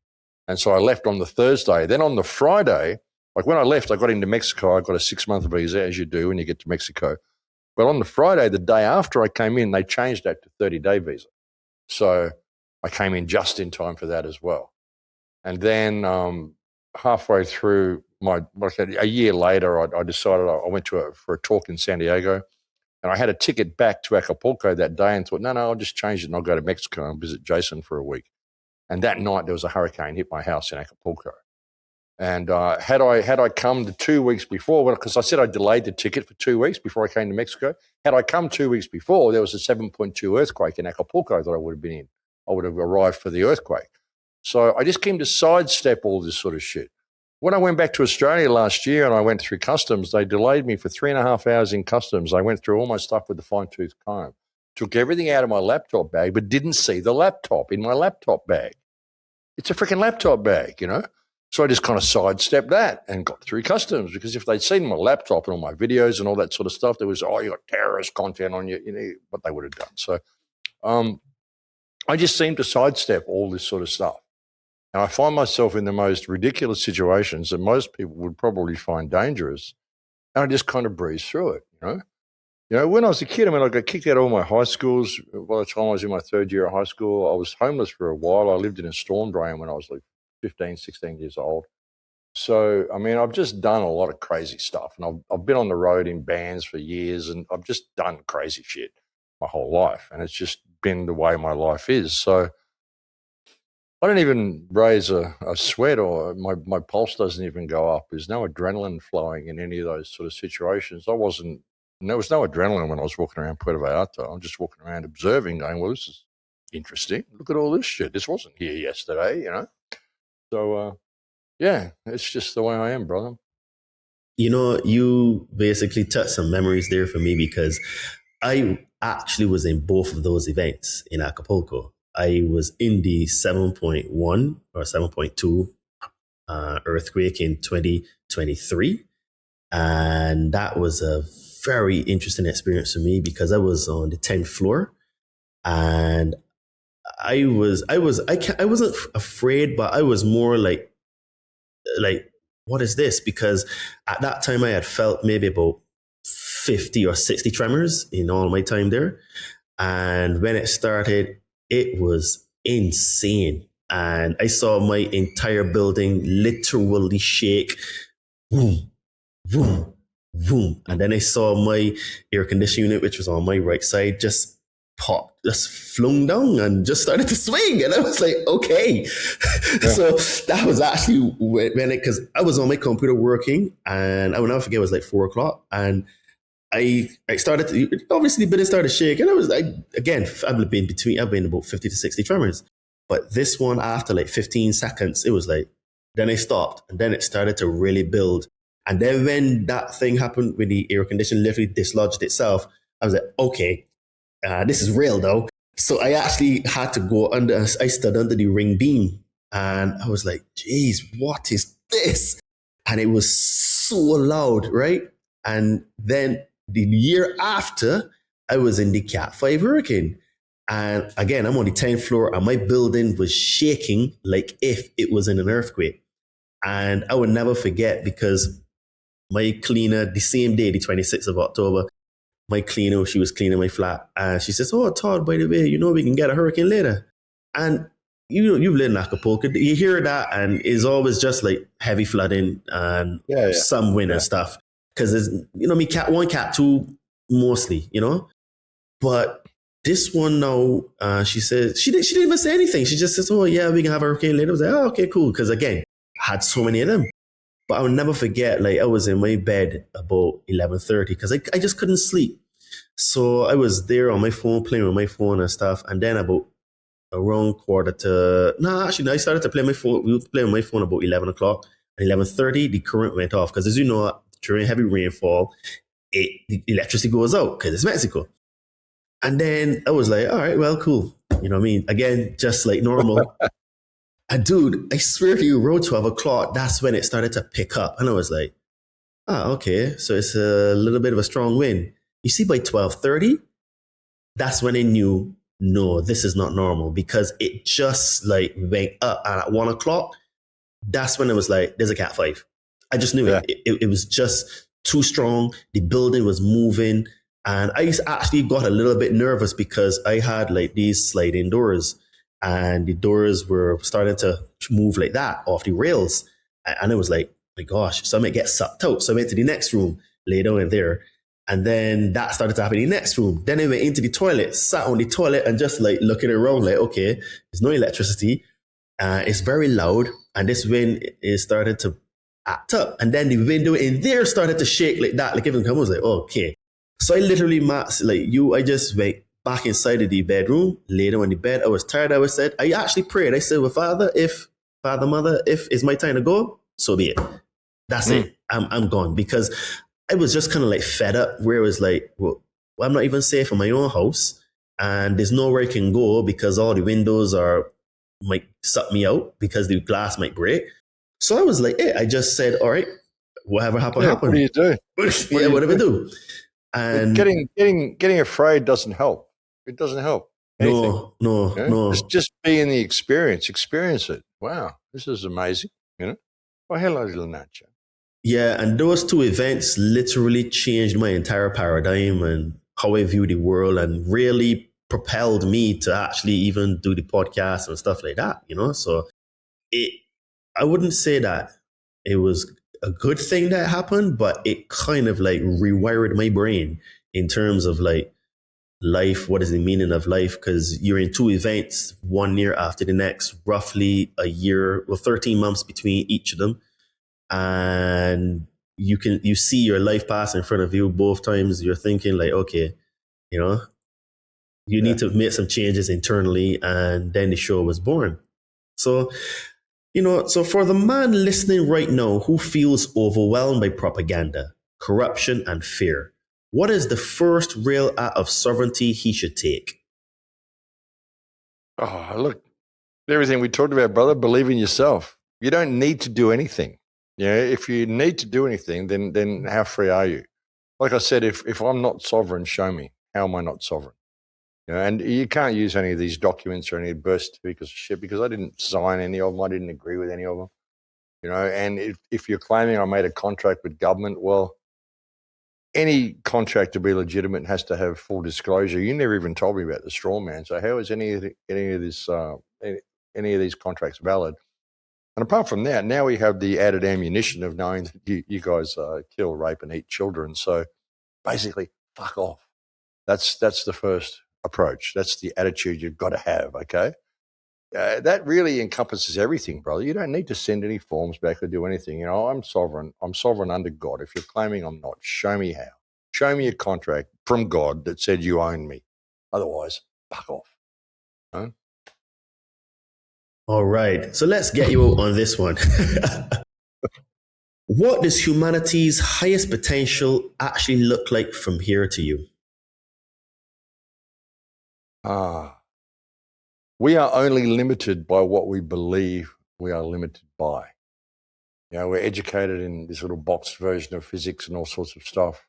And so I left on the Thursday. Then on the Friday, like when I left, I got into Mexico. I got a 6-month visa, as you do when you get to Mexico. But on the Friday, the day after I came in, they changed that to 30-day visa. So I came in just in time for that as well. And then halfway through a year later, I decided I went for a talk in San Diego. And I had a ticket back to Acapulco that day and thought, no, I'll just change it and I'll go to Mexico and visit Jason for a week. And that night there was a hurricane hit my house in Acapulco. And had I come the 2 weeks before, because I said I delayed the ticket for 2 weeks before I came to Mexico, had I come 2 weeks before, there was a 7.2 earthquake in Acapulco that I would have been in. I would have arrived for the earthquake. So I just came to sidestep all this sort of shit. When I went back to Australia last year and I went through customs, they delayed me for 3.5 hours in customs. I went through all my stuff with the fine-tooth comb, took everything out of my laptop bag, but didn't see the laptop in my laptop bag. It's a freaking laptop bag, you know? So I just kind of sidestepped that and got through customs, because if they'd seen my laptop and all my videos and all that sort of stuff, there was, you got terrorist content on you, you know, what they would have done. So I just seem to sidestep all this sort of stuff. And I find myself in the most ridiculous situations that most people would probably find dangerous. And I just kind of breeze through it, you know? You know, when I was a kid, I mean, I got kicked out of all my high schools. By the time I was in my third year of high school, I was homeless for a while. I lived in a storm drain when I was like 15, 16 years old. So, I mean, I've just done a lot of crazy stuff. And I've been on the road in bands for years, and I've just done crazy shit my whole life. And it's just been the way my life is. So I don't even raise a sweat, or my pulse doesn't even go up. There's no adrenaline flowing in any of those sort of situations. There was no adrenaline when I was walking around Puerto Vallarta. I'm just walking around observing, going, well, this is interesting. Look at all this shit. This wasn't here yesterday, you know? So, yeah, it's just the way I am, brother. You know, you basically touched some memories there for me, because I actually was in both of those events in Acapulco. I was in the 7.1 or 7.2 earthquake in 2023. And that was a very interesting experience for me, because I was on the 10th floor, and I wasn't afraid, but I was more like, what is this? Because at that time I had felt maybe about 50 or 60 tremors in all my time there. And when it started, it was insane. And I saw my entire building literally shake. Boom, boom, boom. And then I saw my air conditioning unit, which was on my right side, just pop, just flung down and just started to swing. And I was like, okay. Yeah. So that was actually when because I was on my computer working, and I will never forget, it was like 4 o'clock. And I started to, obviously, but it started shaking. I was like, again, I've been about 50 to 60 tremors. But this one, after like 15 seconds, it was like, then I stopped, and then it started to really build. And then when that thing happened, when the air conditioner literally dislodged itself, I was like, okay, this is real though. So I actually had to go under, I stood under the ring beam, and I was like, geez, what is this? And it was so loud, right? And then the year after, I was in the Cat 5 hurricane. And again, I'm on the 10th floor, and my building was shaking like if it was in an earthquake. And I would never forget, because my cleaner, the same day, the 26th of October, my cleaner, she was cleaning my flat, and she says, oh, Todd, by the way, you know, we can get a hurricane later. And you've lived in Acapulco, you hear that, and it's always just like heavy flooding and some wind and stuff. Because there's, you know, me Cat 1, Cat 2, mostly, you know. But this one now, she says, she didn't even say anything. She just says, oh, yeah, we can have a hurricane later. I was like, oh, okay, cool. Because again, I had so many of them. But I'll never forget, like, I was in my bed about 11:30 because I just couldn't sleep. So I was there on my phone, playing with my phone and stuff. And then about around I started to play my phone. We were playing my phone about 11 o'clock. At 11:30, the current went off. Because as you know, during heavy rainfall, the electricity goes out because it's Mexico. And then I was like, all right, well, cool. You know what I mean? Again, just like normal. And dude, I swear to you, around 12 o'clock, that's when it started to pick up. And I was like, okay, so it's a little bit of a strong wind. You see, by 12:30, that's when I knew no, this is not normal, because it just like went up. And at 1 o'clock, that's when it was like, there's a Cat 5. I just knew it was just too strong. The building was moving. And I actually got a little bit nervous because I had like these sliding doors, and the doors were starting to move like that off the rails. And it was like, my gosh, so I might get sucked out. So I went to the next room, lay down in there. And then that started to happen in the next room. Then I went into the toilet, sat on the toilet and just like looking around like, okay, there's no electricity. It's very loud. And this wind is started to act up. And then the window in there started to shake like that. Like even I was like, okay. So I literally, I just went back inside of the bedroom, laid on the bed. I was tired. I actually prayed. I said, well, Father, Mother, if it's my time to go, so be it. That's it. I'm gone. Because I was just kind of like fed up, where it was like, well, I'm not even safe in my own house, and there's nowhere I can go because all the windows might suck me out because the glass might break. So I was like, hey, I just said, all right, whatever happened. What do you do? Whatever do. And getting afraid doesn't help. It doesn't help. Anything. No. Just be in the experience. Experience it. Wow, this is amazing. Well, hello, little Nacho. Yeah, and those two events literally changed my entire paradigm and how I view the world, and really propelled me to actually even do the podcast and stuff like that, So I wouldn't say that it was a good thing that happened, but it kind of like rewired my brain in terms of like life. What is the meaning of life? Because you're in two events, 1 year after the next, roughly a year, 13 months between each of them. And you see your life pass in front of you both times. You're thinking like, okay, you need to make some changes internally. And then the show was born. So, so for the man listening right now who feels overwhelmed by propaganda, corruption, and fear, what is the first real act of sovereignty he should take? Oh, look, everything we talked about, brother, believe in yourself. You don't need to do anything. If you need to do anything, then how free are you? Like I said, if I'm not sovereign, show me. How am I not sovereign? And you can't use any of these documents or any birth certificates of shit, because I didn't sign any of them. I didn't agree with any of them. And if you're claiming I made a contract with government, well, any contract to be legitimate has to have full disclosure. You never even told me about the straw man. So how is any of these contracts valid? And apart from that, now we have the added ammunition of knowing that you guys kill, rape, and eat children. So basically, fuck off. That's the first approach. That's the attitude you've got to have, okay? That really encompasses everything, brother. You don't need to send any forms back or do anything. I'm sovereign. I'm sovereign under God. If you're claiming I'm not, show me how. Show me a contract from God that said you own me. Otherwise, fuck off. Huh? All right. So let's get you out on this one. What does humanity's highest potential actually look like from here to you? We are only limited by what we believe we are limited by. We're educated in this little boxed version of physics and all sorts of stuff.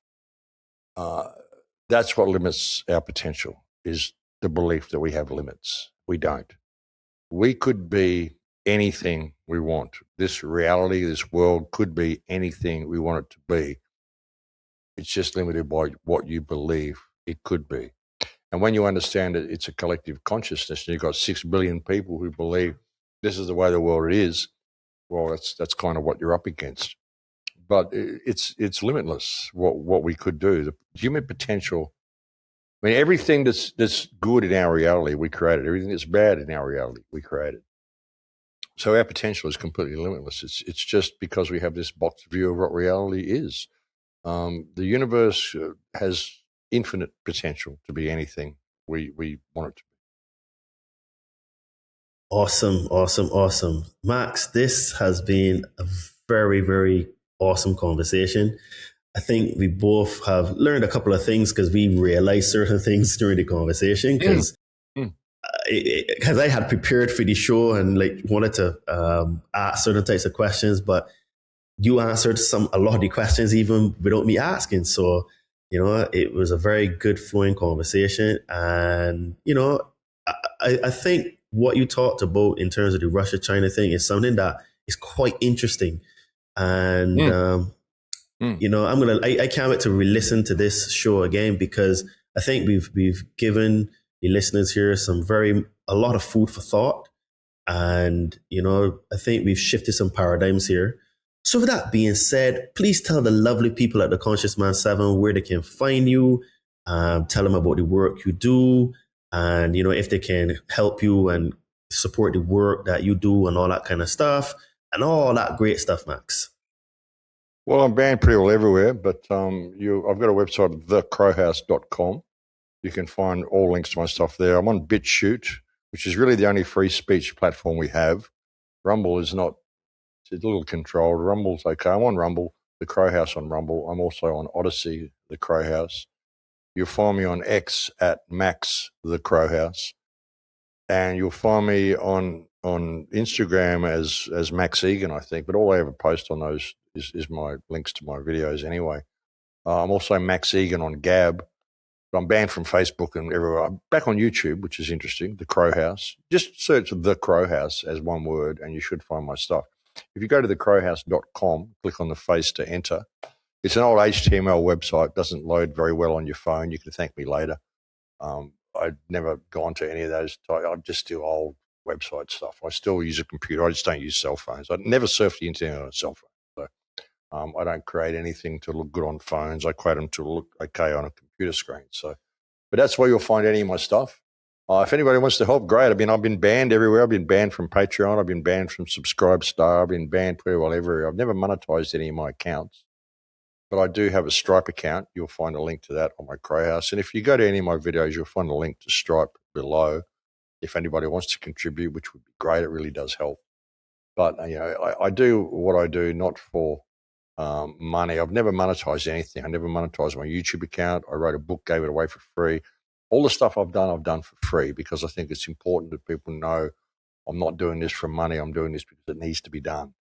That's what limits our potential, is the belief that we have limits. We don't. We could be anything we want. This reality, this world could be anything we want it to be. It's just limited by what you believe it could be. And when you understand that it's a collective consciousness, and you've got 6 billion people who believe this is the way the world is, well, that's kind of what you're up against. But it's limitless what we could do. The human potential. I mean, everything that's good in our reality, we created. Everything that's bad in our reality, we created. So our potential is completely limitless. It's just because we have this boxed view of what reality is. The universe has infinite potential to be anything we want it to be. Awesome. Max, this has been a very, very awesome conversation. I think we both have learned a couple of things because we realized certain things during the conversation, because I had prepared for the show and like wanted to ask certain types of questions, but you answered a lot of the questions even without me asking. So, it was a very good flowing conversation. And, I think what you talked about in terms of the Russia-China thing is something that is quite interesting. And, you know, I can't wait to re-listen to this show again, because I think we've given the listeners here a lot of food for thought. And, you know, I think we've shifted some paradigms here. So with that being said, please tell the lovely people at the Conscious Man 7 where they can find you. Tell them about the work you do, and, you know, if they can help you and support the work that you do and all that kind of stuff and all that great stuff, Max. Well, I'm banned pretty well everywhere, but I've got a website, thecrowhouse.com. You can find all links to my stuff there. I'm on BitChute, which is really the only free speech platform we have. Rumble is not, it's a little controlled. Rumble's okay. I'm on Rumble, The Crowhouse on Rumble. I'm also on Odyssey, The Crowhouse. You'll find me on X at Max The Crowhouse. And you'll find me on Instagram as Max Igan, I think. But all I ever post on those is my links to my videos anyway. I'm also Max Igan on Gab. But I'm banned from Facebook and everywhere. I'm back on YouTube, which is interesting, The Crowhouse. Just search The Crowhouse as one word and you should find my stuff. If you go to thecrowhouse.com, click on the face to enter. It's an old HTML website, doesn't load very well on your phone. You can thank me later. I've never gone to any of those. I just do old website stuff. I still use a computer. I just don't use cell phones. I never surf the internet on a cell phone. So I don't create anything to look good on phones. I create them to look okay on a computer screen. So, but that's where you'll find any of my stuff. If anybody wants to help, great. I've been banned everywhere. I've been banned from Patreon. I've been banned from Subscribestar. I've been banned pretty well everywhere. I've never monetized any of my accounts. But I do have a Stripe account. You'll find a link to that on my Crowhouse. And if you go to any of my videos, you'll find a link to Stripe below if anybody wants to contribute, which would be great. It really does help. But, you know, I do what I do not for money. I've never monetized anything. I never monetized my YouTube account. I wrote a book, gave it away for free. All the stuff I've done for free because I think it's important that people know I'm not doing this for money. I'm doing this because it needs to be done.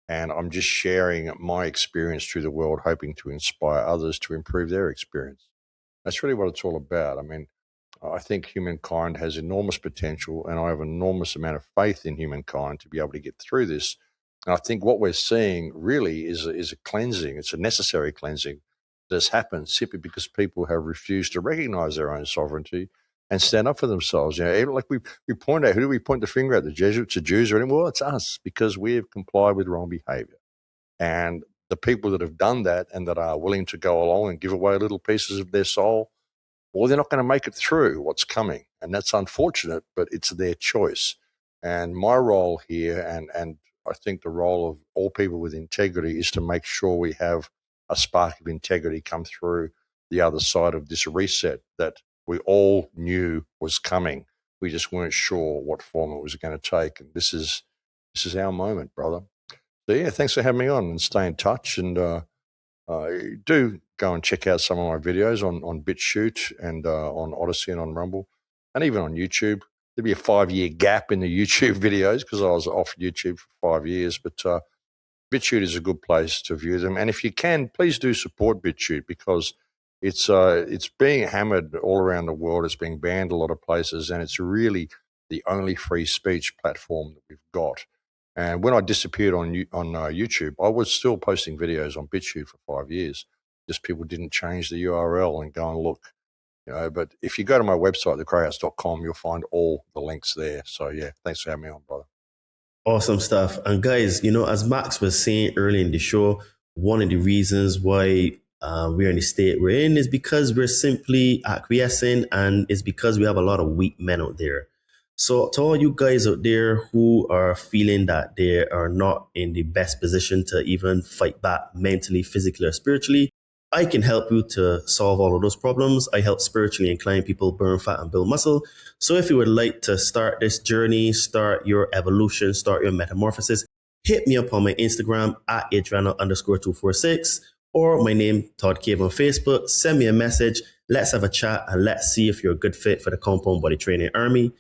And I'm just sharing my experience through the world, hoping to inspire others to improve their experience. That's really what it's all about. I mean, I think humankind has enormous potential, and I have an enormous amount of faith in humankind to be able to get through this. And I think what we're seeing really is a cleansing. It's a necessary cleansing that has happened simply because people have refused to recognize their own sovereignty and stand up for themselves. You know, even like we point out, who do we point the finger at? The Jesuits, the Jews, or anyone? Well, it's us because we have complied with wrong behavior. And the people that have done that and that are willing to go along and give away little pieces of their soul, well, they're not going to make it through what's coming. And that's unfortunate, but it's their choice. And my role here, and I think the role of all people with integrity, is to make sure we have a spark of integrity come through the other side of this reset that we all knew was coming. We just weren't sure what form it was going to take. And this is our moment, brother. So yeah, thanks for having me on, and stay in touch. And do go and check out some of my videos on BitChute and on Odyssey and on Rumble and even on YouTube. There'll be a 5-year gap in the YouTube videos because I was off YouTube for 5 years. But BitChute is a good place to view them. And if you can, please do support BitChute because it's being hammered all around the world. It's being banned a lot of places, and it's really the only free speech platform that we've got. And when I disappeared on YouTube, I was still posting videos on BitChute for 5 years. Just people didn't change the URL and go and look, you know. But if you go to my website, thecrowhouse.com, you'll find all the links there. So yeah, thanks for having me on, brother. Awesome stuff. And guys, you know, as Max was saying earlier in the show, one of the reasons why we're in the state we're in is because we're simply acquiescing, and it's because we have a lot of weak men out there. So to all you guys out there who are feeling that they are not in the best position to even fight back mentally, physically, or spiritually, I can help you to solve all of those problems. I help spiritually inclined people burn fat and build muscle. So if you would like to start this journey, start your evolution, start your metamorphosis, hit me up on my Instagram at @Adriano_246 or my name, Todd Cave, on Facebook. Send me a message. Let's have a chat and let's see if you're a good fit for the Compound Body Training Army.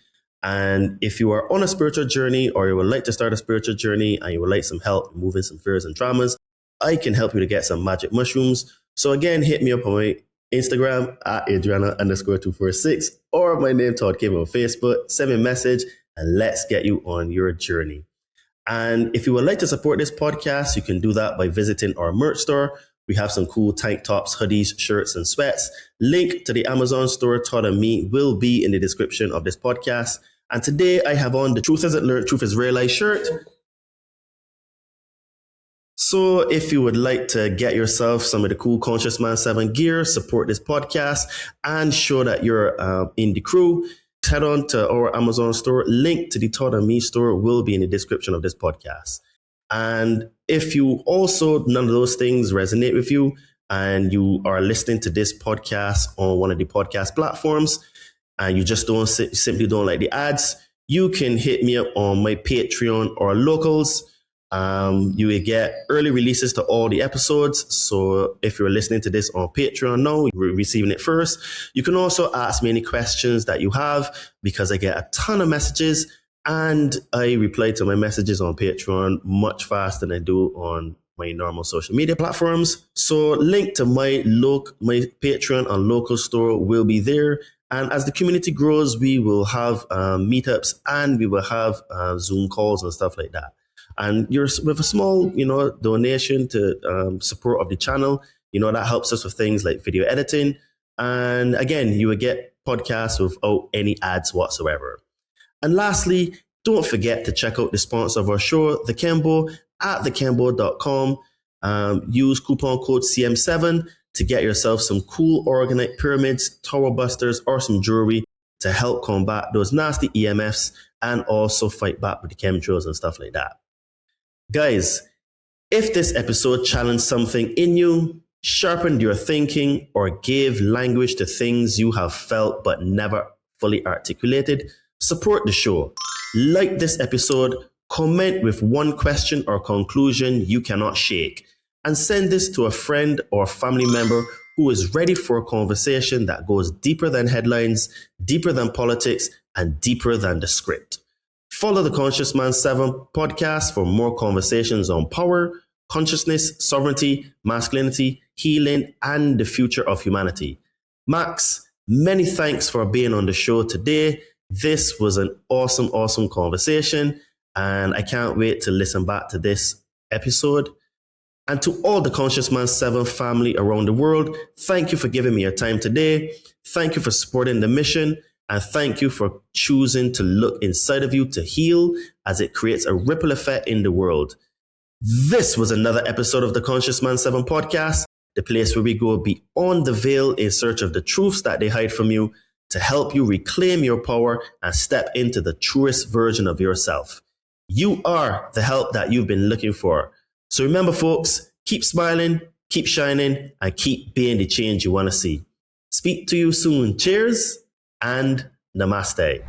And if you are on a spiritual journey or you would like to start a spiritual journey and you would like some help removing some fears and traumas, I can help you to get some magic mushrooms. So again, hit me up on my Instagram at Adriana_246, or my name, Todd Kim, on Facebook. Send me a message and let's get you on your journey. And if you would like to support this podcast, you can do that by visiting our merch store. We have some cool tank tops, hoodies, shirts, and sweats. Link to the Amazon store, Todd and Me, will be in the description of this podcast. And today I have on the Truth Isn't Learned, Truth is Realized shirt. So if you would like to get yourself some of the cool Conscious Man 7 gear, support this podcast, and show that you're in the crew, head on to our Amazon store. Link to the Todd and Me store will be in the description of this podcast. And if you also, none of those things resonate with you, and you are listening to this podcast on one of the podcast platforms, and you just simply don't like the ads, you can hit me up on my Patreon or Locals. You will get early releases to all the episodes. So if you're listening to this on Patreon now, you're receiving it first. You can also ask me any questions that you have, because I get a ton of messages and I reply to my messages on Patreon much faster than I do on my normal social media platforms. So link to my Patreon and local store will be there. And as the community grows, we will have meetups, and we will have Zoom calls and stuff like that. And you're with a small, donation to support of the channel, that helps us with things like video editing. And again, you will get podcasts without any ads whatsoever. And lastly, don't forget to check out the sponsor of our show, The Kembo, at thekembo.com. Use coupon code CM7 to get yourself some cool organite pyramids, tower busters, or some jewelry to help combat those nasty EMFs and also fight back with the chemtrails and stuff like that. Guys, if this episode challenged something in you, sharpened your thinking, or gave language to things you have felt but never fully articulated, support the show. Like this episode, comment with one question or conclusion you cannot shake, and send this to a friend or family member who is ready for a conversation that goes deeper than headlines, deeper than politics, and deeper than the script. Follow the Conscious Man 7 podcast for more conversations on power, consciousness, sovereignty, masculinity, healing, and the future of humanity. Max, many thanks for being on the show today. This was an awesome conversation, and I can't wait to listen back to this episode. And to all the Conscious Man 7 family around the world, thank you for giving me your time today. Thank you for supporting the mission. And thank you for choosing to look inside of you to heal, as it creates a ripple effect in the world. This was another episode of the Conscious Man 7 podcast, the place where we go beyond the veil in search of the truths that they hide from you to help you reclaim your power and step into the truest version of yourself. You are the help that you've been looking for. So remember, folks, keep smiling, keep shining, and keep being the change you want to see. Speak to you soon. Cheers and namaste.